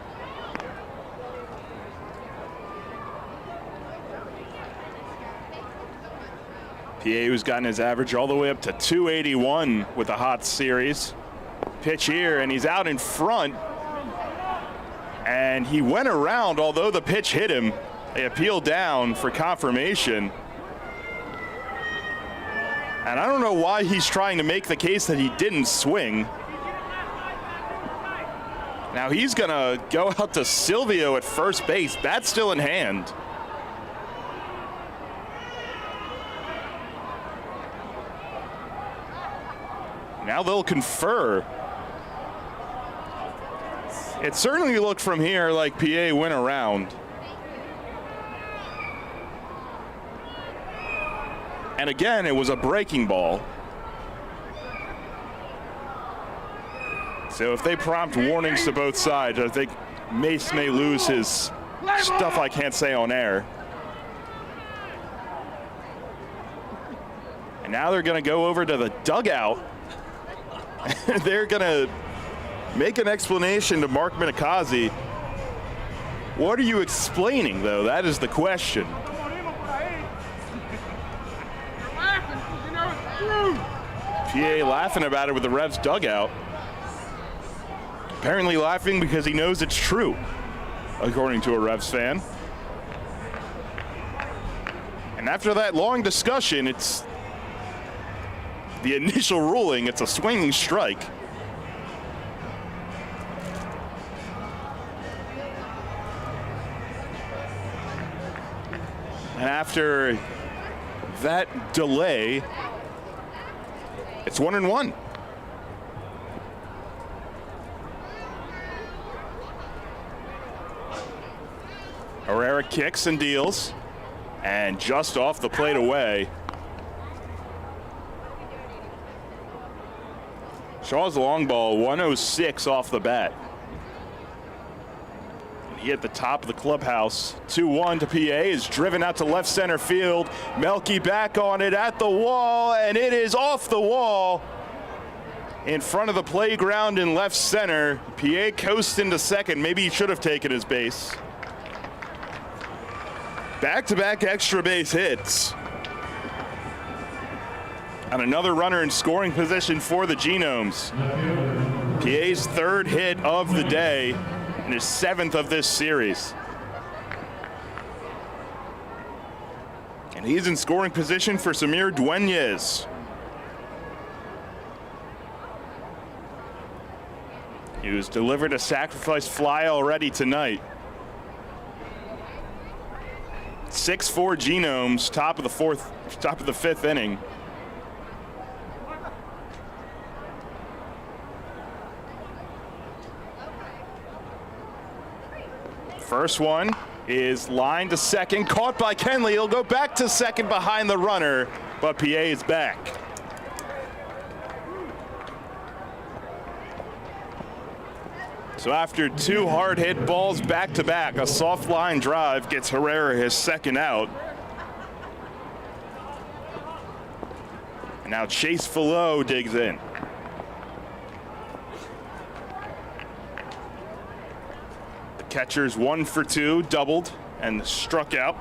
PA, who's gotten his average all the way up to 281 with a hot series. Pitch here, and he's out in front. And he went around, although the pitch hit him. They appealed down for confirmation. And I don't know why he's trying to make the case that he didn't swing. Now he's gonna go out to Silvio at first base. That's still in hand. Now they'll confer. It certainly looked from here like PA went around. And again, it was a breaking ball. So if they prompt warnings to both sides, I think Mace may lose his stuff I can't say on air. And now they're going to go over to the dugout. They're going to make an explanation to Mark Minikazi. What are you explaining, though? That is the question. PA laughing about it with the Revs dugout. Apparently laughing because he knows it's true, according to a Revs fan. And after that long discussion, it's the initial ruling. It's a swinging strike. And after that delay, it's 1-1. Herrera kicks and deals, and just off the plate away. Shaw's long ball, 106 off the bat. And he hit the top of the clubhouse. 2-1 to PA, is driven out to left center field. Melky back on it at the wall, and it is off the wall. In front of the playground in left center. PA coasts into second. Maybe he should have taken his base. Back-to-back extra base hits. And another runner in scoring position for the Genomes. PA's third hit of the day and his 7th of this series. And he's in scoring position for Samir Dueñez. He was delivered a sacrifice fly already tonight. 6-4 Genomes, top of the 5th inning. First one is lined to second, caught by Kenley. He'll go back to second behind the runner, but PA is back. So after 2 hard hit balls back to back, a soft line drive gets Herrera his second out. And now Chase Fallot digs in. The catcher's 1 for 2, doubled and struck out.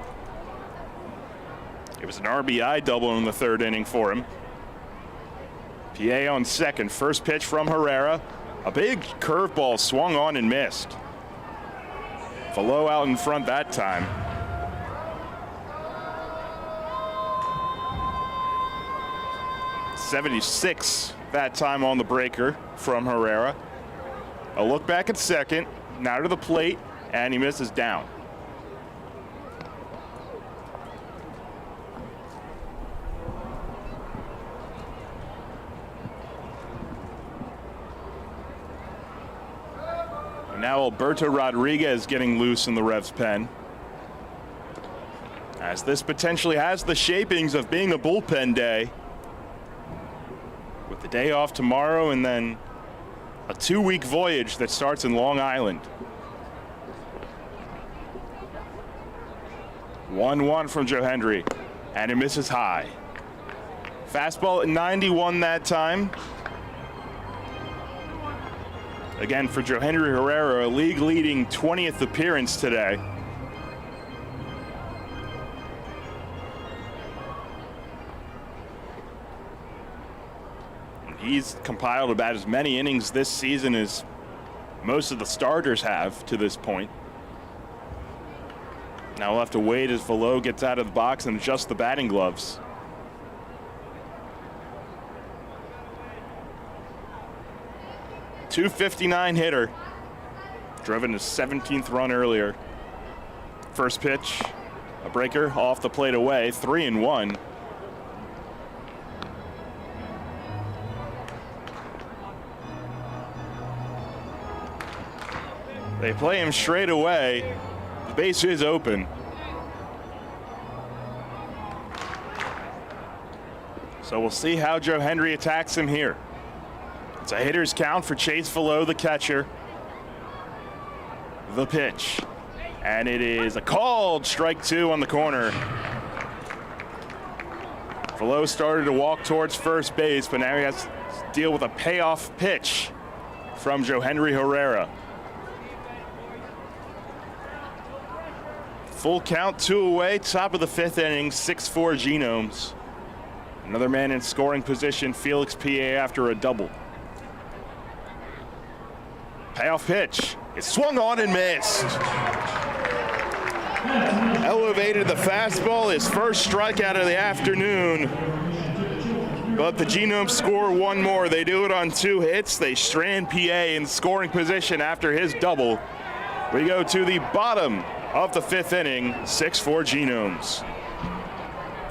It was an RBI double in the 3rd inning for him. PA on second, first pitch from Herrera. A big curveball swung on and missed. Fallot out in front that time. .76 that time on the breaker from Herrera. A look back at second, now to the plate, and he misses down. Now Alberto Rodriguez getting loose in the Revs pen, as this potentially has the shapings of being a bullpen day, with the day off tomorrow and then a 2-week voyage that starts in Long Island. 1-1 from Joe Henry, and it misses high. Fastball at 91 that time. Again, for Joe Henry Herrera, a league-leading 20th appearance today. He's compiled about as many innings this season as most of the starters have to this point. Now we'll have to wait as Velo gets out of the box and adjust the batting gloves. .259 hitter, driven his 17th run earlier. First pitch, a breaker off the plate away, 3-1. They play him straight away. The base is open. So we'll see how Joe Henry attacks him here. It's a hitter's count for Chase Velo, the catcher. The pitch. And it is a called strike 2 on the corner. Velo started to walk towards first base, but now he has to deal with a payoff pitch from Joe Henry Herrera. Full count, 2 away, top of the 5th inning, 6-4 Genomes. Another man in scoring position, Felix PA, after a double. Payoff pitch. It's swung on and missed. Elevated the fastball, his first strikeout of the afternoon. But the Genomes score one more. They do it on 2 hits. They strand PA in scoring position after his double. We go to the bottom of the 5th inning, 6-4 Genomes.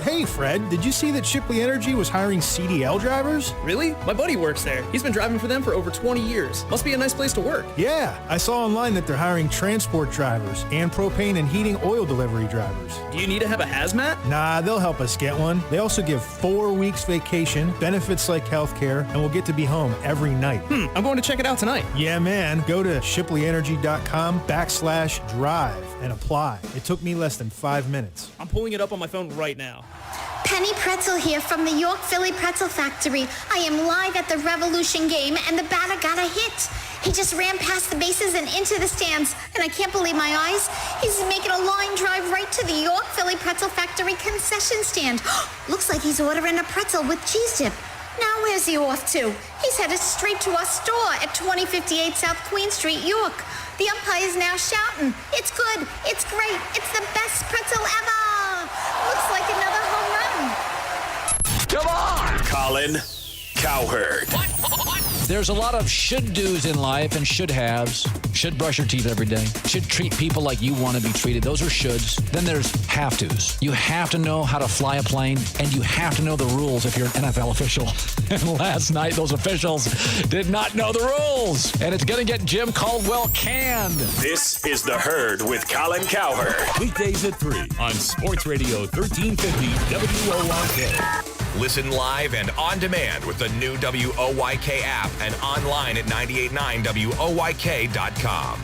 Hey, Fred, did you see that Shipley Energy was hiring CDL drivers? Really? My buddy works there. He's been driving for them for over 20 years. Must be a nice place to work. Yeah, I saw online that they're hiring transport drivers and propane and heating oil delivery drivers. Do you need to have a hazmat? Nah, they'll help us get one. They also give 4 weeks vacation, benefits like healthcare, and we'll get to be home every night. I'm going to check it out tonight. Yeah, man. Go to shipleyenergy.com/drive and apply. It took me less than 5 minutes. I'm pulling it up on my phone right now. Penny Pretzel here from the York Philly Pretzel Factory. I am live at the Revolution game, and the batter got a hit. He just ran past the bases and into the stands, and I can't believe my eyes. He's making a line drive right to the York Philly Pretzel Factory concession stand. Looks like he's ordering a pretzel with cheese dip. Now where's he off to? He's headed straight to our store at 2058 South Queen Street, York. The umpire is now shouting, "It's good, it's great, it's the best pretzel ever!" Looks like another home run. Come on, Colin Cowherd. There's a lot of should-dos in life and should-haves. Should brush your teeth every day. Should treat people like you want to be treated. Those are shoulds. Then there's have-tos. You have to know how to fly a plane, and you have to know the rules if you're an NFL official. And last night, those officials did not know the rules. And it's going to get Jim Caldwell canned. This is The Herd with Colin Cowherd. Weekdays at 3 on Sports Radio 1350 WOYK. Listen live and on demand with the new WOYK app and online at 989WOYK.com.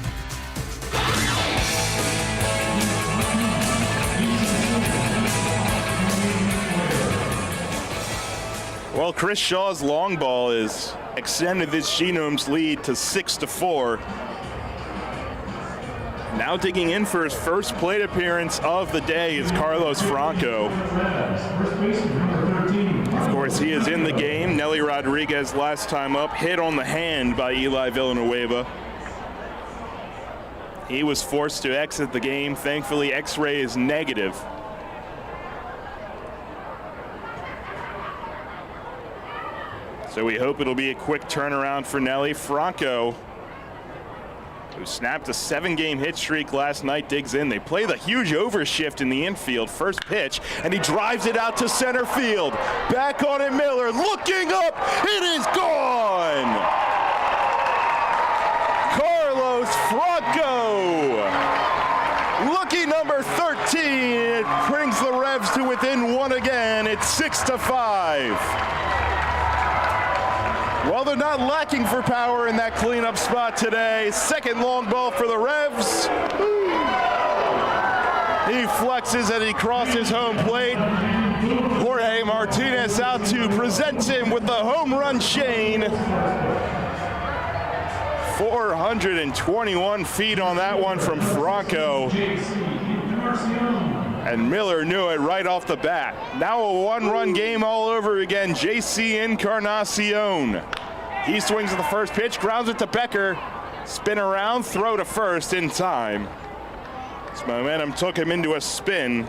Well, Chris Shaw's long ball has extended this Genomes lead to 6-4. Now digging in for his first plate appearance of the day is Carlos Franco. Of course, he is in the game. Nelly Rodriguez last time up, hit on the hand by Eli Villanueva. He was forced to exit the game. Thankfully, X-ray is negative. So we hope it'll be a quick turnaround for Nelly. Franco, who snapped a 7-game hit streak last night, digs in. They play the huge overshift in the infield. First pitch, and he drives it out to center field. Back on it, Miller, looking up, it is gone! Carlos Franco to 5. Well, they're not lacking for power in that cleanup spot today. Second long ball for the Revs. He flexes and he crosses home plate. Jorge Martinez out to present him with the home run chain. 421 feet on that one from Franco. And Miller knew it right off the bat. Now a one-run game all over again. JC Encarnacion. He swings at the first pitch, grounds it to Becker. Spin around, throw to first in time. His momentum took him into a spin.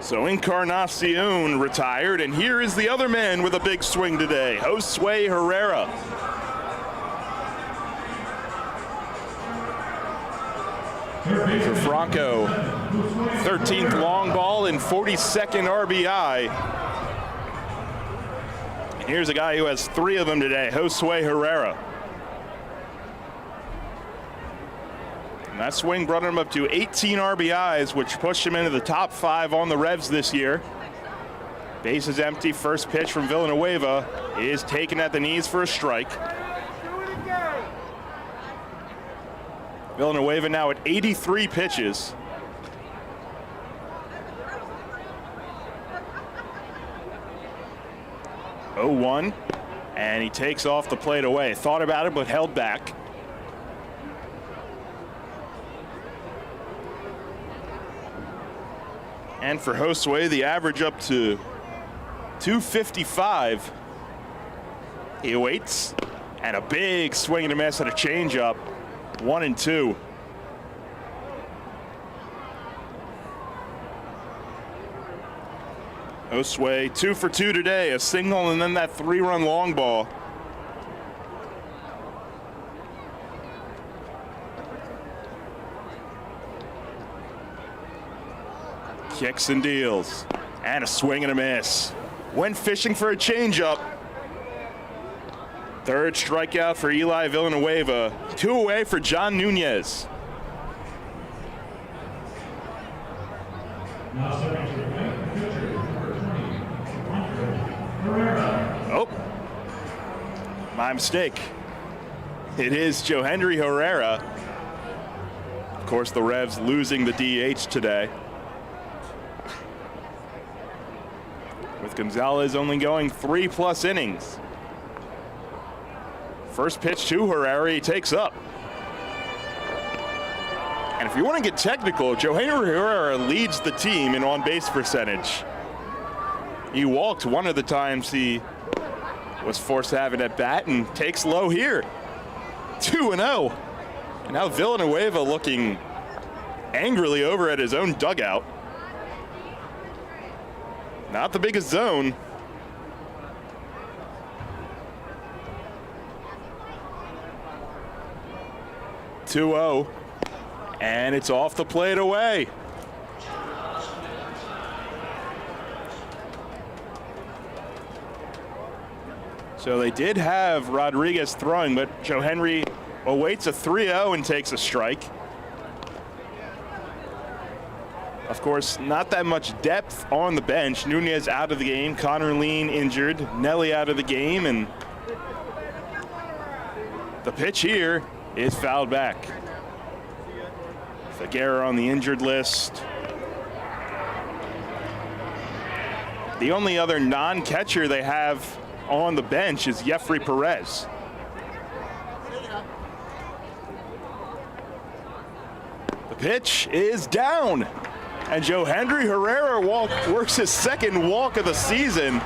So Encarnacion retired, and here is the other man with a big swing today, Josue Herrera. For Franco, 13th long ball and 42nd RBI. And here's a guy who has 3 of them today, Josue Herrera. And that swing brought him up to 18 RBIs, which pushed him into the top 5 on the Revs this year. Base is empty. First pitch from Villanueva is taken at the knees for a strike. Villanueva now at 83 pitches. Oh, 1, and he takes off the plate away. Thought about it, but held back. And for Josue, the average up to 255. He awaits, and a big swing and a miss at a changeup. 1-2. Josue 2 for 2 today, a single and then that 3-run long ball. Kicks and deals, and a swing and a miss. Went fishing for a changeup. Third strikeout for Eli Villanueva. 2 away for John Nunez. Oh, my mistake. It is Joe Henry Herrera. Of course, the Revs losing the DH today, with Gonzalez only going 3+ innings. First pitch to Herrera, he takes up. And if you want to get technical, Joe Henry Herrera leads the team in on-base percentage. He walked one of the times he was forced to have it at bat and takes low here. 2-0. And now Villanueva looking angrily over at his own dugout. Not the biggest zone. (2-0), and it's off the plate away. So they did have Rodriguez throwing, but Joe Henry awaits a 3-0 and takes a strike. Of course, not that much depth on the bench. Nunez out of the game, Connor Lean injured, Nelly out of the game, and the pitch here is fouled back. Figueroa on the injured list. The only other non-catcher they have on the bench is Jeffrey Perez. The pitch is down, and Joe Henry Herrera works his second walk of the season.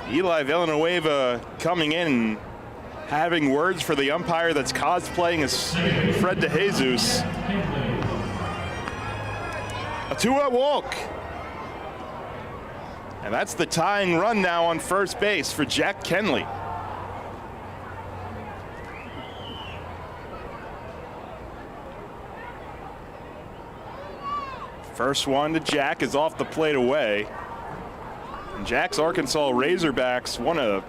Eli Villanueva coming in, having words for the umpire that's cosplaying as Fred DeJesus. A 2-out walk. And that's the tying run now on first base for Jack Kenley. First one to Jack is off the plate away. And Jack's Arkansas Razorbacks won a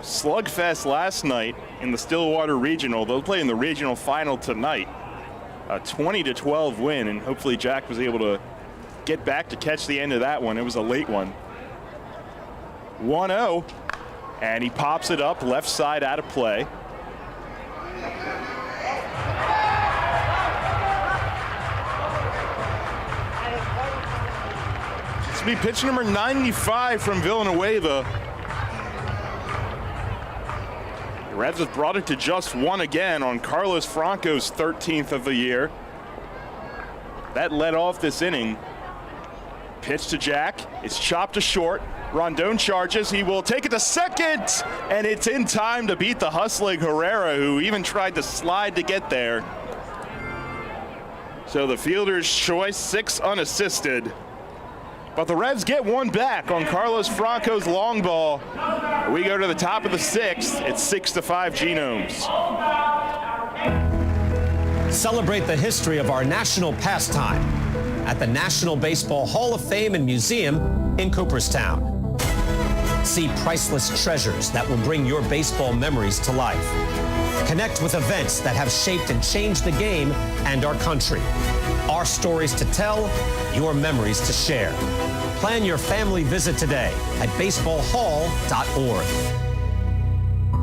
slugfest last night in the Stillwater Regional. They'll play in the regional final tonight. a 20-12 win, and hopefully Jack was able to get back to catch the end of that one. It was a late one. 1-0, and he pops it up left side out of play. This will be pitch number 95 from Villanueva. The Reds have brought it to just one again on Carlos Franco's 13th of the year. That led off this inning. Pitch to Jack. It's chopped to short. Rondon charges. He will take it to second, and it's in time to beat the hustling Herrera, who even tried to slide to get there. So the fielder's choice, 6 unassisted. But the Reds get one back on Carlos Franco's long ball. We go to the top of the 6th. It's 6-5 Genomes. Celebrate the history of our national pastime at the National Baseball Hall of Fame and Museum in Cooperstown. See priceless treasures that will bring your baseball memories to life. Connect with events that have shaped and changed the game and our country. Our stories to tell, your memories to share. Plan your family visit today at baseballhall.org.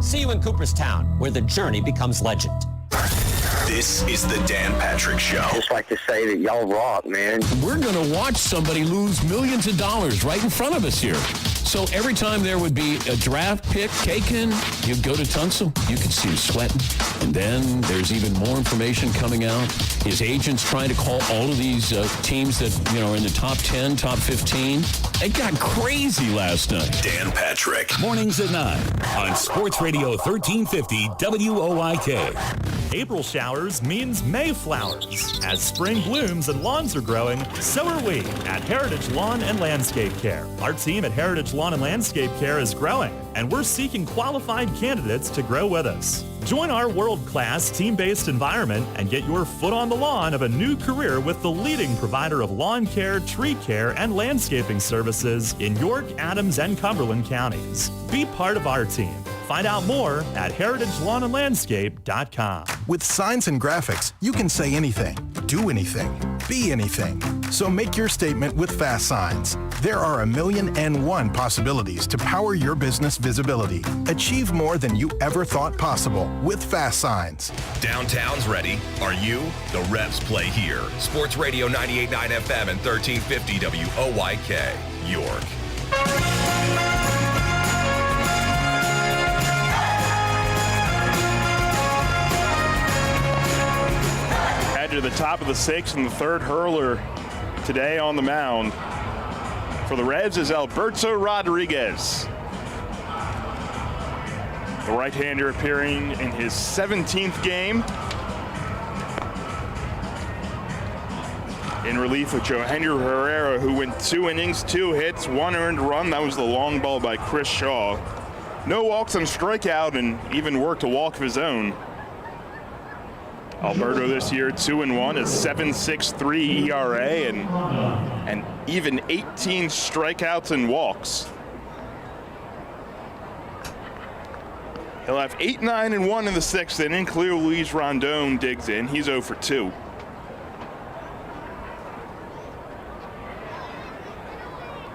See you in Cooperstown, where the journey becomes legend. This is the Dan Patrick Show. Just like to say that y'all rock, man. We're going to watch somebody lose millions of dollars right in front of us here. So every time there would be a draft pick taken, you'd go to Tunsil, you could see him sweating. And then there's even more information coming out. His agent's trying to call all of these teams that, are in the top 10, top 15. It got crazy last night. Dan Patrick. Mornings at 9 on Sports Radio 1350 WOIK. April showers means May flowers. As spring blooms and lawns are growing, so are we at Heritage Lawn and Landscape Care. Our team at Heritage Lawn and Landscape Care is growing, and we're seeking qualified candidates to grow with us. Join our world-class team-based environment and get your foot on the lawn of a new career with the leading provider of lawn care, tree care, and landscaping services in York, Adams, and Cumberland counties. Be part of our team. Find out more at heritagelandlandscape.com. With signs and graphics, you can say anything, do anything, be anything. So make your statement with Fast Signs. There are 1,000,001 possibilities to power your business visibility. Achieve more than you ever thought possible with Fast Signs. Downtown's ready. Are you? The Revs play here. Sports Radio 98.9 FM and 1350 WOIK, York. To the top of the 6th, and the third hurler today on the mound for the Reds is Alberto Rodriguez. The right-hander appearing in his 17th game in relief of Henry Herrera, who went 2 innings, 2 hits, 1 earned run. That was the long ball by Chris Shaw. No walks and strikeout, and even worked a walk of his own. Alberto this year 2-1, a 7.63 ERA, and even 18 strikeouts and walks. He'll have 8, 9, and 1 in the 6th inning. Cleo Luis Rondon digs in. He's 0 for 2.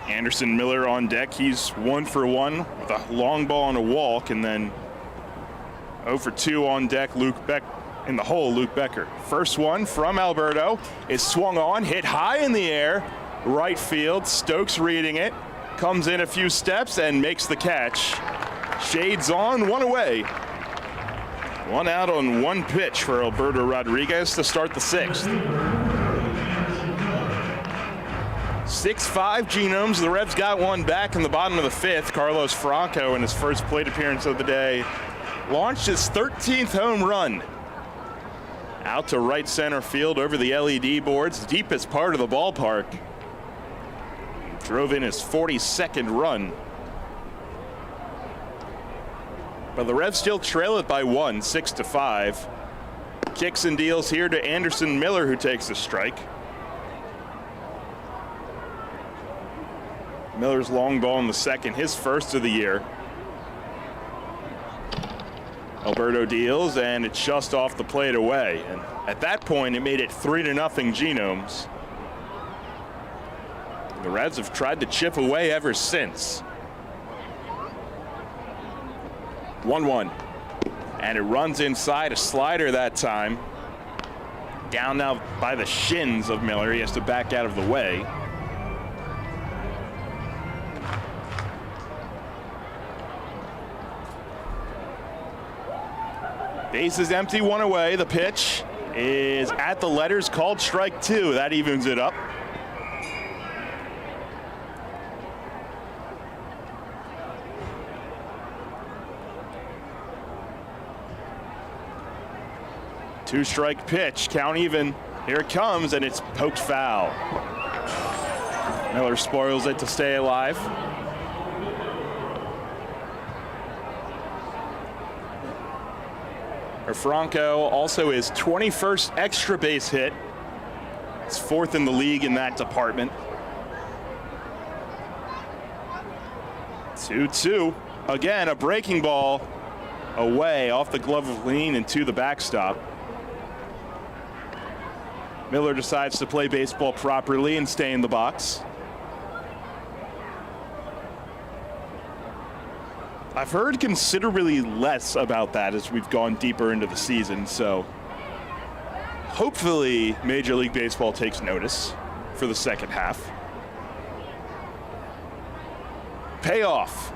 Anderson Miller on deck. He's 1 for 1 with a long ball and a walk, and then 0 for 2 on deck. Luke Becker. First one from Alberto is swung on, hit high in the air, right field. Stokes reading it, comes in a few steps and makes the catch. Shades on, 1 away. 1 out on 1 pitch for Alberto Rodriguez to start the 6th. 6-5 Genomes. The Revs got one back in the bottom of the 5th. Carlos Franco, in his first plate appearance of the day, launched his 13th home run. Out to right center field over the LED boards, deepest part of the ballpark. Drove in his 42nd run. But the Revs still trail it by 1, 6-5. Kicks and deals here to Anderson Miller, who takes the strike. Miller's long ball in the 2nd, his first of the year. Alberto deals, and it's just off the plate away. And at that point, it made it 3-0 Genomes. The Reds have tried to chip away ever since. 1-1. And it runs inside, a slider that time. Down now by the shins of Miller. He has to back out of the way. Base is empty, one away. The pitch is at the letters, called strike 2. That evens it up. Two-strike pitch, count even. Here it comes, and it's poked foul. Miller spoils it to stay alive. Franco also his 21st extra base hit. It's 4th in the league in that department. 2-2. Again, a breaking ball away off the glove of Lean and to the backstop. Miller decides to play baseball properly and stay in the box. I've heard considerably less about that as we've gone deeper into the season, so hopefully Major League Baseball takes notice for the second half. Payoff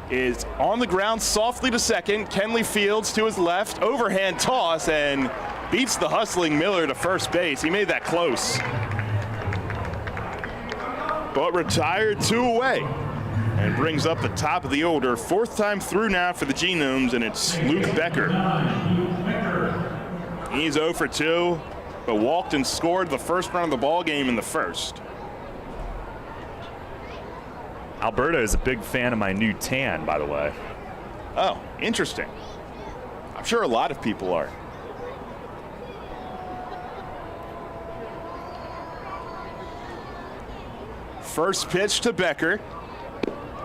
is on the ground softly to second. Kenley Fields to his left, overhand toss, and beats the hustling Miller to first base. He made that close, but retired 2 away. And brings up the top of the order. 4th time through now for the Genomes, and it's Luke Becker. He's 0 for 2, but walked and scored the first run of the ball game in the first. Alberto is a big fan of my new tan, by the way. Oh, interesting. I'm sure a lot of people are. First pitch to Becker.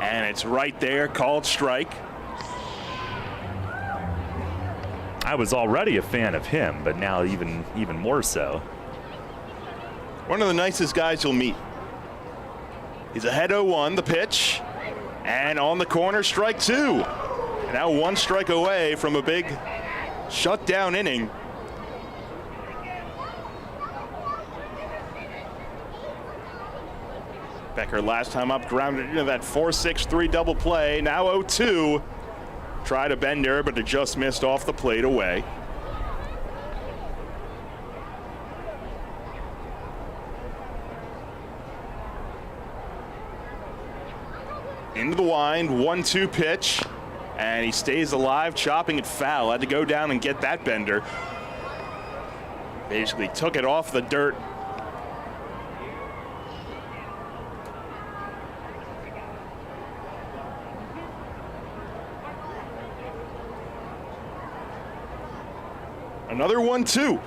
And it's right there, called strike. I was already a fan of him, but now even more so. One of the nicest guys you'll meet. He's ahead 0-1, the pitch. And on the corner, strike 2. And now 1 strike away from a big shutdown inning. Becker last time up grounded into that 4-6-3 double play. Now 0-2. Tried a bender, but it just missed off the plate away. Into the wind, 1-2 pitch. And he stays alive, chopping it foul. Had to go down and get that bender. Basically took it off the dirt. Another 1-2.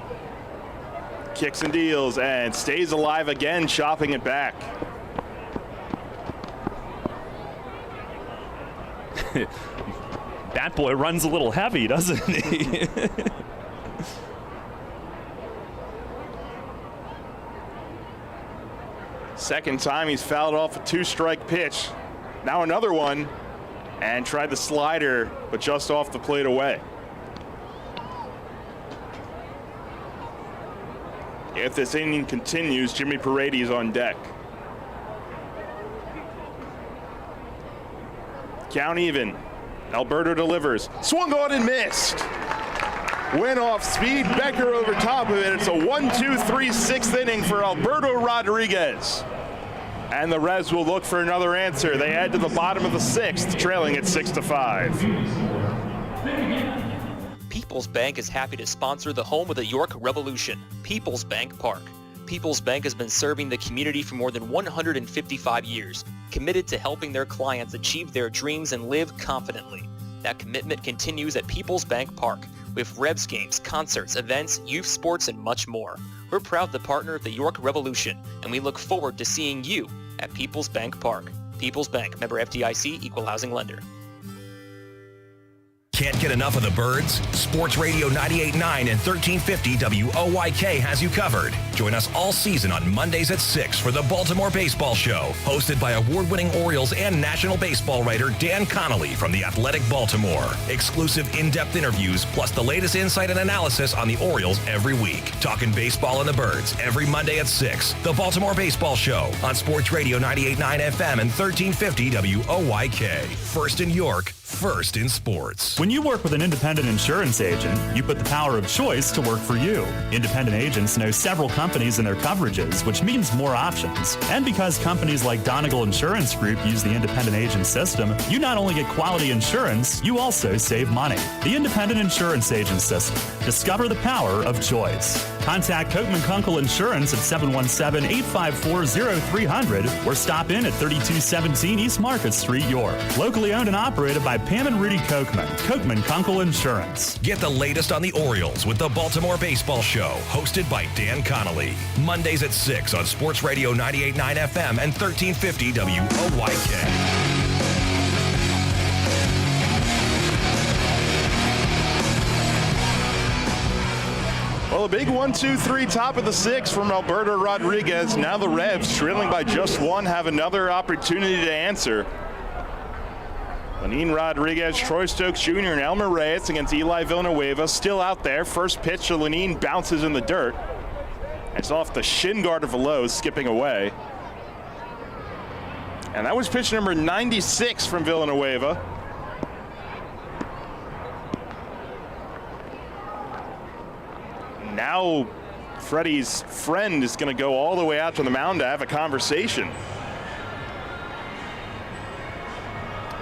Kicks and deals and stays alive again, chopping it back. Bat boy runs a little heavy, doesn't he? Second time he's fouled off a 2-strike pitch. Now another one, and tried the slider, but just off the plate away. If this inning continues, Jimmy Paredes on deck. Count even. Alberto delivers. Swung on and missed. Went off speed. Becker over top of it. It's a 1-2-3 6th inning for Alberto Rodriguez. And the Reds will look for another answer. They head to the bottom of the 6th, trailing at 6-5. People's Bank is happy to sponsor the home of the York Revolution, People's Bank Park. People's Bank has been serving the community for more than 155 years, committed to helping their clients achieve their dreams and live confidently. That commitment continues at People's Bank Park, with Rebs games, concerts, events, youth sports, and much more. We're proud to partner with the York Revolution, and we look forward to seeing you at People's Bank Park. People's Bank, member FDIC, equal housing lender. Can't get enough of the Birds? Sports Radio 98.9 and 1350 WOYK has you covered. Join us all season on Mondays at 6 for the Baltimore Baseball Show, hosted by award-winning Orioles and National Baseball writer Dan Connolly from The Athletic Baltimore. Exclusive in-depth interviews, plus the latest insight and analysis on the Orioles every week. Talking baseball and the Birds every Monday at 6. The Baltimore Baseball Show on Sports Radio 98.9 FM and 1350 WOYK. First in York, first in sports. When you work with an independent insurance agent, you put the power of choice to work for you. Independent agents know several companies and their coverages, which means more options. And because companies like Donegal Insurance Group use the independent agent system, you not only get quality insurance, you also save money. The independent insurance agent system. Discover the power of choice. Contact Kochman Kunkel Insurance at 717-854-0300 or stop in at 3217 East Market Street, York. Locally owned and operated by Pam and Rudy Kochman. Kochman Kunkel Insurance. Get the latest on the Orioles with the Baltimore Baseball Show, hosted by Dan Connolly. Mondays at 6 on Sports Radio 98.9 FM and 1350 WOYK. Well, a big 1-2-3 top of the 6th from Alberto Rodriguez. Now the Revs, trailing by just one, have another opportunity to answer. Lenin Rodriguez, Troy Stokes Jr., and Elmer Reyes against Eli Villanueva. Still out there. First pitch to Lenin bounces in the dirt. It's off the shin guard of Veloz, skipping away. And that was pitch number 96 from Villanueva. Now Freddie's friend is going to go all the way out to the mound to have a conversation.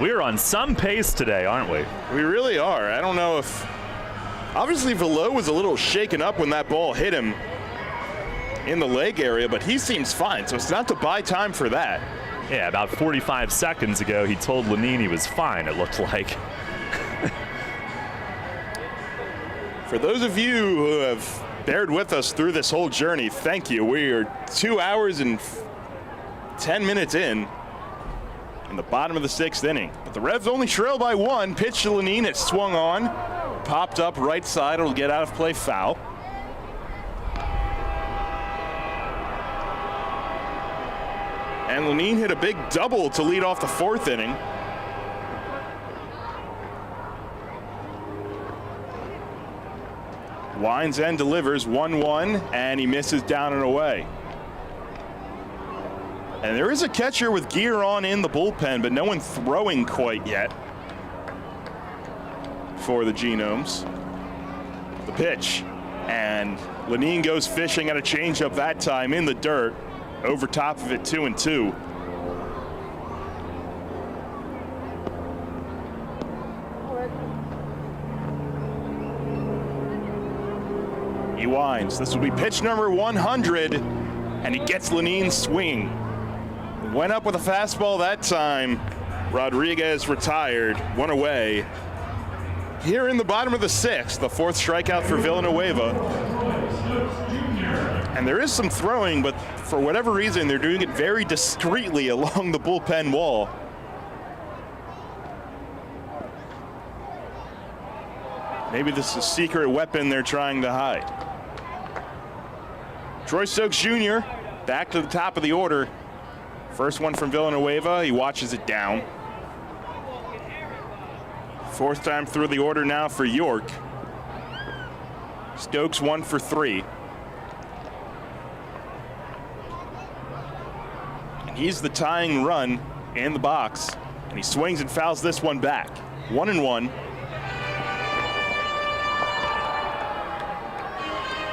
We're on some pace today, aren't we? We really are. I don't know if... Obviously, Velo was a little shaken up when that ball hit him in the leg area, but he seems fine, so it's not to buy time for that. Yeah, about 45 seconds ago, he told Lenin he was fine, it looked like. For those of you who have bared with us through this whole journey, thank you. We are 2 hours and 10 minutes in the bottom of the 6th inning. But the Revs only trail by one. Pitch to Lenin, it swung on, popped up right side, it'll get out of play, foul. And Lenin hit a big double to lead off the 4th inning. Winds and delivers 1-1, and he misses down and away. And there is a catcher with gear on in the bullpen, but no one throwing quite yet for the Genomes. The pitch, and Lenin goes fishing at a changeup that time in the dirt. Over top of it, 2-2. He winds. This will be pitch number 100, and he gets Lenin swinging. Went up with a fastball that time. Rodriguez retired, one away. Here in the bottom of the 6th, the 4th strikeout for Villanueva. And there is some throwing, but for whatever reason, they're doing it very discreetly along the bullpen wall. Maybe this is a secret weapon they're trying to hide. Troy Stokes Jr. back to the top of the order. First one from Villanueva, he watches it down. 4th time through the order now for York. Stokes 1 for 3. And he's the tying run in the box, and he swings and fouls this one back. 1-1.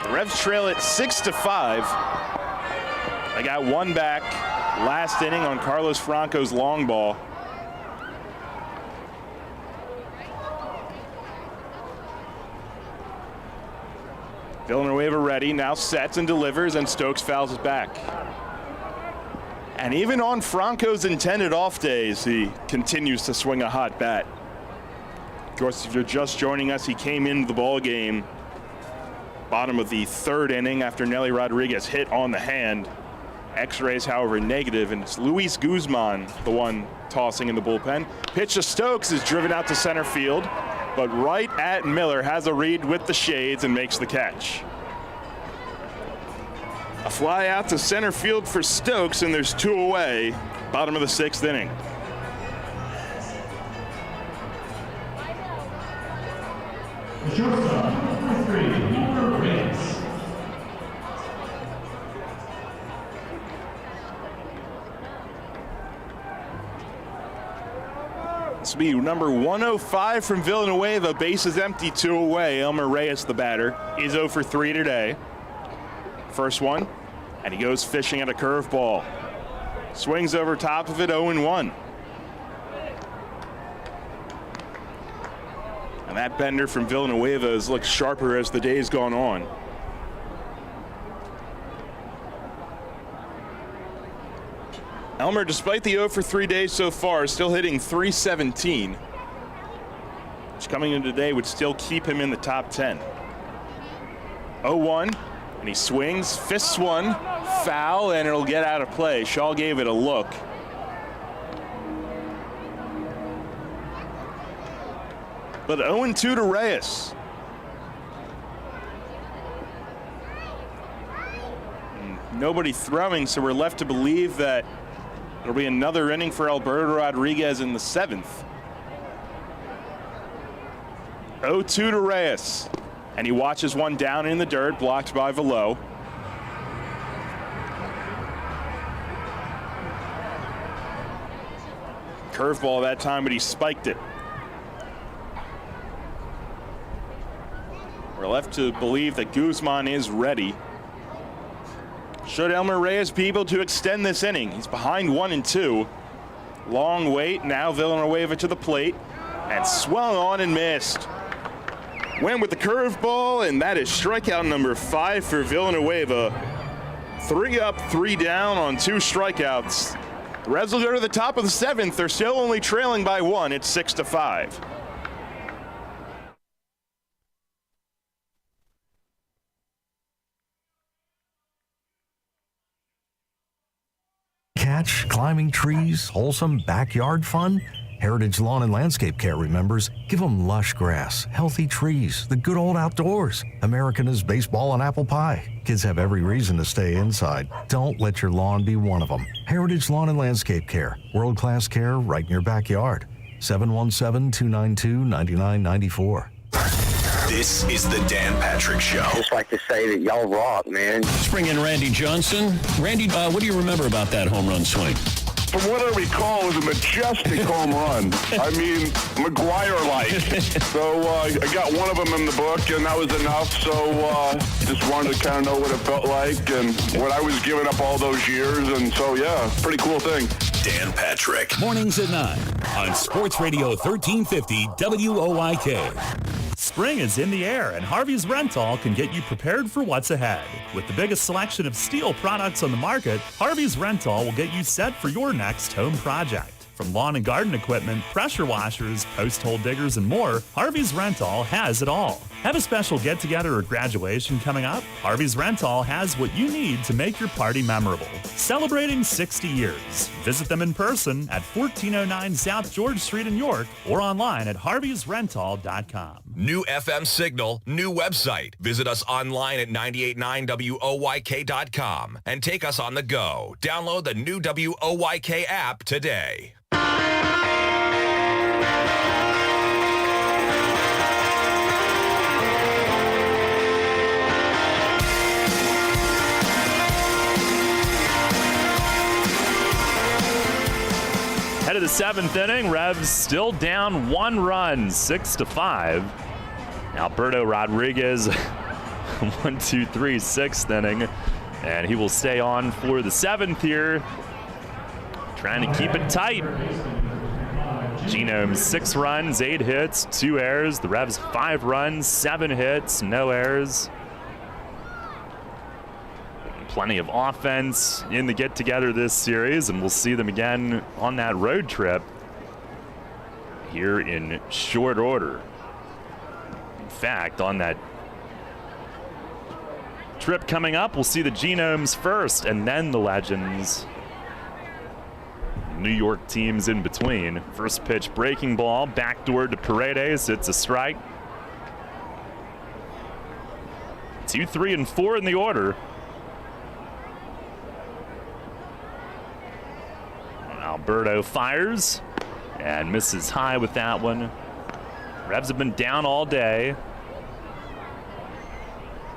The Revs trail it 6-5. They got one back last inning on Carlos Franco's long ball. Villanueva ready, now sets and delivers, and Stokes fouls it back. And even on Franco's intended off days, he continues to swing a hot bat. Of course, if you're just joining us, he came into the ball game bottom of the 3rd inning after Nelly Rodriguez hit on the hand. X-rays, however, negative, and it's Luis Guzman, the one tossing in the bullpen. Pitch to Stokes is driven out to center field. but right at Miller, has a read with the shades and makes the catch. A fly out to center field for Stokes, and there's 2 away. Bottom of the 6th inning. This will be number 105 from Villanueva. Bases empty, 2 away. Elmer Reyes, the batter, is 0 for 3 today. First one, and he goes fishing at a curveball. Swings over top of it, 0-1. And that bender from Villanueva has looked sharper as the day's gone on. Elmer, despite the 0 for 3 days so far, is still hitting .317, which coming in today would still keep him in the top 10. 0-1, and he swings, fists one, foul, and it'll get out of play. Shaw gave it a look. But 0-2 to Reyes. Nobody throwing, so we're left to believe that it'll be another inning for Alberto Rodriguez in the 7th. 0-2 to Reyes. And he watches one down in the dirt, blocked by Velo. Curveball that time, but he spiked it. We're left to believe that Guzman is ready. Should Elmer Reyes be able to extend this inning? He's behind 1-2. Long wait, now Villanueva to the plate, and swung on and missed. Went with the curveball, and that is strikeout number 5 for Villanueva. 3 up, 3 down on 2 strikeouts. The Reds will go to the top of the 7th. They're still only trailing by 1. It's 6-5. Catch, climbing trees, wholesome backyard fun? Heritage Lawn and Landscape Care remembers, give them lush grass, healthy trees, the good old outdoors. American is baseball and apple pie. Kids have every reason to stay inside. Don't let your lawn be one of them. Heritage Lawn and Landscape Care, world-class care right in your backyard. 717-292-9994. This is the Dan Patrick Show. Just like to say that y'all rock, man. Let's bring in Randy Johnson. Randy, what do you remember about that home run swing? From what I recall, it was a majestic home run. I mean, McGuire-like. So I got one of them in the book, and that was enough. So just wanted to kind of know what it felt like and what I was giving up all those years. And so, yeah, pretty cool thing. Dan Patrick. Mornings at 9 on Sports Radio 1350 WOIK. Spring is in the air, and Harvey's Rental can get you prepared for what's ahead. With the biggest selection of steel products on the market, Harvey's Rental will get you set for your next home project. From lawn and garden equipment, pressure washers, post hole diggers, and more, Harvey's Rental has it all. Have a special get-together or graduation coming up? Harvey's Rental has what you need to make your party memorable. Celebrating 60 years. Visit them in person at 1409 South George Street in York or online at harveysrental.com. New FM signal, new website. Visit us online at 989WOYK.com and take us on the go. Download the new WOYK app today. Head of the 7th inning, Revs still down 1 run, 6-5. Alberto Rodriguez, 1-2-3, 6th inning, and he will stay on for the 7th here, trying to keep it tight. Genomes 6 runs, 8 hits, 2 errors. The Revs 5 runs, 7 hits, no errors. Plenty of offense in the get-together this series, and we'll see them again on that road trip here in short order. In fact, on that trip coming up, we'll see the Genomes first and then the Legends. New York teams in between. First pitch breaking ball, backdoor to Paredes. It's a strike. 2, 3, and 4 in the order. Alberto fires and misses high with that one. Revs have been down all day.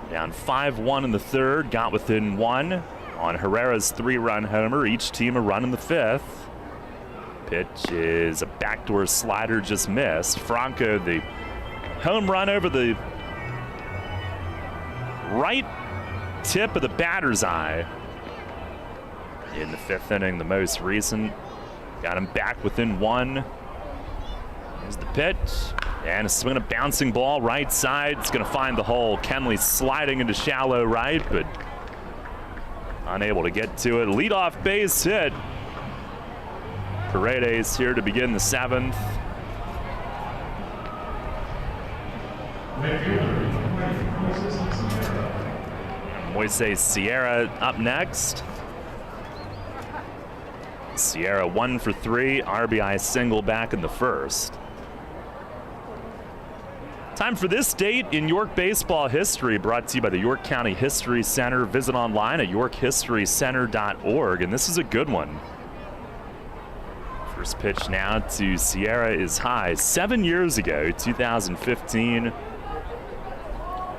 Down 5-1 in the third, got within 1 on Herrera's 3-run homer. Each team a run in the 5th. Pitch is a backdoor slider, just missed. Franco, the home run over the right tip of the batter's eye in the 5th inning, the most recent. Got him back within 1. Here's the pitch, and a swing, a bouncing ball right side. It's going to find the hole. Kenley sliding into shallow right, but unable to get to it. Leadoff base hit. Paredes here to begin the 7th. Moises Sierra up next. Sierra 1 for 3, RBI single back in the 1st. Time for this date in York baseball history, brought to you by the York County History Center. Visit online at yorkhistorycenter.org, and this is a good one. First pitch now to Sierra is high. 7 years ago, 2015,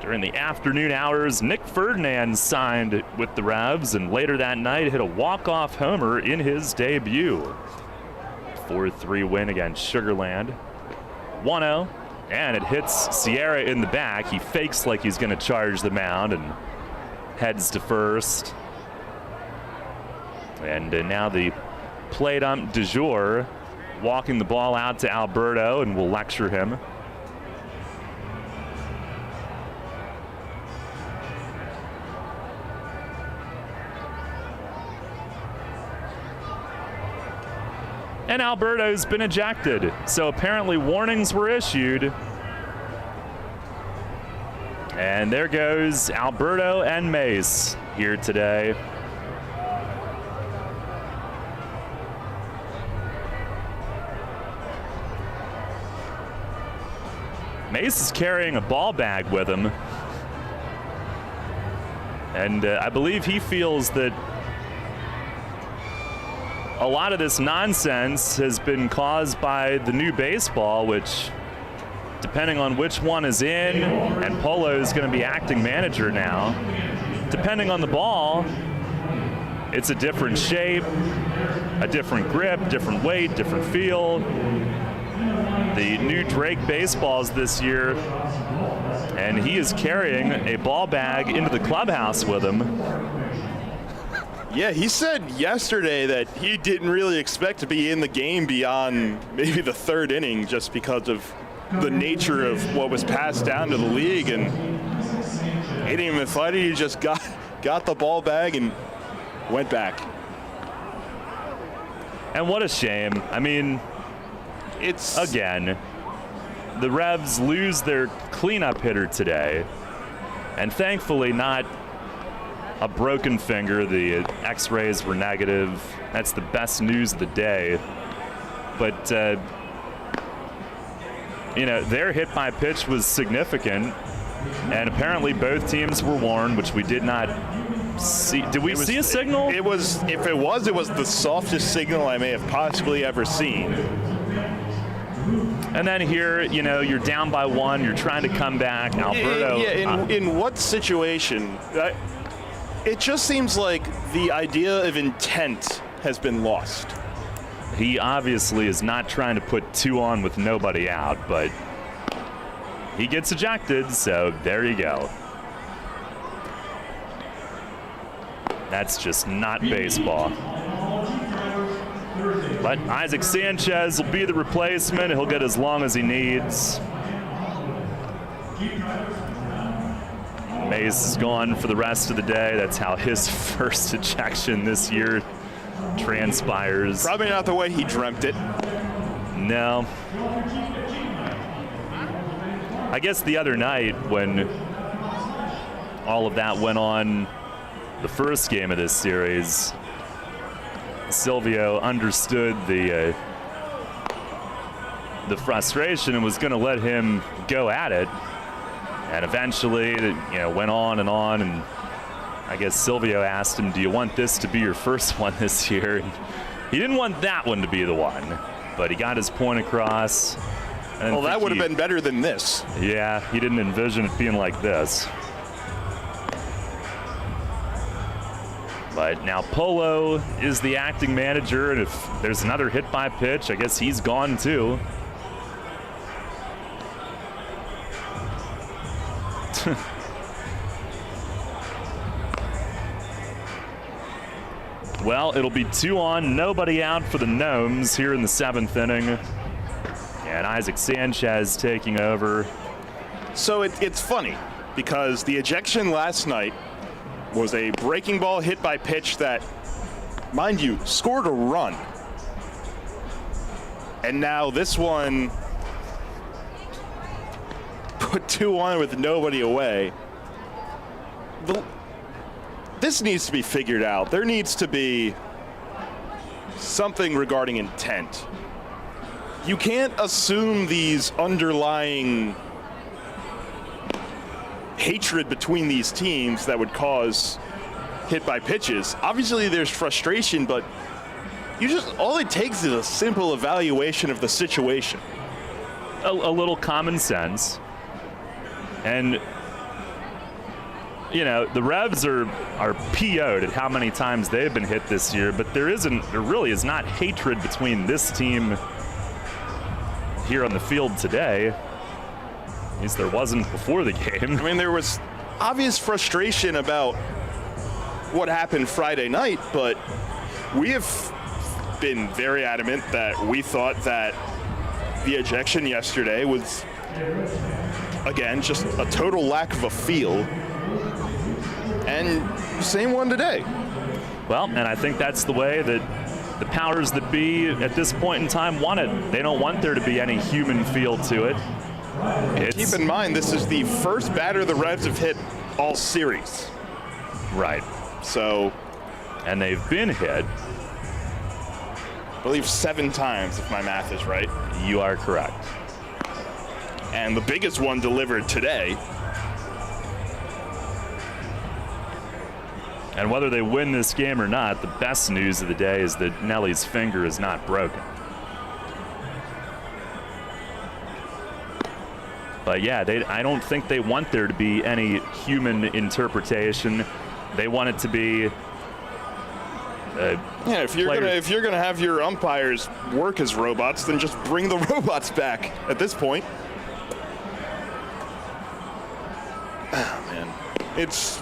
during the afternoon hours, Nick Ferdinand signed with the Revs, and later that night hit a walk-off homer in his debut. 4-3 win against Sugar Land. 1-0, and it hits Sierra in the back. He fakes like he's going to charge the mound and heads to first. And now the plate ump du jour walking the ball out to Alberto, and will lecture him. And Alberto's been ejected, so apparently warnings were issued. And there goes Alberto and Mace here today. Mace is carrying a ball bag with him. And I believe he feels that a lot of this nonsense has been caused by the new baseball, which, depending on which one is in, and Polo is going to be acting manager now, depending on the ball, it's a different shape, a different grip, different weight, different feel. The new Drake baseballs this year, and he is carrying a ball bag into the clubhouse with him. Yeah, he said yesterday that he didn't really expect to be in the game beyond maybe the 3rd inning, just because of the nature of what was passed down to the league. And he didn't even fight it. He just got the ball bag and went back. And what a shame. I mean, it's again, the Revs lose their cleanup hitter today, and thankfully not a broken finger. The x-rays were negative. That's the best news of the day. But, you know, their hit by pitch was significant, and apparently both teams were warned, which we did not see. Did we see a signal? It was the softest signal I may have possibly ever seen. And then here, you know, you're down by 1, you're trying to come back. Alberto. In what situation? It just seems like the idea of intent has been lost. He obviously is not trying to put 2 on with nobody out, but he gets ejected, so there you go. That's just not baseball. But Isaac Sanchez will be the replacement. He'll get as long as he needs. Mace is gone for the rest of the day. That's how his first ejection this year transpires. Probably not the way he dreamt it. No. I guess the other night when all of that went on, the first game of this series, Silvio understood the frustration and was going to let him go at it. And eventually, went on, and I guess Silvio asked him, do you want this to be your first one this year? And he didn't want that one to be the one, but he got his point across. Well, that would have been better than this. Yeah, he didn't envision it being like this. But now Polo is the acting manager, and if there's another hit by pitch, I guess he's gone too. Well, it'll be 2 on, nobody out for the Gnomes here in the 7th inning. And Isaac Sanchez taking over. So it's funny because the ejection last night was a breaking ball hit by pitch that, mind you, scored a run. And now this one put 2 on with nobody away. This needs to be figured out. There needs to be something regarding intent. You can't assume these underlying hatred between these teams that would cause hit by pitches. Obviously there's frustration, but all it takes is a simple evaluation of the situation. A little common sense. And the Revs are PO'd at how many times they've been hit this year, but there really is not hatred between this team here on the field today. At least there wasn't before the game. I mean, there was obvious frustration about what happened Friday night, but we have been very adamant that we thought that the ejection yesterday was, again, just a total lack of a feel. And same one today. Well, and I think that's the way that the powers that be at this point in time want it. They don't want there to be any human feel to it. Keep in mind, this is the first batter the Revs have hit all series. Right. So. And they've been hit, I believe, 7 times, if my math is right. You are correct. And the biggest one delivered today. And whether they win this game or not, the best news of the day is that Nelly's finger is not broken. But yeah, I don't think they want there to be any human interpretation. They want it to be if you're gonna have your umpires work as robots, then just bring the robots back at this point. Oh man, it's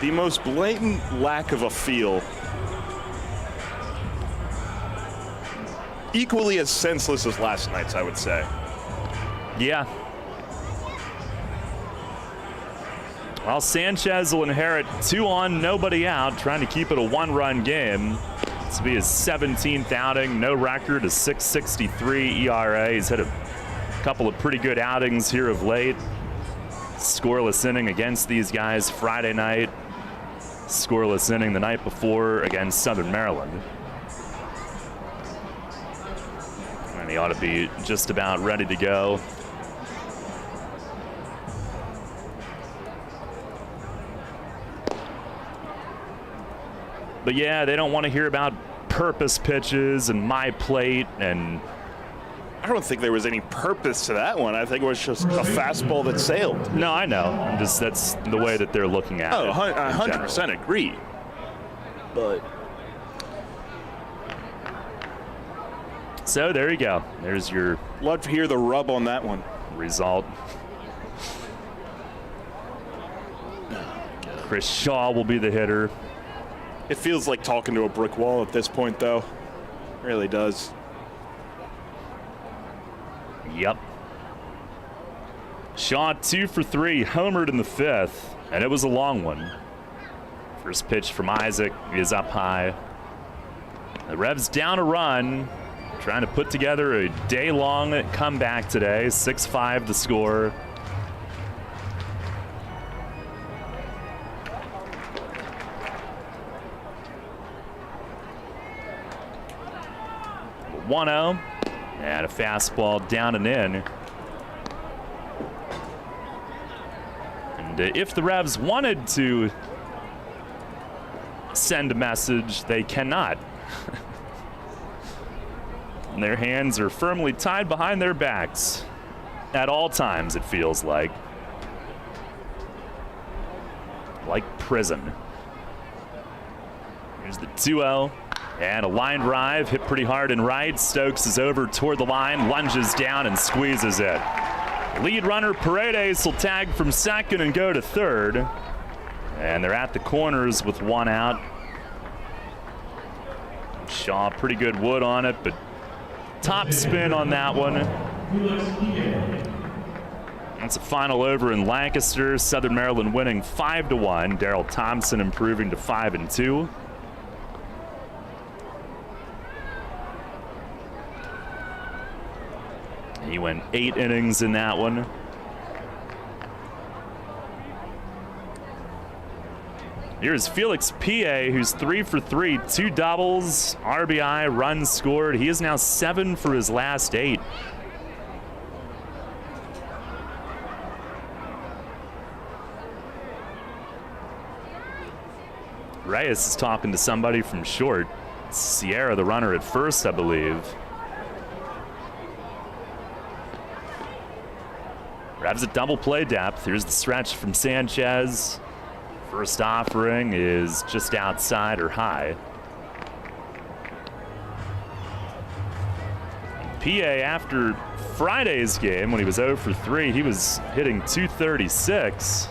the most blatant lack of a feel. Equally as senseless as last night's, I would say. Yeah. Well, Sanchez will inherit 2 on, nobody out, trying to keep it a 1-run game. This will be his 17th outing, no record, a 6.63 ERA. He's had a couple of pretty good outings here of late. Scoreless inning against these guys Friday night. Scoreless inning the night before against Southern Maryland. And he ought to be just about ready to go. But yeah, they don't want to hear about purpose pitches and my plate, and I don't think there was any purpose to that one. I think it was just a fastball that sailed. No, I know. that's the way that they're looking at it. I 100% agree. But so there you go. There's your love to hear the rub on that one. Result. Chris Shaw will be the hitter. It feels like talking to a brick wall at this point, though. It really does. Yep. Shaw 2 for 3, homered in the 5th, and it was a long one. First pitch from Isaac is up high. The Revs down a run, trying to put together a day-long comeback today. 6-5 the score. 1-0. And a fastball down and in. And if the Revs wanted to send a message, they cannot. And their hands are firmly tied behind their backs at all times, it feels like prison. Here's the 2-0 and a line drive hit pretty hard and right. Stokes is over toward the line, lunges down and squeezes it. Lead runner Paredes will tag from second and go to third, and they're at the corners with one out. Shaw, pretty good wood on it, but top spin on that one. That's a final over in Lancaster. Southern Maryland winning 5-1. Darrell Thompson improving to 5-2. He went 8 innings in that one. Here's Felix Pie, who's 3 for 3, 2 doubles, RBI, runs scored. He is now 7 for his last 8. Reyes is talking to somebody from short. Sierra, the runner at first, I believe. Revs at double play depth. Here's the stretch from Sanchez. First offering is just outside or high. PA, after Friday's game, when he was 0 for 3, he was hitting .236.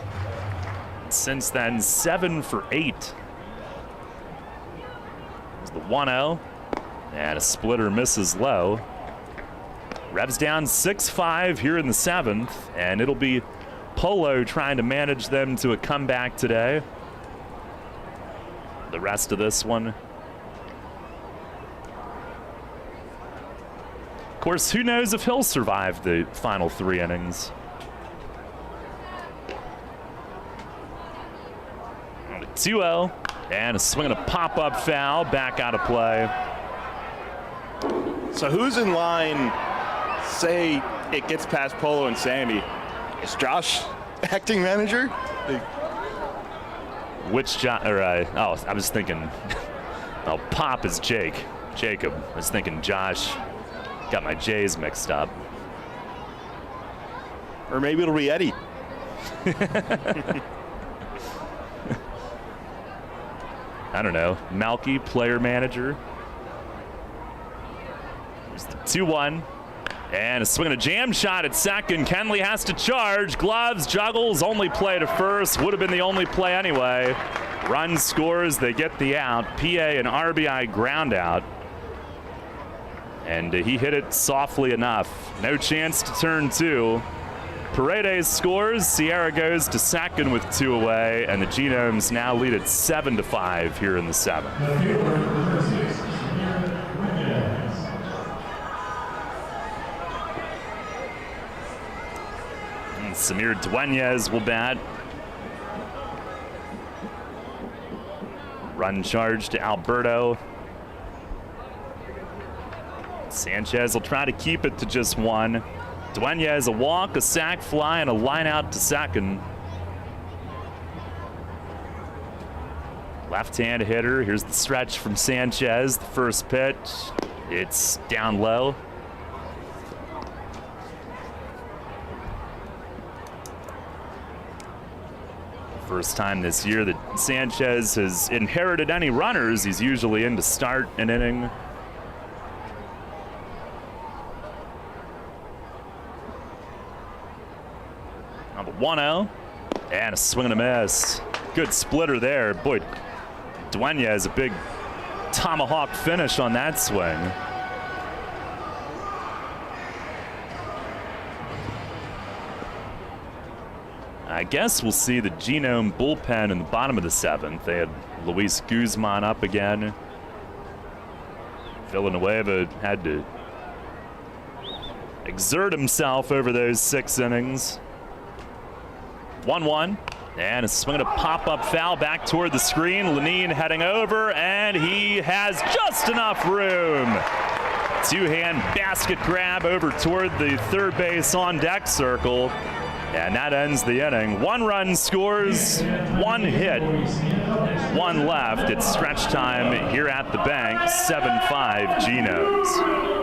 Since then, 7 for 8. There's the 1-0, and a splitter misses low. Revs down 6-5 here in the 7th, and it'll be Polo trying to manage them to a comeback today. The rest of this one. Of course, who knows if he'll survive the final 3 innings. On a 2-0, and a swing and a pop-up foul, back out of play. So who's in line, say it gets past Polo and Sandy? Is Josh acting manager? Which Josh? I was thinking. Oh, Pop is Jacob. I was thinking Josh. Got my J's mixed up. Or maybe it'll be Eddie. I don't know. Malky, player manager. There's the 2-1. And a swing and a jam shot at second. Kenley has to charge. Gloves, juggles, only play to first. Would have been the only play anyway. Run scores, they get the out. PA and RBI ground out. And he hit it softly enough. No chance to turn 2. Paredes scores. Sierra goes to second with 2 away. And the Genomes now lead at 7-5 here in the 7th. Samir Dueñez will bat. Run charge to Alberto. Sanchez will try to keep it to just 1. Dueñez a walk, a sac fly, and a line out to second. Left-hand hitter. Here's the stretch from Sanchez. The first pitch. It's down low. First time this year that Sanchez has inherited any runners. He's usually in to start an inning. Now the 1-0 and a swing and a miss. Good splitter there. Boy, Dueñez a big tomahawk finish on that swing. I guess we'll see the Genome bullpen in the bottom of the 7th. They had Luis Guzman up again. Villanueva had to exert himself over those 6 innings. 1-1, and a swing and a pop-up foul back toward the screen. Lenine heading over, and he has just enough room two-hand basket grab over toward the third base on deck circle. And that ends the inning. 1 run scores, 1 hit, 1 left. It's stretch time here at the bank, 7-5 Genomes.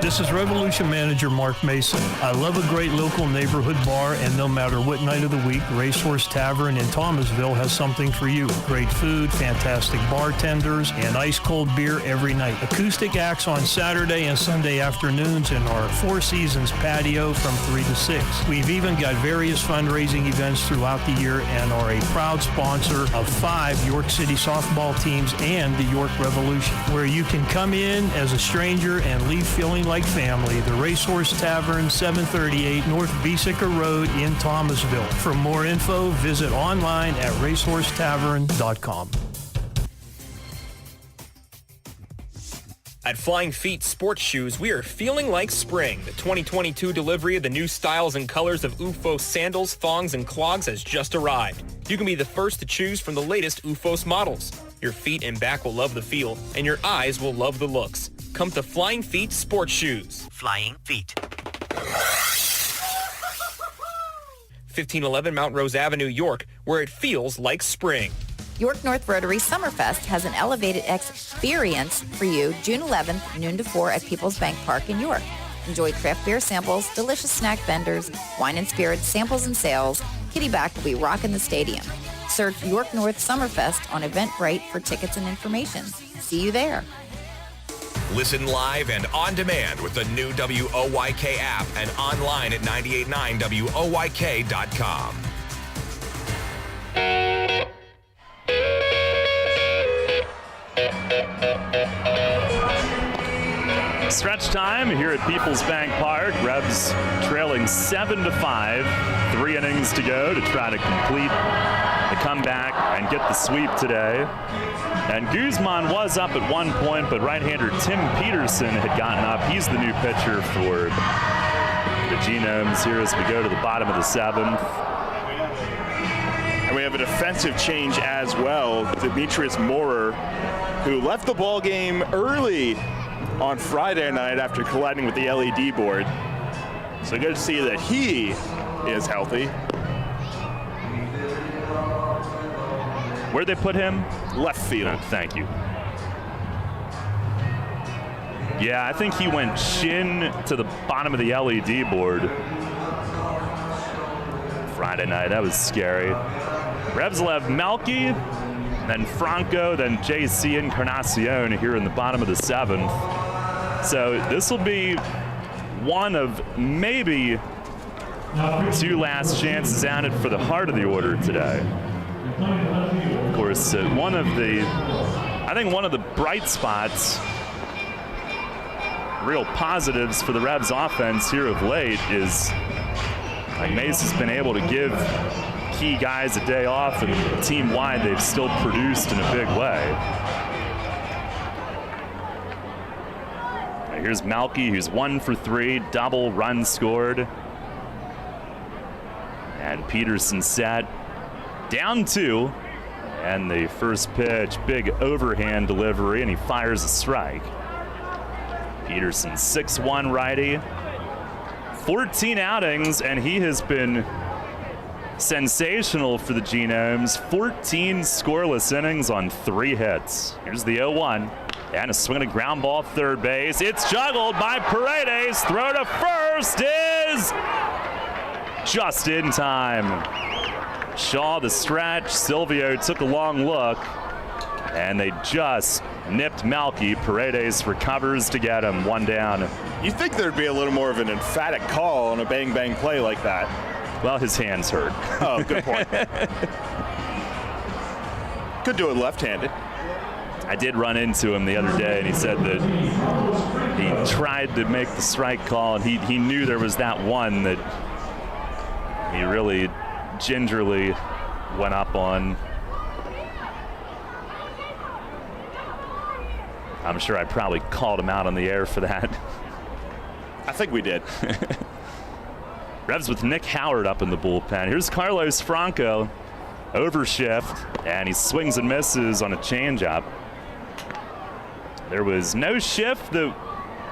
This is Revolution Manager Mark Mason. I love a great local neighborhood bar, and no matter what night of the week, Racehorse Tavern in Thomasville has something for you. Great food, fantastic bartenders, and ice-cold beer every night. Acoustic acts on Saturday and Sunday afternoons in our Four Seasons patio from 3 to 6. We've even got various fundraising events throughout the year and are a proud sponsor of 5 York City softball teams and the York Revolution, where you can come in as a stranger and leave feeling like family. The Racehorse Tavern, 738 North Beesicker Road in Thomasville. For more info, visit online at racehorsetavern.com. At Flying Feet Sports Shoes, we are feeling like spring. The 2022 delivery of the new styles and colors of UFO sandals, thongs, and clogs has just arrived. You can be the first to choose from the latest UFOS models. Your feet and back will love the feel, and your eyes will love the looks. Come to Flying Feet Sports Shoes. Flying Feet. 1511 Mount Rose Avenue, York, where it feels like spring. York North Rotary Summerfest has an elevated experience for you June 11th, noon to 4 at People's Bank Park in York. Enjoy craft beer samples, delicious snack vendors, wine and spirits, samples and sales. Kitty Back will be rocking the stadium. Search York North Summerfest on Eventbrite for tickets and information. See you there. Listen live and on demand with the new WOYK app and online at 989WOYK.com. Stretch time here at People's Bank Park. Rebs trailing 7-5. 3 innings to go to try to complete the comeback and get the sweep today. And Guzman was up at one point, but right-hander Tim Peterson had gotten up. He's the new pitcher for the Genomes here as we go to the bottom of the 7th. And we have a defensive change as well. Demetrius Moorer, who left the ball game early on Friday night after colliding with the LED board. So good to see that he is healthy. Where'd they put him? Left field. Oh, thank you. Yeah, I think he went shin to the bottom of the LED board Friday night. That was scary. Rebs will have Melky, then Franco, then JC Encarnacion here in the bottom of the 7th. So this will be one of maybe 2 last chances at it for the heart of the order today. Of course, one of the bright spots, real positives for the Rebs offense here of late is like Mace has been able to give key guys a day off, and team-wide they've still produced in a big way. Now here's Malky, who's 1 for 3, double run scored. And Peterson set, down 2. And the first pitch, big overhand delivery, and he fires a strike. Peterson, 6'1" righty, 14 outings, and he has been sensational for the Genomes. 14 scoreless innings on 3 hits. Here's the 0-1, and a swing and a ground ball third base. It's juggled by Paredes. Throw to first is just in time. Shaw the stretch. Silvio took a long look, and they just nipped Malky. Paredes recovers to get him. 1 down. You think there'd be a little more of an emphatic call on a bang-bang play like that? Well, his hand's hurt. Oh, good point. Could do it left-handed. I did run into him the other day, and he said that he tried to make the strike call, and he knew there was that one that he really gingerly went up on. I'm sure I probably called him out on the air for that. I think we did. Revs with Nick Howard up in the bullpen. Here's Carlos Franco, overshift, and he swings and misses on a changeup. There was no shift that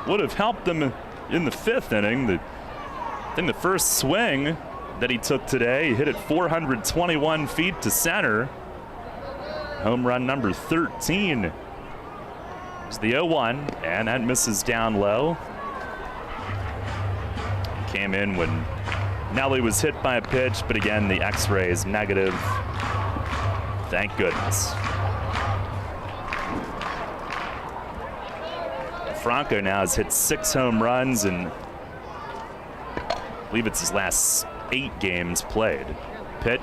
would have helped them in the 5th inning. I think the first swing that he took today, he hit it 421 feet to center. Home run number 13. It's the 0-1, and that misses down low. Came in when Nelly was hit by a pitch, but again, the X-ray is negative. Thank goodness. Franco now has hit 6 home runs, and I believe it's his last 8 games played. Pitch.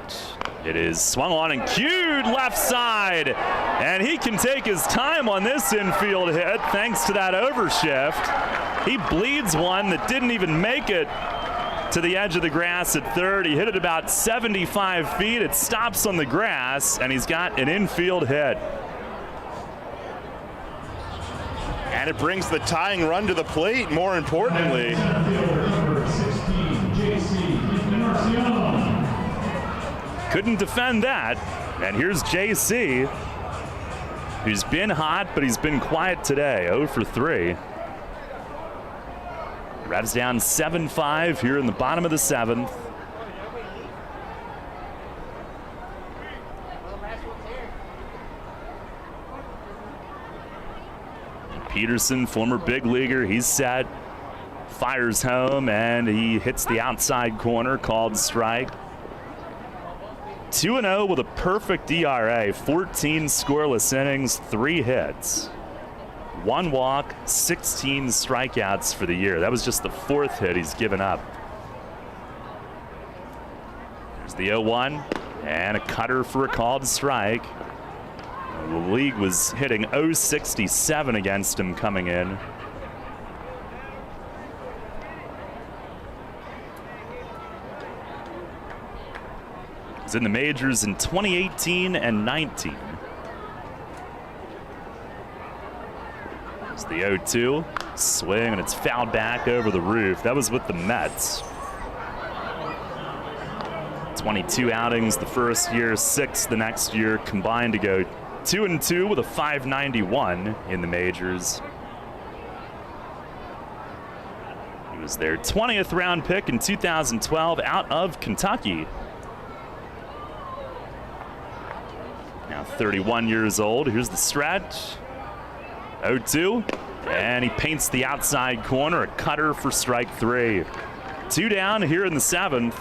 It is swung on and cued left side. And he can take his time on this infield hit thanks to that overshift. He bleeds one that didn't even make it to the edge of the grass at third. He hit it about 75 feet. It stops on the grass, and he's got an infield hit. And it brings the tying run to the plate, more importantly. Couldn't defend that. And here's JC, who's been hot, but he's been quiet today. 0 for 3. Revs down 7-5 here in the bottom of the 7th. Peterson, former big leaguer, he's set. Fires home, and he hits the outside corner, called strike. 2-0 with a perfect ERA, 14 scoreless innings, 3 hits. 1 walk, 16 strikeouts for the year. That was just the 4th hit he's given up. There's the 0-1, and a cutter for a called strike. The league was hitting .067 against him coming in. He's in the majors in 2018 and 19. It's the 0-2 swing, and it's fouled back over the roof. That was with the Mets. 22 outings the first year, 6 the next year, combined to go 2-2 with a .591 in the majors. He was their 20th round pick in 2012 out of Kentucky. Now 31 years old. Here's the stretch. 0-2. And he paints the outside corner. A cutter for strike 3. 2 down here in the 7th.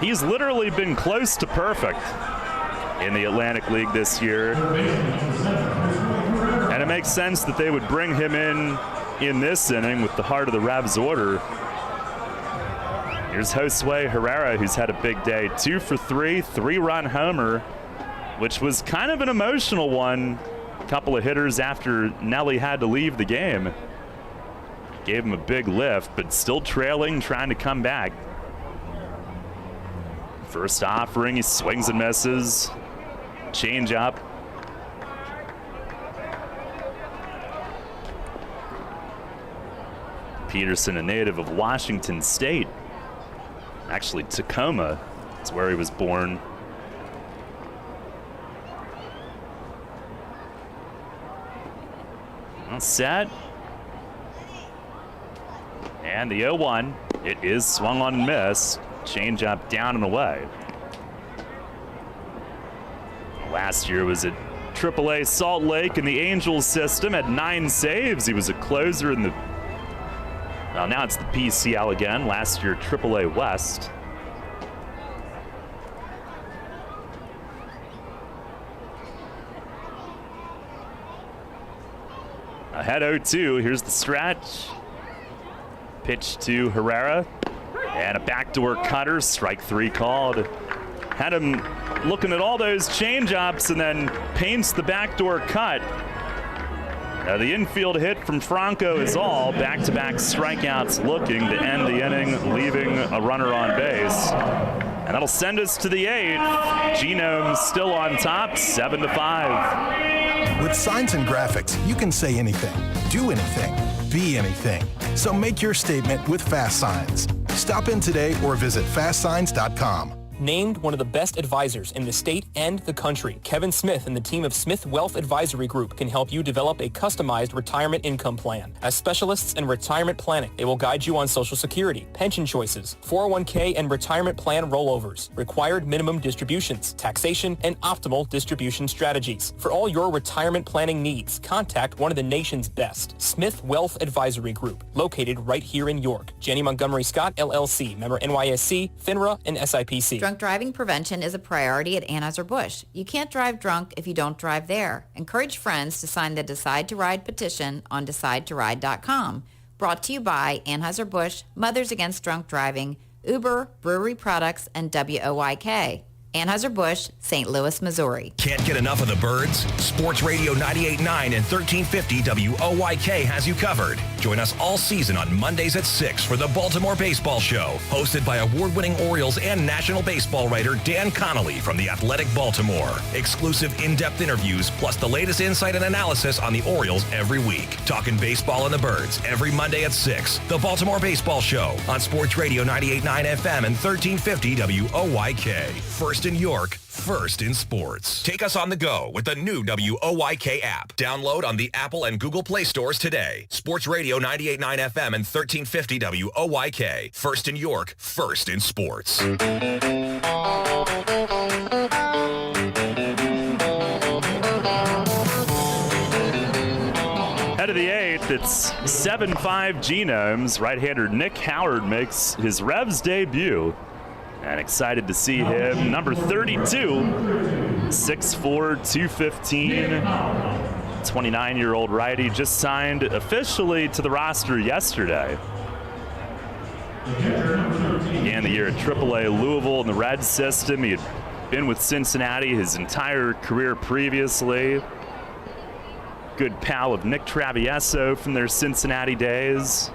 He's literally been close to perfect in the Atlantic League this year. And it makes sense that they would bring him in this inning with the heart of the Revs order. Here's Josue Herrera, who's had a big day. 2 for 3, 3-run homer, which was kind of an emotional one. A couple of hitters after Nelly had to leave the game. Gave him a big lift, but still trailing, trying to come back. First offering, he swings and misses. Change up. Peterson, a native of Washington State. Actually, Tacoma is where he was born. All set. And the 0-1. It is swung on and missed. Change up down and away. Last year was at AAA Salt Lake in the Angels system, had 9 saves. He was a closer in the, well, now it's the PCL again. Last year, AAA West. Ahead 0-2, here's the stretch. Pitch to Herrera. And a backdoor cutter, strike 3 called. Had him looking at all those changeups and then paints the backdoor cut. Now the infield hit from Franco is all. Back-to-back strikeouts looking to end the inning, leaving a runner on base. And that'll send us to the 8th. Genomes still on top, 7-5. With signs and graphics, you can say anything, do anything, be anything. So make your statement with Fast Signs. Stop in today or visit fastsigns.com. Named one of the best advisors in the state and the country, Kevin Smith and the team of Smith Wealth Advisory Group can help you develop a customized retirement income plan. As specialists in retirement planning, they will guide you on Social Security, pension choices, 401k and retirement plan rollovers, required minimum distributions, taxation, and optimal distribution strategies. For all your retirement planning needs, contact one of the nation's best, Smith Wealth Advisory Group, located right here in York. Jenny Montgomery Scott, LLC, member NYSE, FINRA, and SIPC. Drunk driving prevention is a priority at Anheuser-Busch. You can't drive drunk if you don't drive there. Encourage friends to sign the Decide to Ride petition on DecideToRide.com. Brought to you by Anheuser-Busch, Mothers Against Drunk Driving, Uber, Brewery Products, and WOYK. Anheuser-Busch, St. Louis, Missouri. Can't get enough of the birds? Sports Radio 98.9 and 1350 WOYK has you covered. Join us all season on Mondays at 6 for the Baltimore Baseball Show, hosted by award-winning Orioles and National Baseball writer Dan Connolly from The Athletic Baltimore. Exclusive in-depth interviews, plus the latest insight and analysis on the Orioles every week. Talking baseball and the birds every Monday at 6. The Baltimore Baseball Show on Sports Radio 98.9 FM and 1350 WOYK. First in York, first in sports. Take us on the go with the new WOYK app. Download on the Apple and Google Play stores today. Sports Radio 98.9 FM and 1350 WOYK. First in York, first in sports. Head of the eighth, it's 7-5 Genomes. Right-hander Nick Howard makes his Revs debut. And excited to see him. Number 32, 6'4", 215, 29-year-old righty, just signed officially to the roster yesterday. Began the year at AAA Louisville in the Red system. He had been with Cincinnati his entire career previously. Good pal of Nick Travieso from their Cincinnati days.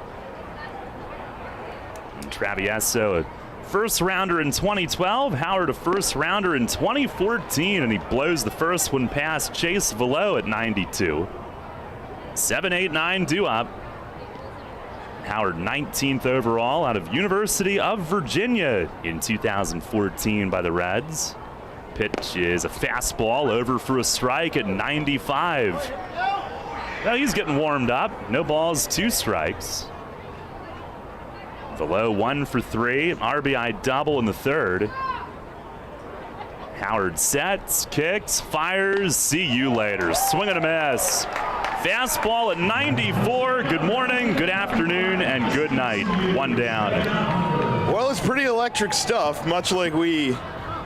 And Travieso, a first rounder in 2012, Howard a first rounder in 2014, and he blows the first one past Chase Velo at 92. 7-8-9 doo-up. Howard 19th overall out of University of Virginia in 2014 by the Reds. Pitch is a fastball over for a strike at 95. Well, he's getting warmed up. No balls, 2 strikes. Velo 1 for 3, RBI double in the third. Howard sets, kicks, fires, see you later. Swing and a miss. Fastball at 94. Good morning, good afternoon, and good night. 1 down. Well, it's pretty electric stuff, much like we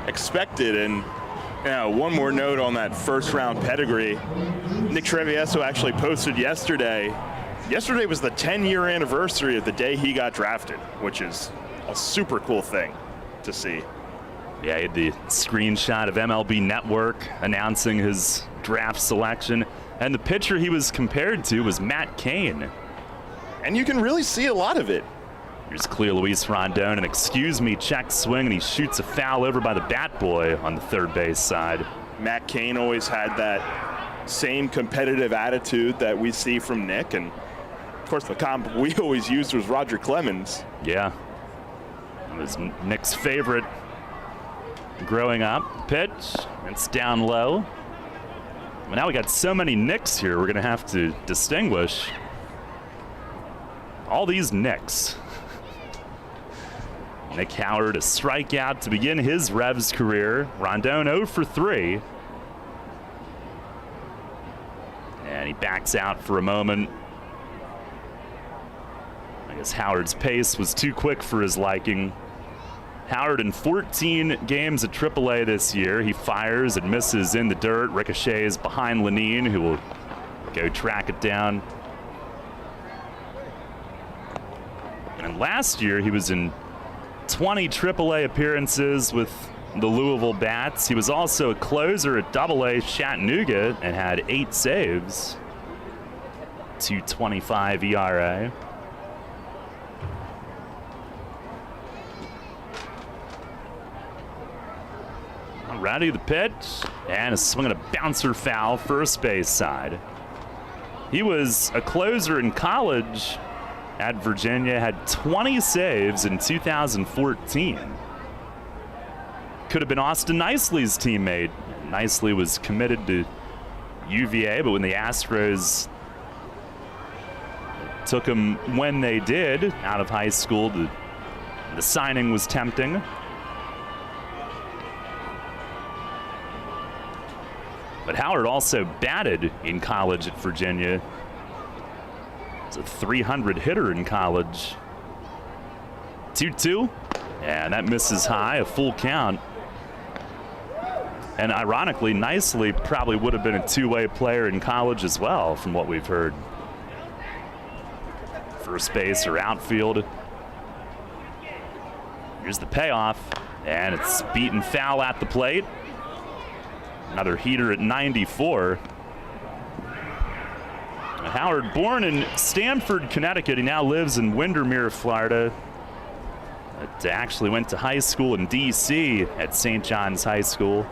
expected. And one more note on that first round pedigree. Nick Travieso actually posted yesterday. Yesterday was the 10-year anniversary of the day he got drafted, which is a super cool thing to see. Yeah, he had the screenshot of MLB Network announcing his draft selection, and the pitcher he was compared to was Matt Cain. And you can really see a lot of it. Here's Cleo Luis Rondon, an excuse me check swing, and he shoots a foul over by the bat boy on the third base side. Matt Cain always had that same competitive attitude that we see from Nick, and of course, the comp we always used was Roger Clemens. Yeah. It was Nick's favorite growing up. Pitch. It's down low. Well, now we got so many Nicks here, we're going to have to distinguish all these Nicks. Nick Howard, a strikeout to begin his Revs career. Rondon 0 for 3. And he backs out for a moment. I guess Howard's pace was too quick for his liking. Howard in 14 games at AAA this year. He fires and misses in the dirt. Ricochets behind Lenine, who will go track it down. And last year, he was in 20 AAA appearances with the Louisville Bats. He was also a closer at AA Chattanooga and had 8 saves. 2.25 ERA. Ready the pitch, and a swing and a bouncer foul, first base side. He was a closer in college at Virginia, had 20 saves in 2014. could have been Austin Nicely's teammate. Nicely was committed to UVA, but when the Astros took him when they did out of high school, the signing was tempting. But Howard also batted in college at Virginia. He's a 300 hitter in college. 2-2, and that misses high, a full count. And ironically, Nicely probably would have been a two-way player in college as well, from what we've heard. First base or outfield. Here's the payoff, and it's beaten foul at the plate. Another heater at 94. Howard, born in Stamford, Connecticut. He now lives in Windermere, Florida. But actually went to high school in D.C. at St. John's High School.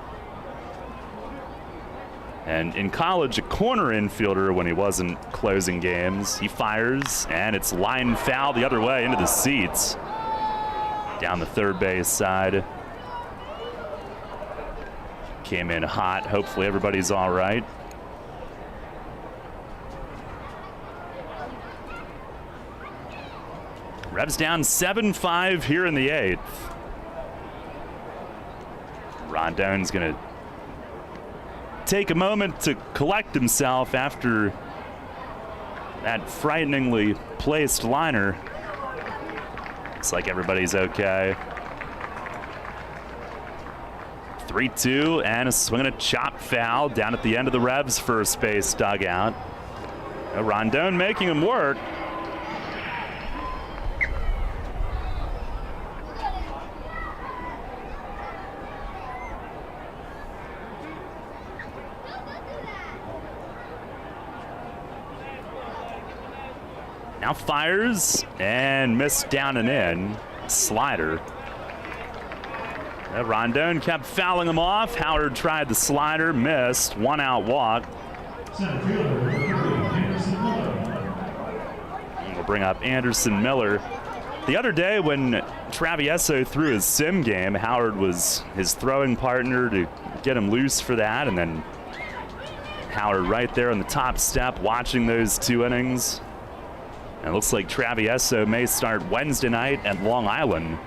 And in college, a corner infielder when he wasn't closing games. He fires, and it's line foul the other way into the seats. Down the third base side. Came in hot. Hopefully everybody's all right. Revs down 7-5 here in the 8th. Rondone's going to take a moment to collect himself after that frighteningly placed liner. Looks like everybody's okay. 3-2 and a swing and a chop foul down at the end of the Revs first base dugout. Rondone making him work. Now fires and missed down and in. Slider. Rondone kept fouling him off. Howard tried the slider, missed. 1-out walk. And we'll bring up Anderson Miller. The other day when Travieso threw his sim game, Howard was his throwing partner to get him loose for that, and then Howard right there on the top step watching those two innings. And it looks like Travieso may start Wednesday night at Long Island.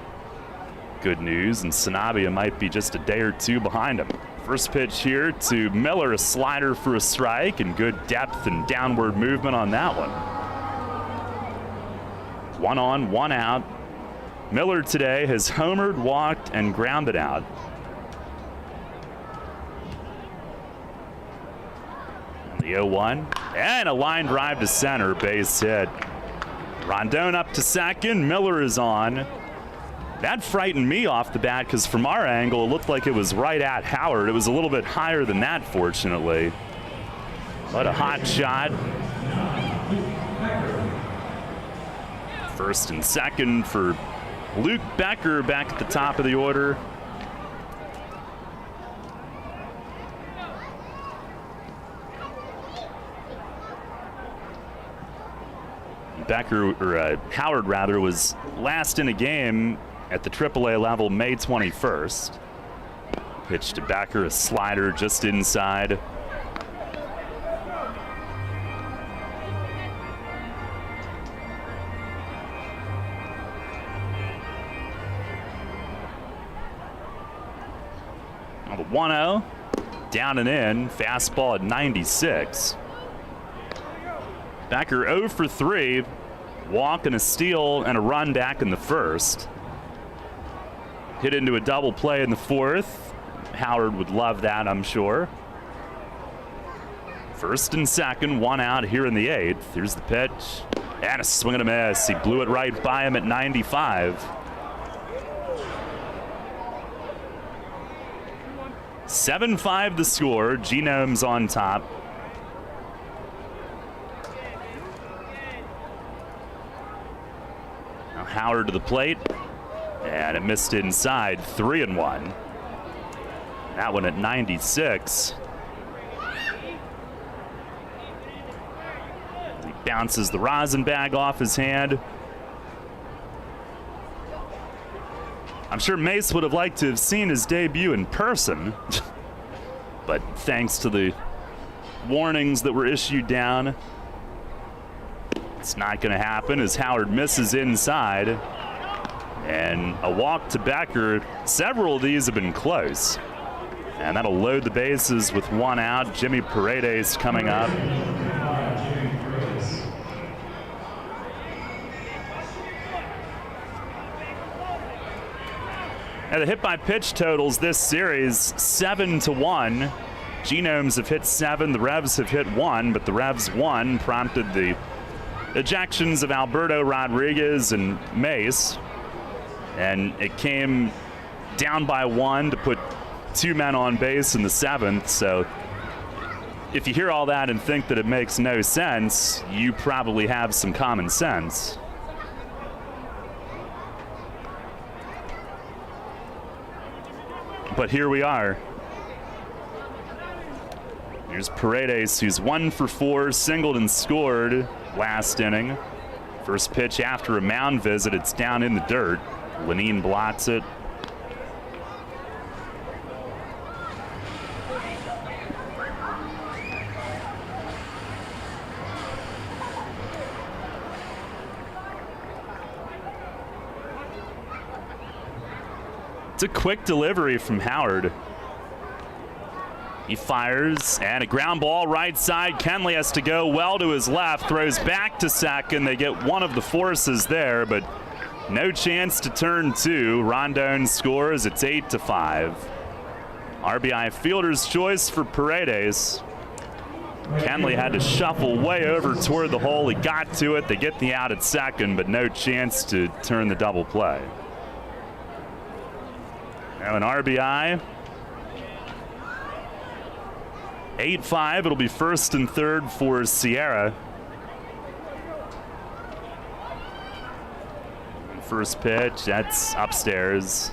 Good news, and Sanabia might be just a day or two behind him. First pitch here to Miller, a slider for a strike, and good depth and downward movement on that one. 1 on, 1 out. Miller today has homered, walked, and grounded out. The 0-1, and a line drive to center, base hit. Rondone up to second, Miller is on. That frightened me off the bat because from our angle, it looked like it was right at Howard. It was a little bit higher than that, fortunately. But a hot shot. First and second for Luke Becker back at the top of the order. Howard rather, was last in a game at the AAA level May 21st. Pitch to Becker, a slider just inside. Now the 1-0, down and in, fastball at 96. Becker 0 for 3, walk and a steal and a run back in the first. Hit into a double play in the fourth. Howard would love that, I'm sure. First and second, 1 out here in the 8th. Here's the pitch, and a swing and a miss. He blew it right by him at 95. 7-5 the score. Genomes on top. Now Howard to the plate, and it missed inside. 3-1. That one at 96. He bounces the rosin bag off his hand. I'm sure Mace would have liked to have seen his debut in person, but thanks to the warnings that were issued down, it's not going to happen as Howard misses inside. And a walk to Becker. Several of these have been close. And that'll load the bases with one out. Jimmy Paredes coming up. Now the hit by pitch totals this series 7-1. Genomes have hit 7, the Revs have hit 1, but the Revs 1 prompted the ejections of Alberto Rodriguez and Mace. And it came down by 1 to put 2 men on base in the 7th. So if you hear all that and think that it makes no sense, you probably have some common sense. But here we are. Here's Paredes, who's 1 for 4, singled and scored last inning. First pitch after a mound visit, it's down in the dirt. Lenine blots it. It's a quick delivery from Howard. He fires, and a ground ball right side. Kenley has to go well to his left, throws back to second. They get one of the forces there, but no chance to turn 2. Rondon scores. It's 8-5. RBI fielder's choice for Paredes. Kenley had to shuffle way over toward the hole. He got to it. They get the out at second, but no chance to turn the double play. Now an RBI. 8-5. It'll be first and third for Sierra. First pitch, that's upstairs.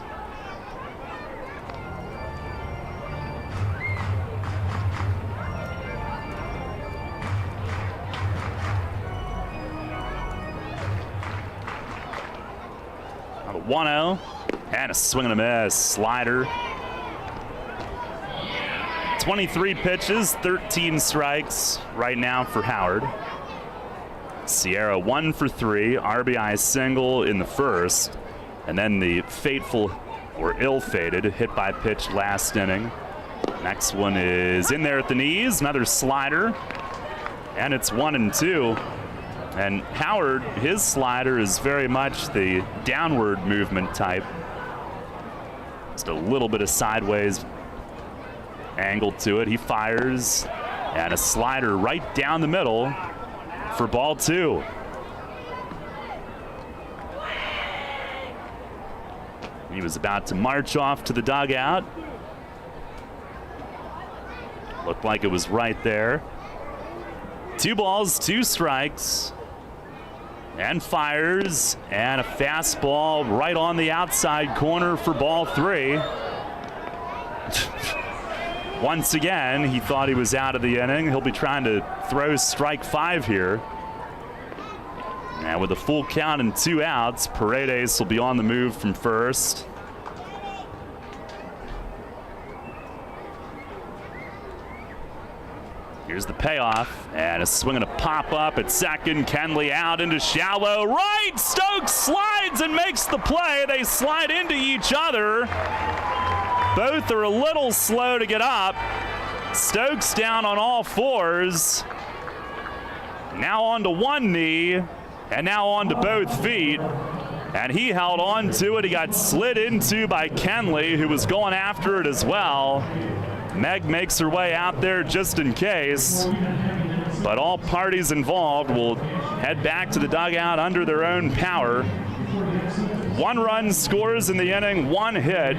A 1-0 and a swing and a miss. Slider. 23 pitches, 13 strikes right now for Howard. Sierra 1 for 3, RBI single in the first, and then the fateful or ill-fated hit by pitch last inning. Next one is in there at the knees, another slider, and it's 1-2. And Howard, his slider is very much the downward movement type. Just a little bit of sideways angle to it. He fires, and a slider right down the middle for ball 2. He was about to march off to the dugout. Looked like it was right there. 2 balls, 2 strikes. And fires, and a fastball right on the outside corner for ball 3. Once again, he thought he was out of the inning. He'll be trying to throw strike 5 here. And with a full count and 2 outs, Paredes will be on the move from first. Here's the payoff, and a swing and a pop up at second. Kenley out into shallow right. Stokes slides and makes the play. They slide into each other. Both are a little slow to get up. Stokes down on all 4s. Now onto one knee, and now onto both feet. And he held on to it. He got slid into by Kenley, who was going after it as well. Meg makes her way out there just in case. But all parties involved will head back to the dugout under their own power. 1 run scores in the inning, 1 hit,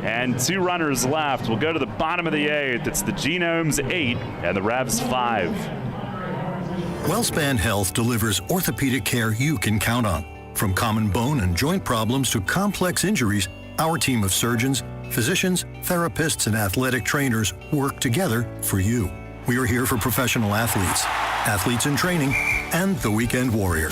and 2 runners left. We'll go to the bottom of the 8th. It's the Genomes 8 and the Revs 5. WellSpan Health delivers orthopedic care you can count on. From common bone and joint problems to complex injuries, our team of surgeons, physicians, therapists, and athletic trainers work together for you. We are here for professional athletes, athletes in training, and the weekend warrior.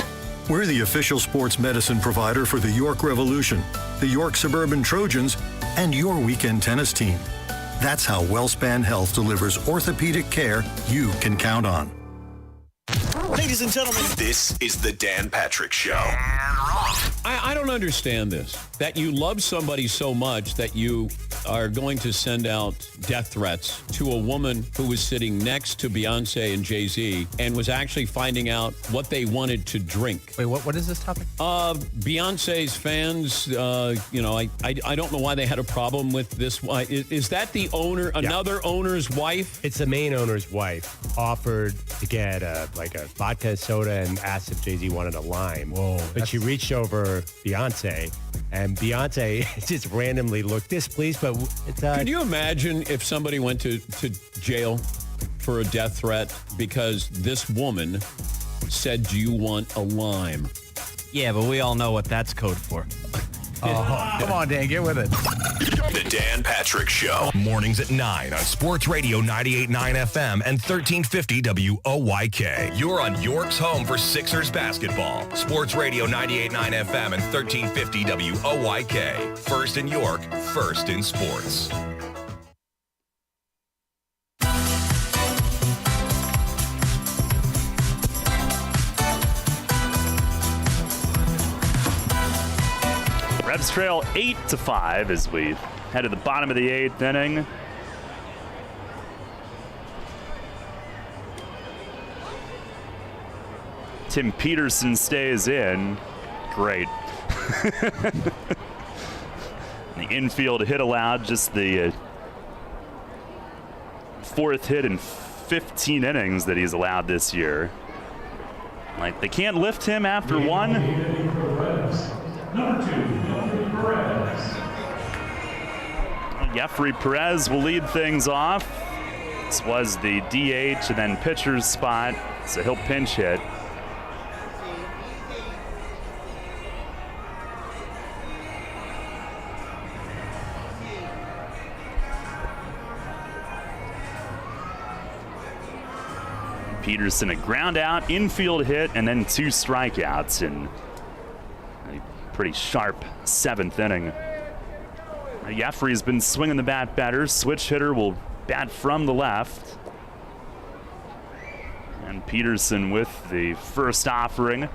We're the official sports medicine provider for the York Revolution. the York Suburban Trojans, and your weekend tennis team. That's how WellSpan Health delivers orthopedic care you can count on. Ladies and gentlemen, this is the Dan Patrick Show. I don't understand this, that you love somebody so much that you are going to send out death threats to a woman who was sitting next to Beyonce and Jay-Z and was actually finding out what they wanted to drink. Wait, what is this topic? Beyonce's fans, I don't know why they had a problem with this. Is that the owner, another owner's wife? It's the main owner's wife offered to get a vodka soda and asked if Jay-Z wanted a lime. Whoa. But she reached over Beyonce, and Beyonce just randomly looked, this please, but it's... Can you imagine if somebody went to jail for a death threat because this woman said, do you want a lime? Yeah, but we all know what that's code for. Oh, come on, Dan, get with it. The Dan Patrick Show. Mornings at 9 on Sports Radio 98.9 FM and 1350 WOYK. You're on York's home for Sixers basketball. Sports Radio 98.9 FM and 1350 WOYK. First in York, first in sports. Rebs trail 8-5 as we head to the bottom of the 8th inning. Tim Peterson stays in. Great. The infield hit allowed, just the fourth hit in 15 innings that he's allowed this year. Like, they can't lift him after one. Number 2, Perez. Jeffrey Perez will lead things off. This was the DH and then pitcher's spot, so he'll pinch hit. Peterson a ground out, infield hit, and then 2 strikeouts in a pretty sharp 7th inning. Jeffrey's been swinging the bat better. Switch hitter will bat from the left. And Peterson with the first offering.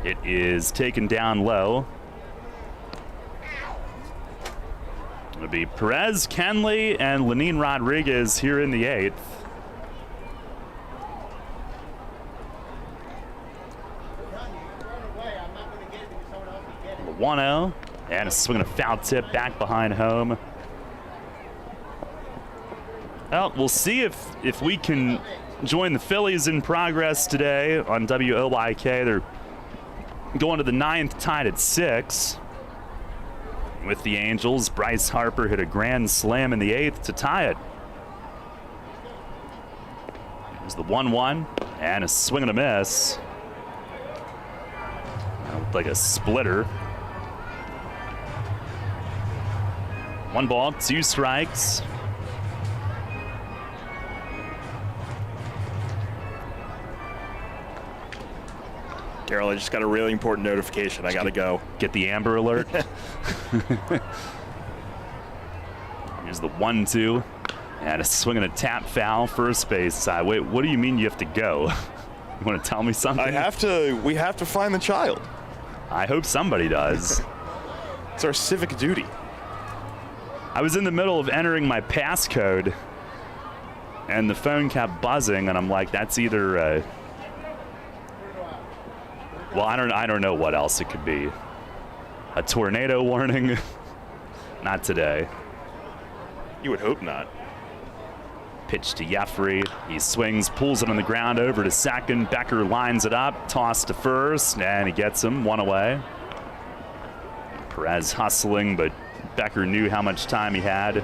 It is taken down low. It'll be Perez, Kenley, and Lenine Rodriguez here in the 8th. The 1-0. And a swing and a foul tip back behind home. Well, we'll see if we can join the Phillies in progress today on WOYK. They're going to the 9th, tied at 6. With the Angels, Bryce Harper hit a grand slam in the 8th to tie it. There's the 1-1 and a swing and a miss. That looked like a splitter. 1 ball, 2 strikes. Carol, I just got a really important notification. I got to go. Get the Amber Alert. Here's the 1-2. And a swing and a tap foul, first base side. Wait, what do you mean you have to go? You want to tell me something? We have to find the child. I hope somebody does. It's our civic duty. I was in the middle of entering my passcode, and the phone kept buzzing, and I'm like, that's either well, I don't know what else it could be. A tornado warning? Not today. You would hope not. Pitch to Jeffrey. He swings, pulls it on the ground over to second. Becker lines it up, toss to first, and he gets him 1 away. Perez hustling, but Becker knew how much time he had.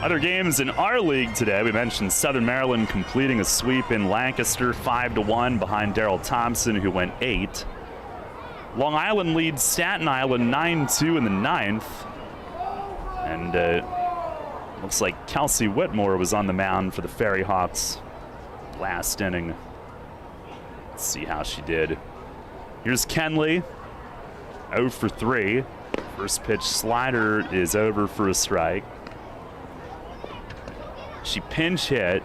Other games in our league today, we mentioned Southern Maryland completing a sweep in Lancaster 5-1 behind Darrell Thompson, who went 8. Long Island leads Staten Island 9-2 in the 9th. And looks like Kelsey Whitmore was on the mound for the Ferry Hawks last inning. Let's see how she did. Here's Kenley, 0 for 3. First pitch slider is over for a strike. She pinch hit,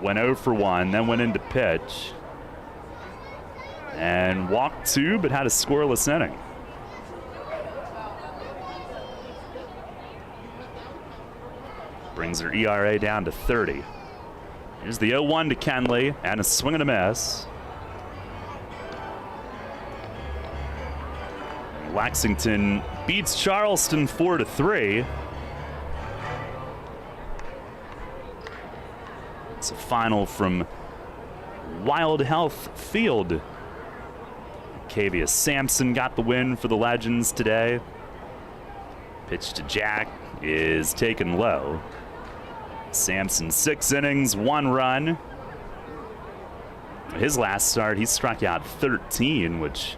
went 0 for 1, then went into pitch. And walked 2, but had a scoreless inning. Brings her ERA down to 30. Here's the 0-1 to Kenley, and a swing and a miss. Lexington beats Charleston 4-3. It's a final from Wild Health Field. Kavia Sampson got the win for the Legends today. Pitch to Jack is taken low. Sampson 6 innings, 1 run. His last start, he struck out 13, which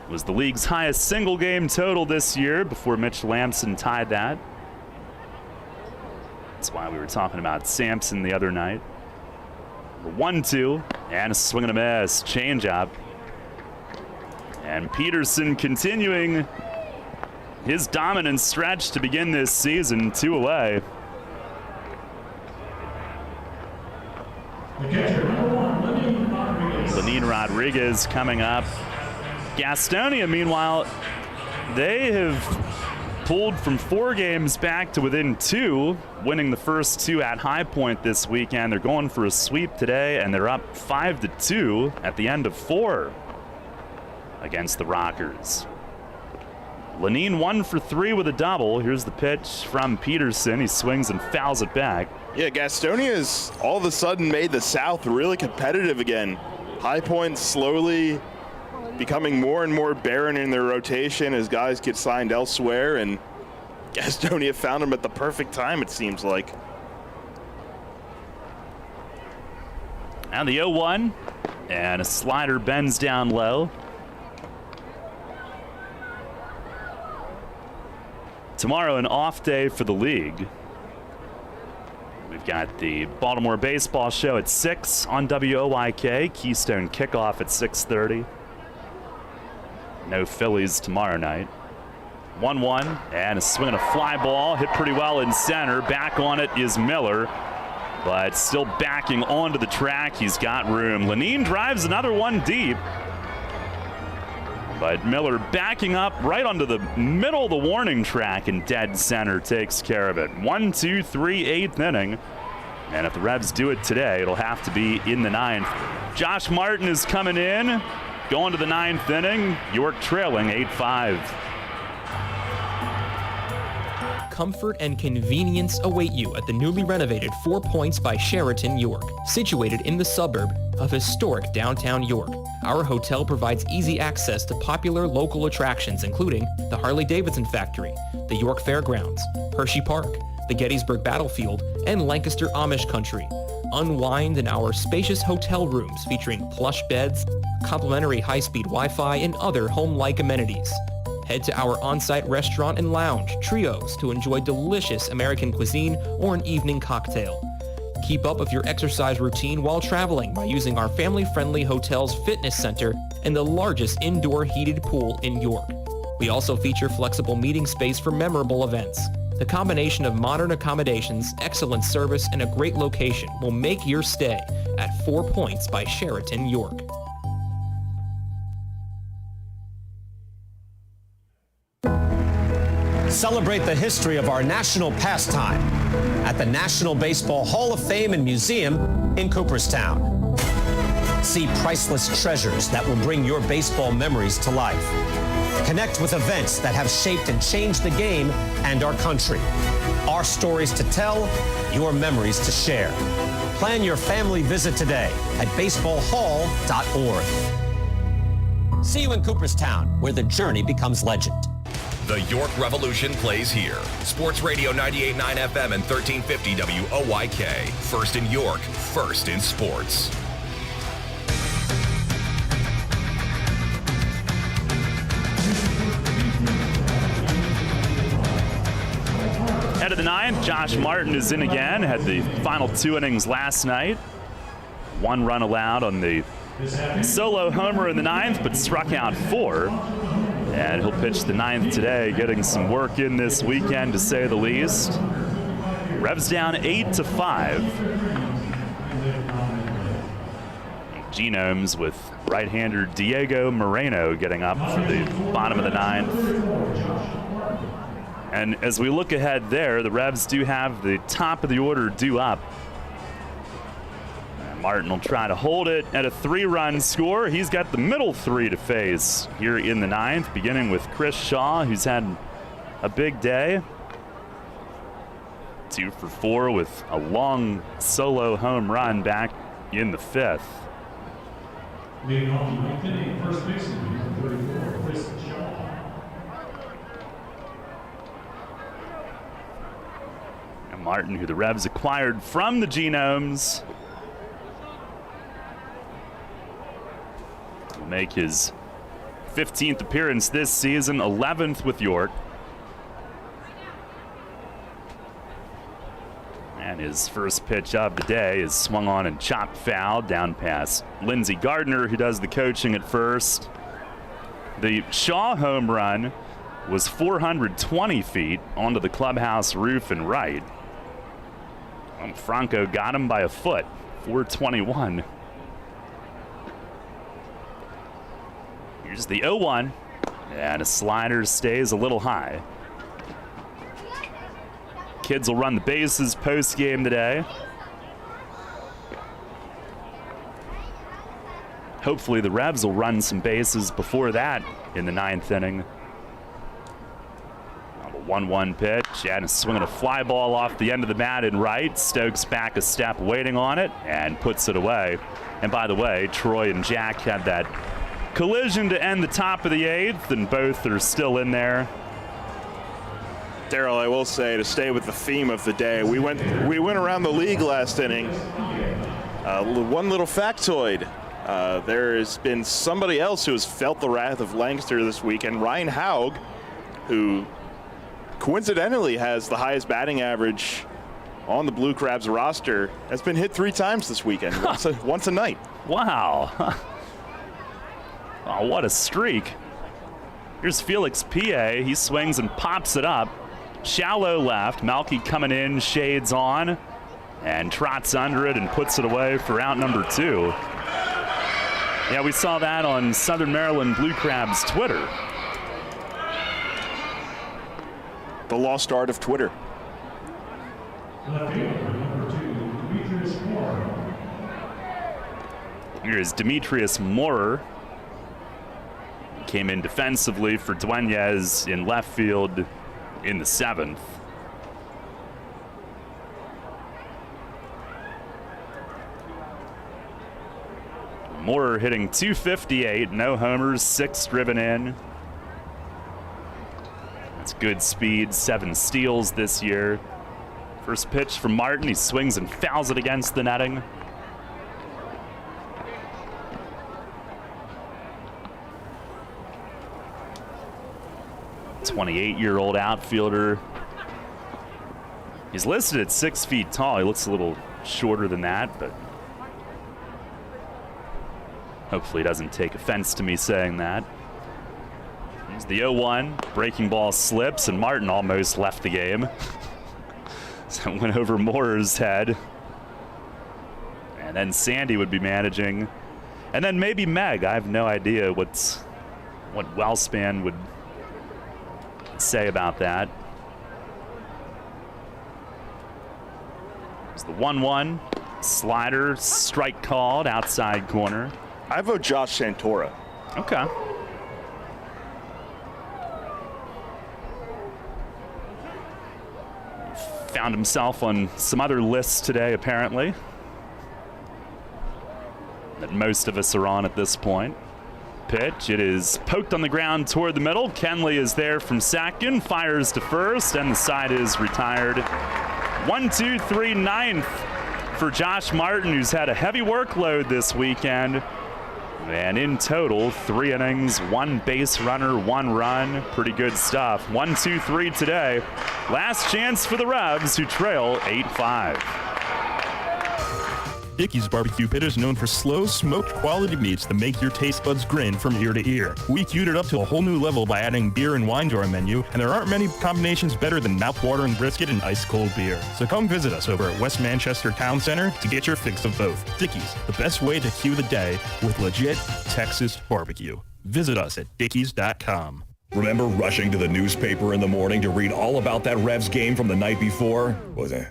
was the league's highest single game total this year before Mitch Lamson tied that. That's why we were talking about Sampson the other night. 1-2, and a swing and a miss. Changeup. And Peterson continuing his dominant stretch to begin this season, 2 away. Lenine Rodriguez coming up. Gastonia, meanwhile, they have pulled from 4 games back to within 2, winning the first 2 at High Point this weekend. They're going for a sweep today, and they're up 5-2 at the end of 4 against the Rockers. Lenine 1 for 3 with a double. Here's the pitch from Peterson. He swings and fouls it back. Yeah, Gastonia's all of a sudden made the South really competitive again. High Point slowly becoming more and more barren in their rotation as guys get signed elsewhere, and Gastonia found them at the perfect time, it seems like. And the 0-1, and a slider bends down low. Tomorrow, an off day for the league. We've got the Baltimore Baseball Show at 6 on WOYK. Keystone kickoff at 6:30. No Phillies tomorrow night. 1-1, and a swing and a fly ball. Hit pretty well in center. Back on it is Miller, but still backing onto the track. He's got room. Lenine drives another one deep. But Miller backing up right onto the middle of the warning track in dead center takes care of it. 1-2-3, 8th inning. And if the Revs do it today, it'll have to be in the 9th. Josh Martin is coming in, going to the 9th inning. York trailing 8-5. Comfort and convenience await you at the newly renovated 4 Points by Sheraton York, situated in the suburb of historic downtown York. Our hotel provides easy access to popular local attractions, including the Harley-Davidson Factory, the York Fairgrounds, Hershey Park, the Gettysburg Battlefield, and Lancaster Amish Country. Unwind in our spacious hotel rooms featuring plush beds, complimentary high-speed Wi-Fi, and other home-like amenities. Head to our on-site restaurant and lounge, Trios, to enjoy delicious American cuisine or an evening cocktail. Keep up with your exercise routine while traveling by using our family-friendly hotel's fitness center and the largest indoor heated pool in York. We also feature flexible meeting space for memorable events. The combination of modern accommodations, excellent service, and a great location will make your stay at 4 Points by Sheraton York. Celebrate the history of our national pastime at the National Baseball Hall of Fame and Museum in Cooperstown. See priceless treasures that will bring your baseball memories to life. Connect with events that have shaped and changed the game and our country. Our stories to tell, your memories to share. Plan your family visit today at baseballhall.org. See you in Cooperstown, where the journey becomes legend. The York Revolution plays here. Sports Radio 98.9 FM and 1350 WOYK. First in York, first in sports. Head of the 9th, Josh Martin is in again. Had the final 2 innings last night. 1 run allowed on the Solo homer in the 9th, but struck out 4. And he'll pitch the 9th today, getting some work in this weekend, to say the least. Revs down 8-5. Genomes with right-hander Diego Moreno getting up for the bottom of the 9th. And as we look ahead there, the Revs do have the top of the order due up. And Martin will try to hold it at a 3-run score. He's got the middle 3 to face here in the 9th, beginning with Chris Shaw, who's had a big day. 2 for 4 with a long solo home run back in the 5th. Leading off the ninth inning, first baseman, number 34, Chris Shaw. And Martin, who the Revs acquired from the Genomes, will make his 15th appearance this season, 11th with York. And his first pitch of the day is swung on and chopped foul down past Lindsey Gardner, who does the coaching at first. The Shaw home run was 420 feet onto the clubhouse roof and right. Franco got him by a foot, 421. Here's the 0-1, and a slider stays a little high. Kids will run the bases post-game today. Hopefully the Revs will run some bases before that in the 9th inning. The 1-1 pitch, and a swing and a fly ball off the end of the bat in right. Stokes back a step, waiting on it, and puts it away. And by the way, Troy and Jack had that collision to end the top of the 8th, and both are still in there. Daryl, I will say, to stay with the theme of the day, we went around the league last inning. One little factoid. There has been somebody else who has felt the wrath of Lancaster this weekend, Ryan Haug, who coincidentally has the highest batting average on the Blue Crabs roster, has been hit 3 times this weekend, once a night. Wow. Oh, what a streak. Here's Felix P.A. He swings and pops it up. Shallow left. Malky coming in, shades on, and trots under it and puts it away for out number 2. Yeah, we saw that on Southern Maryland Blue Crabs Twitter. The lost art of Twitter. Here's Demetrius Moorer. Came in defensively for Dueñez in left field in the 7th. Moorer hitting .258, no homers, 6 driven in. That's good speed, 7 steals this year. First pitch from Martin, he swings and fouls it against the netting. '28-year-old outfielder. He's listed at 6 feet tall. He looks a little shorter than that, but hopefully he doesn't take offense to me saying that. Here's the 0-1. Breaking ball slips, and Martin almost left the game. So it went over Moorer's head. And then Sandy would be managing. And then maybe Meg. I have no idea what Wellspan would say about that. It's the 1-1 slider, strike called, outside corner. I vote Josh Santora. Okay. Found himself on some other lists today, apparently, that most of us are on at this point. Pitch, it is poked on the ground toward the middle. Kenley is there from second, fires to first, and the side is retired. 1-2-3 9th for Josh Martin, who's had a heavy workload this weekend. And in total, 3 innings, 1 base runner, 1 run. Pretty good stuff. 1-2-3 today. Last chance for the Revs, who trail 8-5. Dickey's Barbecue Pit is known for slow, smoked quality meats that make your taste buds grin from ear to ear. We queued it up to a whole new level by adding beer and wine to our menu, and there aren't many combinations better than mouth-watering brisket and ice-cold beer. So come visit us over at West Manchester Town Center to get your fix of both. Dickey's, the best way to cue the day with legit Texas barbecue. Visit us at dickeys.com. Remember rushing to the newspaper in the morning to read all about that Revs game from the night before? Was it?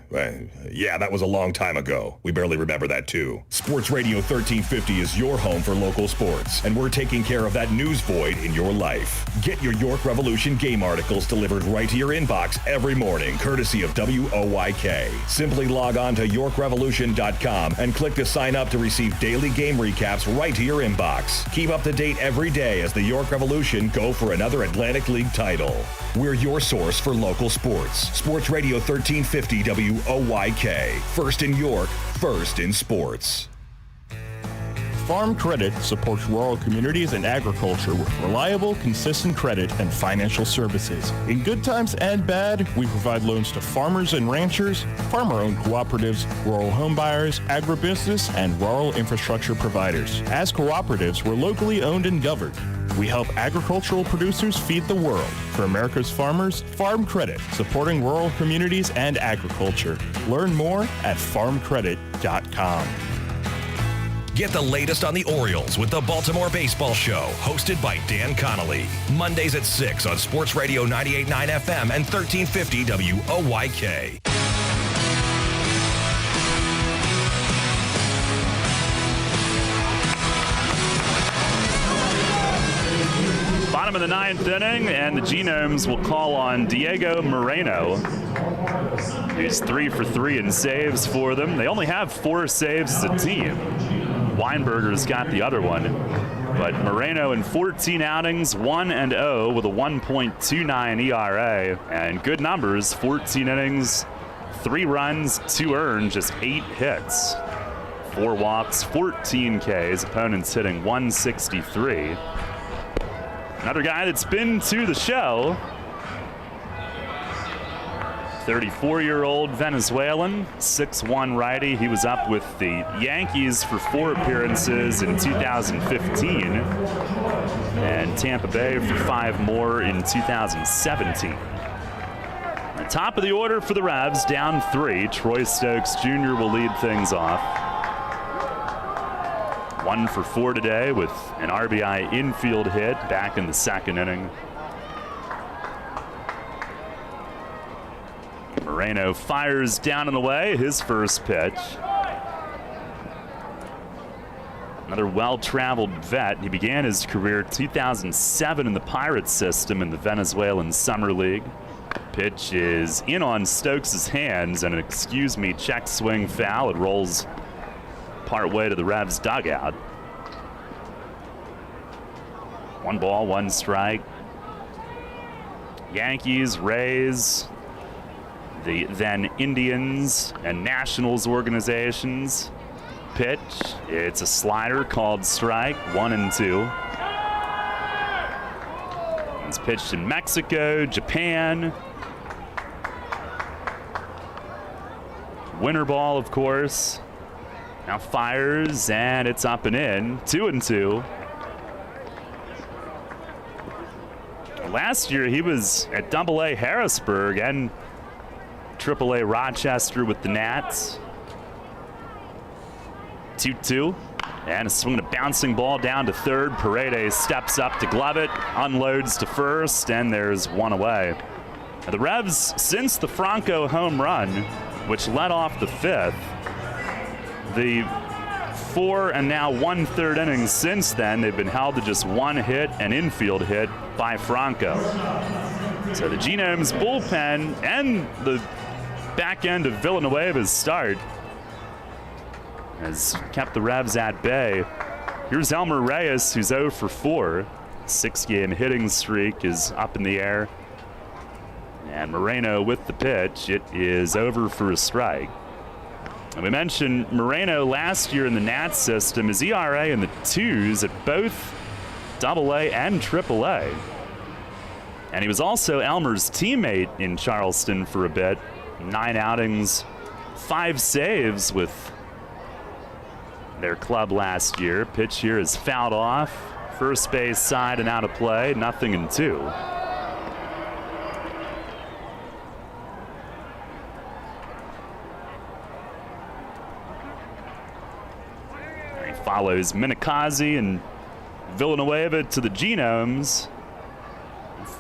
Yeah, that was a long time ago. We barely remember that too. Sports Radio 1350 is your home for local sports, and we're taking care of that news void in your life. Get your York Revolution game articles delivered right to your inbox every morning, courtesy of WOYK. Simply log on to YorkRevolution.com and click to sign up to receive daily game recaps right to your inbox. Keep up to date every day as the York Revolution go for another Atlantic League title. We're your source for local sports. Sports Radio 1350 WOYK. First in York, first in sports. Farm Credit supports rural communities and agriculture with reliable, consistent credit and financial services. In good times and bad, we provide loans to farmers and ranchers, farmer-owned cooperatives, rural home buyers, agribusiness, and rural infrastructure providers. As cooperatives, we're locally owned and governed. We help agricultural producers feed the world. For America's farmers, Farm Credit, supporting rural communities and agriculture. Learn more at farmcredit.com. Get the latest on the Orioles with the Baltimore Baseball Show, hosted by Dan Connolly. Mondays at 6 on Sports Radio 98.9 FM and 1350 WOYK. Bottom of the ninth inning, and the Genomes will call on Diego Moreno, who's 3 for 3 in saves for them. They only have 4 saves as a team. Weinberger's got the other one. But Moreno in 14 outings, 1-0 with a 1.29 ERA. And good numbers, 14 innings, 3 runs, 2 earned, just 8 hits. 4 walks, 14 Ks, opponents hitting 163. Another guy that's been to the show, 34-year-old Venezuelan, 6'1" righty. He was up with the Yankees for 4 appearances in 2015 and Tampa Bay for 5 more in 2017. The top of the order for the Revs, down 3. Troy Stokes Jr. will lead things off. 1 for 4 today with an RBI infield hit back in the second inning. Moreno fires down and away, his first pitch. Another well-traveled vet. He began his career 2007 in the Pirates system in the Venezuelan Summer League. Pitch is in on Stokes' hands, and an excuse me check swing foul. It rolls part way to the Revs dugout. 1 ball, 1 strike. Yankees, Rays, the then Indians and Nationals organizations. Pitch, it's a slider called strike, 1-2. It's pitched in Mexico, Japan. Winter ball, of course. Now fires, and it's up and in, 2-2. Last year, he was at AA Harrisburg and AAA Rochester with the Nats. 2-2. And a swing and a bouncing ball down to third. Paredes steps up to glove it, unloads to first, and there's 1 away. Now, the Revs, since the Franco home run, which led off the 5th, the 4 and now 1/3 innings since then, they've been held to just 1 hit, an infield hit by Franco. So the Genomes bullpen and the back end of Villanueva's start has kept the Revs at bay. Here's Elmer Reyes, who's 0 for 4. 6-game hitting streak is up in the air. And Moreno with the pitch. It is over for a strike. And we mentioned Moreno last year in the Nats system. His ERA in the 2s at both AA and AAA. And he was also Elmer's teammate in Charleston for a bit. 9 outings, 5 saves with their club last year. Pitch here is fouled off. First base side and out of play. 0-2. He follows Minikazi and Villanueva to the Genomes.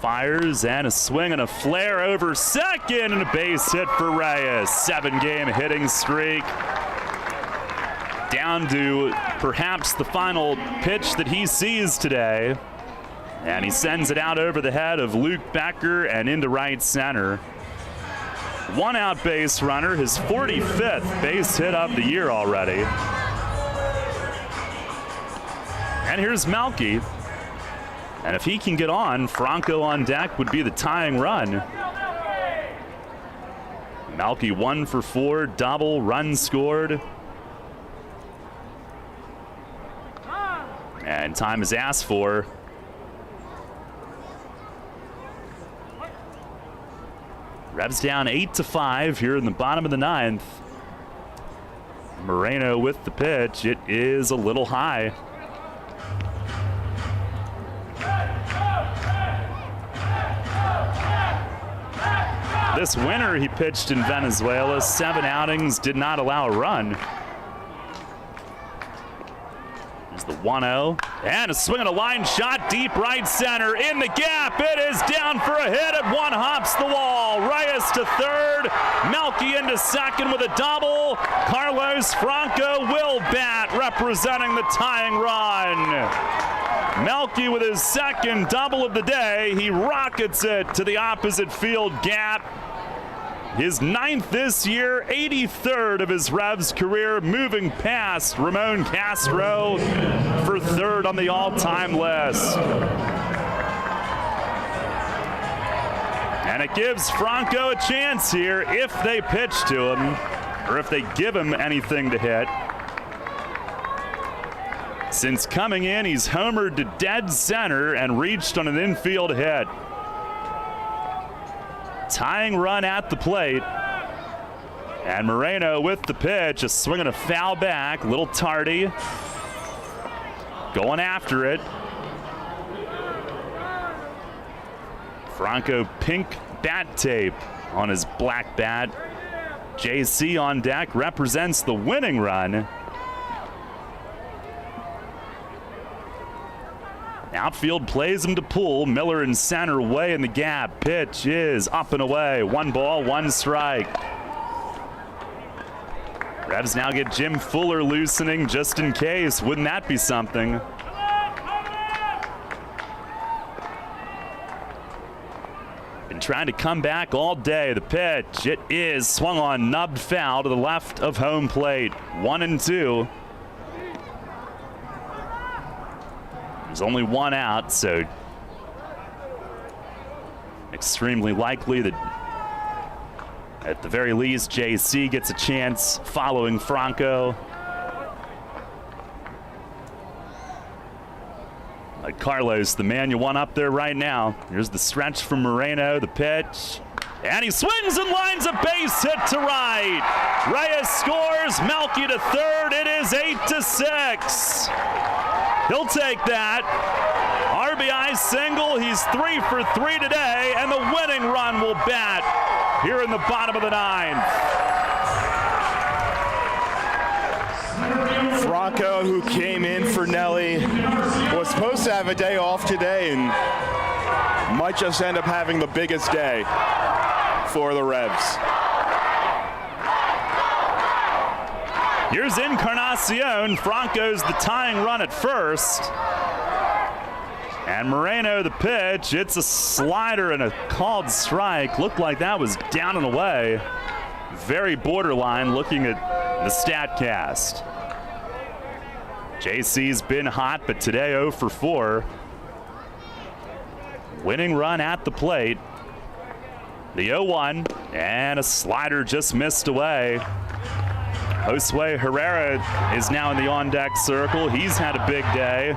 Fires and a swing and a flare over second and a base hit for Reyes. 7-game hitting streak. Down to perhaps the final pitch that he sees today. And he sends it out over the head of Luke Becker and into right center. 1 out base runner, his 45th base hit of the year already. And here's Melky. And if he can get on, Franco on deck would be the tying run. Melky 1 for 4, double, run scored. And time is asked for. Revs down 8-5 here in the bottom of the 9th. Moreno with the pitch. It is a little high. This winter he pitched in Venezuela. 7 outings, did not allow a run. There's the 1-0. And a swing and a line shot deep right center. In the gap, it is down for a hit. At 1 hops the wall. Reyes to third. Melky into second with a double. Carlos Franco will bat, representing the tying run. Melky with his second double of the day. He rockets it to the opposite field gap. His 9th this year, 83rd of his Revs career, moving past Ramon Castro for 3rd on the all-time list. And it gives Franco a chance here if they pitch to him, or if they give him anything to hit. Since coming in, he's homered to dead center and reached on an infield hit. Tying run at the plate. And Moreno with the pitch, a swing and a foul back, a little tardy. Going after it. Franco pink bat tape on his black bat. JC on deck, represents the winning run. Outfield plays him to pull. Miller in center, way in the gap. Pitch is up and away. 1 ball, 1 strike. Revs now get Jim Fuller loosening just in case. Wouldn't that be something? Been trying to come back all day. The pitch, it is swung on, nubbed foul to the left of home plate. 1-2. There's only 1 out, so extremely likely that at the very least JC gets a chance following Franco. Carlos, the man you want up there right now. Here's the stretch from Moreno, the pitch. And he swings and lines a base hit to right. Reyes scores, Melky to third. It is 8-6. He'll take that. RBI single. He's 3 for 3 today, and the winning run will bat here in the bottom of the 9th. Franco, who came in for Nelly, was supposed to have a day off today and might just end up having the biggest day for the Revs. Here's Encarnacion. Franco's the tying run at first. And Moreno the pitch. It's a slider and a called strike. Looked like that was down and away. Very borderline looking at the StatCast. JC's been hot, but today 0 for 4. Winning run at the plate. The 0-1, and a slider just missed away. Josue Herrera is now in the on-deck circle. He's had a big day.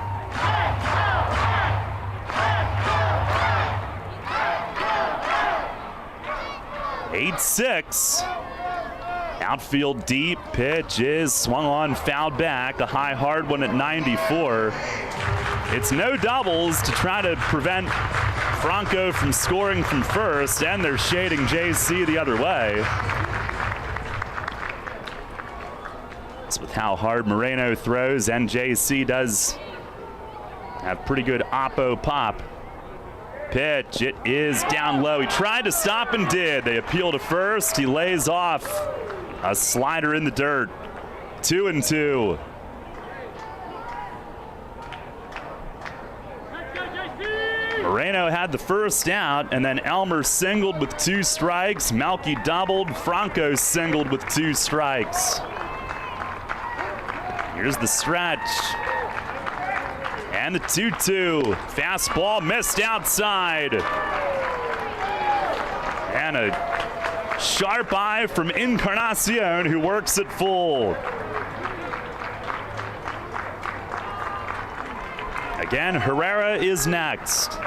Outfield deep, pitch is swung on, fouled back, a high hard one at 94. It's no doubles to try to prevent Franco from scoring from first, and they're shading JC the other way. That's with how hard Moreno throws, and JC does have pretty good oppo pop. Pitch, it is down low. He tried to stop and did. They appeal to first. He lays off a slider in the dirt. 2-2. Moreno had the first out, and then Elmer singled with 2 strikes. Melky doubled. Franco singled with 2 strikes. Here's the stretch. And the 2-2. Fastball missed outside. And a sharp eye from Encarnacion, who works it full. Again, Herrera is next.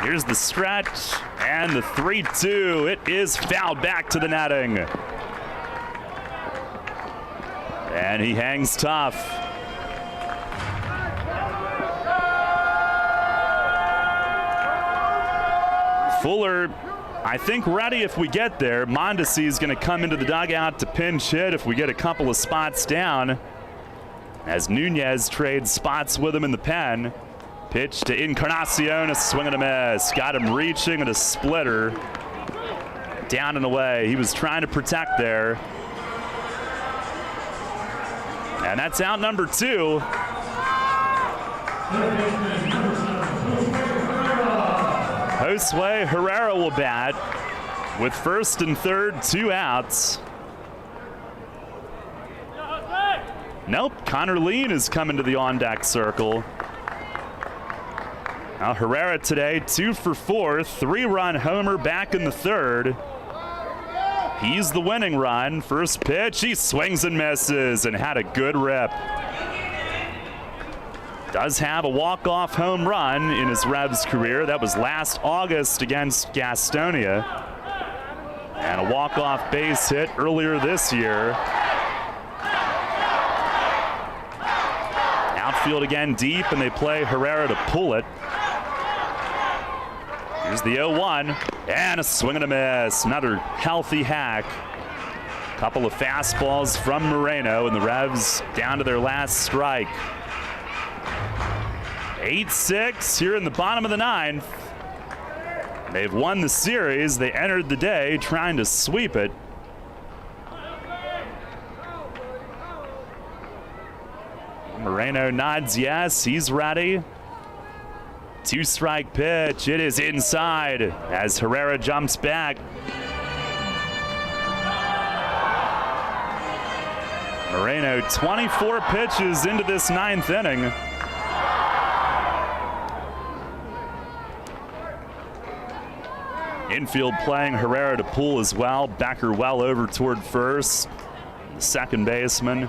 Here's the stretch and the 3-2. It is fouled back to the netting. And he hangs tough. Fuller, I think, ready if we get there. Mondesi is going to come into the dugout to pinch hit if we get a couple of spots down, as Nunez trades spots with him in the pen. Pitch to Encarnacion, a swing and a miss. Got him reaching at a splitter. Down and away. He was trying to protect there. And that's out number 2. Josue Herrera will bat with first and third, 2 outs. Nope, Connor Lean is coming to the on-deck circle. Now Herrera today, 2 for 4, 3-run homer back in the third. He's the winning run. First pitch, he swings and misses and had a good rip. Does have a walk-off home run in his Revs career. That was last August against Gastonia. And a walk-off base hit earlier this year. Outfield again deep, and they play Herrera to pull it. Here's the 0-1, and a swing and a miss. Another healthy hack. Couple of fastballs from Moreno, and the Revs down to their last strike. 8-6 here in the bottom of the 9th. They've won the series. They entered the day trying to sweep it. Moreno nods yes, he's ready. 2-strike pitch, it is inside as Herrera jumps back. Moreno 24 pitches into this 9th inning. Infield playing Herrera to pull as well. Becker well over toward first. The second baseman.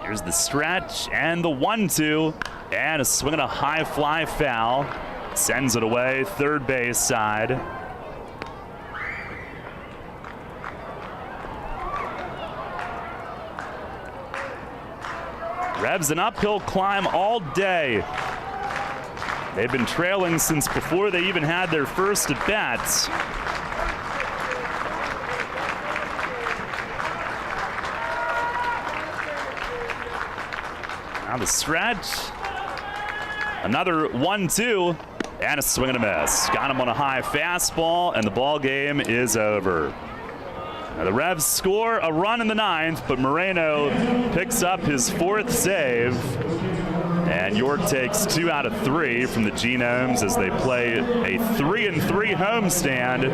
Here's the stretch and the 1-2. And a swing and a high fly foul. Sends it away, third base side. Revs an uphill climb all day. They've been trailing since before they even had their first at-bats. Now the stretch. Another 1-2 and a swing and a miss. Got him on a high fastball, and the ball game is over. Now the Revs score a run in the 9th, but Moreno picks up his 4th save. And York takes 2 out of 3 from the Genomes as they play a 3-3 homestand.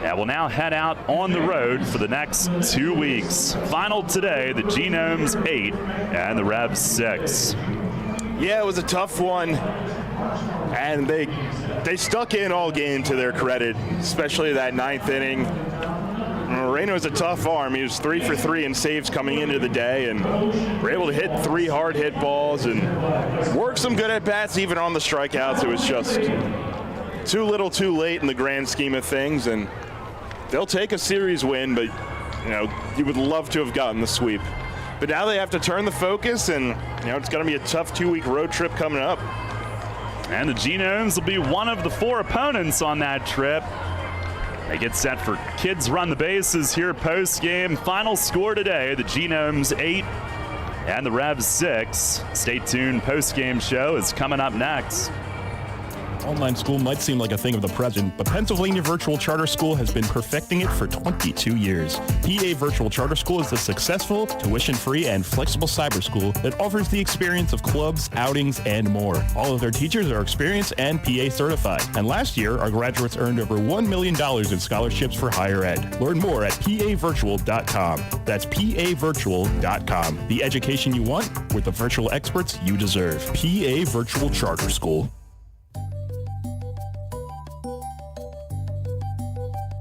And will now head out on the road for the next 2 weeks. Final today, the Genomes 8 and the Revs 6. Yeah, it was a tough one. And they stuck in all game to their credit, especially that 9th inning. Moreno's a tough arm. He was 3 for 3 in saves coming into the day, and were able to hit 3 hard hit balls and work some good at bats even on the strikeouts. It was just too little too late in the grand scheme of things, and they'll take a series win, but you would love to have gotten the sweep. But now they have to turn the focus, and it's going to be a tough 2-week road trip coming up. And the Genomes will be one of the 4 opponents on that trip. They get set for Kids Run the Bases here post-game. Final score today, the Genomes 8 and the Revs 6. Stay tuned, post-game show is coming up next. Online school might seem like a thing of the present, but Pennsylvania Virtual Charter School has been perfecting it for 22 years. PA Virtual Charter School is a successful, tuition-free, and flexible cyber school that offers the experience of clubs, outings, and more. All of their teachers are experienced and PA certified. And last year, our graduates earned over $1 million in scholarships for higher ed. Learn more at pavirtual.com. That's pavirtual.com. The education you want with the virtual experts you deserve. PA Virtual Charter School.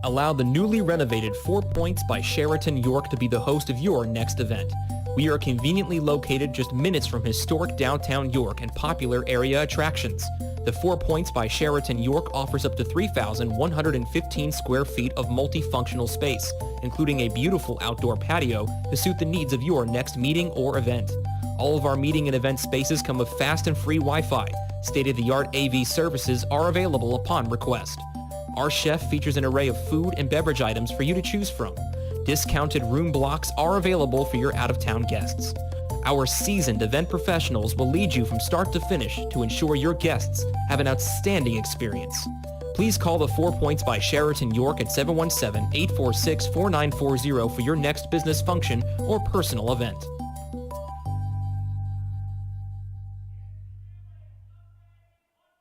Allow the newly renovated 4 Points by Sheraton York to be the host of your next event. We are conveniently located just minutes from historic downtown York and popular area attractions. The 4 Points by Sheraton York offers up to 3,115 square feet of multifunctional space, including a beautiful outdoor patio to suit the needs of your next meeting or event. All of our meeting and event spaces come with fast and free Wi-Fi. State-of-the-art AV services are available upon request. Our chef features an array of food and beverage items for you to choose from. Discounted room blocks are available for your out-of-town guests. Our seasoned event professionals will lead you from start to finish to ensure your guests have an outstanding experience. Please call the 4 Points by Sheraton York at 717-846-4940 for your next business function or personal event.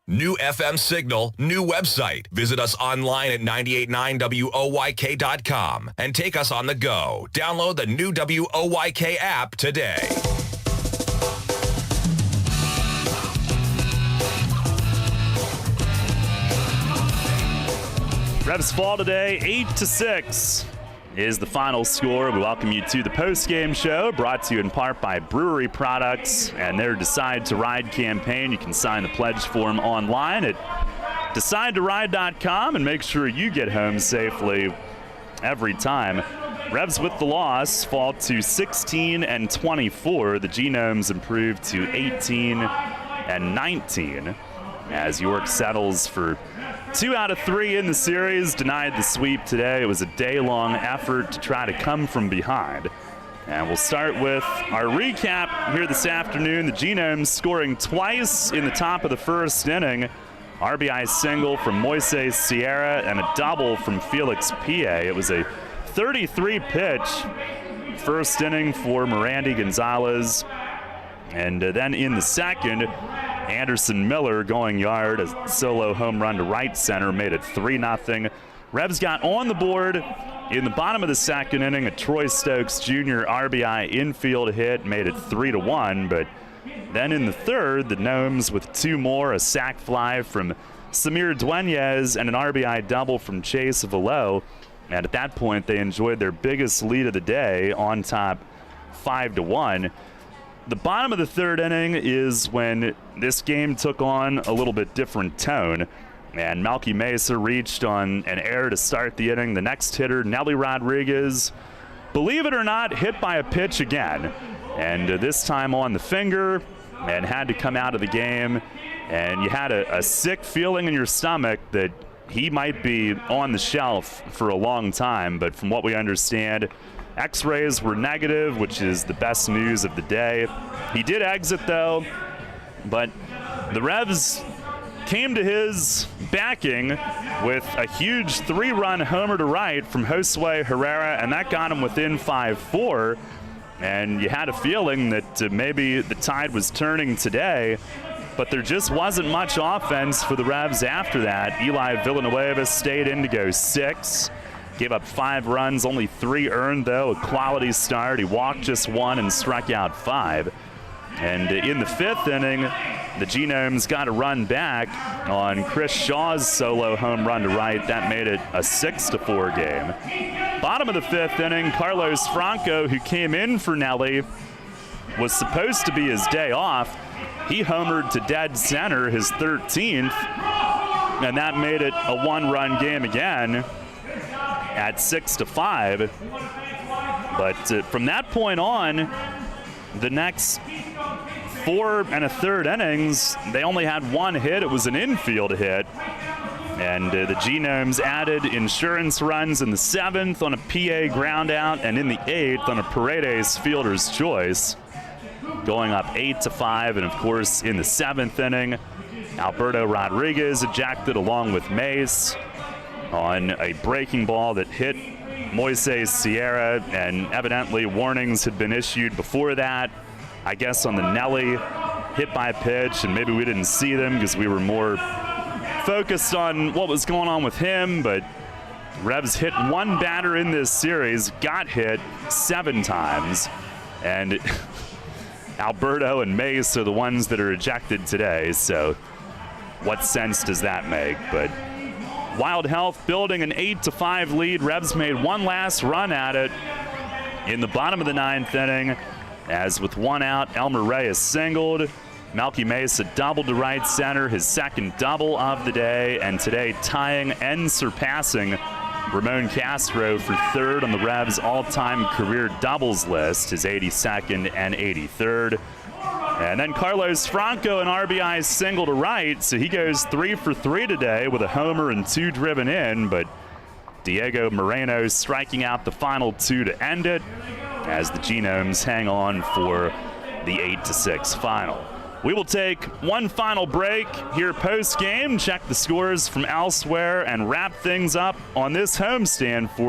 New FM signal, new website. Visit us online at 989WOYK.com and take us on the go. Download the new WOYK app today. Revs fall today, 8-6 is the final score. We welcome you to the post-game show, brought to you in part by Brewery Products and their Decide to Ride campaign. You can sign the pledge form online at decidetoride.com and make sure you get home safely every time. Revs with the loss fall to 16-24. The Genomes improved to 18-19 as York settles for 2 out of 3 in the series, denied the sweep today. It was a day-long effort to try to come from behind. And we'll start with our recap here this afternoon. The Genomes scoring twice in the top of the first inning. RBI single from Moises Sierra and a double from Felix Pie. It was a 33-pitch first inning for Mirandy Gonzalez. And then in the second, Anderson Miller going yard, a solo home run to right center, made it 3-0. Revs got on the board in the bottom of the second inning. A Troy Stokes Jr. RBI infield hit made it 3-1. But then in the third, the Gnomes with 2 more, a sac fly from Samir Dueñez and an RBI double from Chase Velo. And at that point, they enjoyed their biggest lead of the day, on top 5-1. The bottom of the third inning is when this game took on a little bit different tone, and Melky Mesa reached on an error to start the inning. The next hitter, Nelly Rodriguez, believe it or not, hit by a pitch again, and this time on the finger, and had to come out of the game. And you had a sick feeling in your stomach that he might be on the shelf for a long time, but from what we understand, X-rays were negative, which is the best news of the day. He did exit, though, but the Revs came to his backing with a huge 3-run homer to right from Josue Herrera, and that got him within 5-4. And you had a feeling that maybe the tide was turning today, but there just wasn't much offense for the Revs after that. Eli Villanueva stayed in to go 6. Gave up 5 runs, only 3 earned, though. A quality start. He walked just 1 and struck out 5. And in the 5th inning, the Genomes got a run back on Chris Shaw's solo home run to right. That made it a 6-4 game. Bottom of the 5th inning, Carlos Franco, who came in for Nelly, was supposed to be his day off. He homered to dead center, his 13th, and that made it a 1-run game again. at 6-5. But from that point on, the next 4 1/3 innings, they only had one hit. It was an infield hit. And the Genomes added insurance runs in the 7th on a PA ground out and in the 8th on a Paredes fielder's choice, going up 8-5. And of course, in the 7th inning, Alberto Rodriguez ejected along with Mace on a breaking ball that hit Moises Sierra, and evidently warnings had been issued before that, I guess on the Nelly hit by pitch, and maybe we didn't see them because we were more focused on what was going on with him. But Revs hit one batter in this series, got hit 7 times, and Alberto and Mace are the ones that are ejected today. So what sense does that make? But Wild Health building an 8-5 lead. Revs made one last run at it in the bottom of the 9th inning, as with one out, Elmer Reyes singled. Melky Mesa doubled to right center, his second double of the day, and today tying and surpassing Ramon Castro for 3rd on the Revs' all-time career doubles list, his 82nd and 83rd. And then Carlos Franco, an RBI single to right, so he goes 3 for 3 today with a homer and 2 driven in, but Diego Moreno striking out the final 2 to end it, as the Genomes hang on for the 8-6 final. We will take one final break here post-game, check the scores from elsewhere, and wrap things up on this homestand for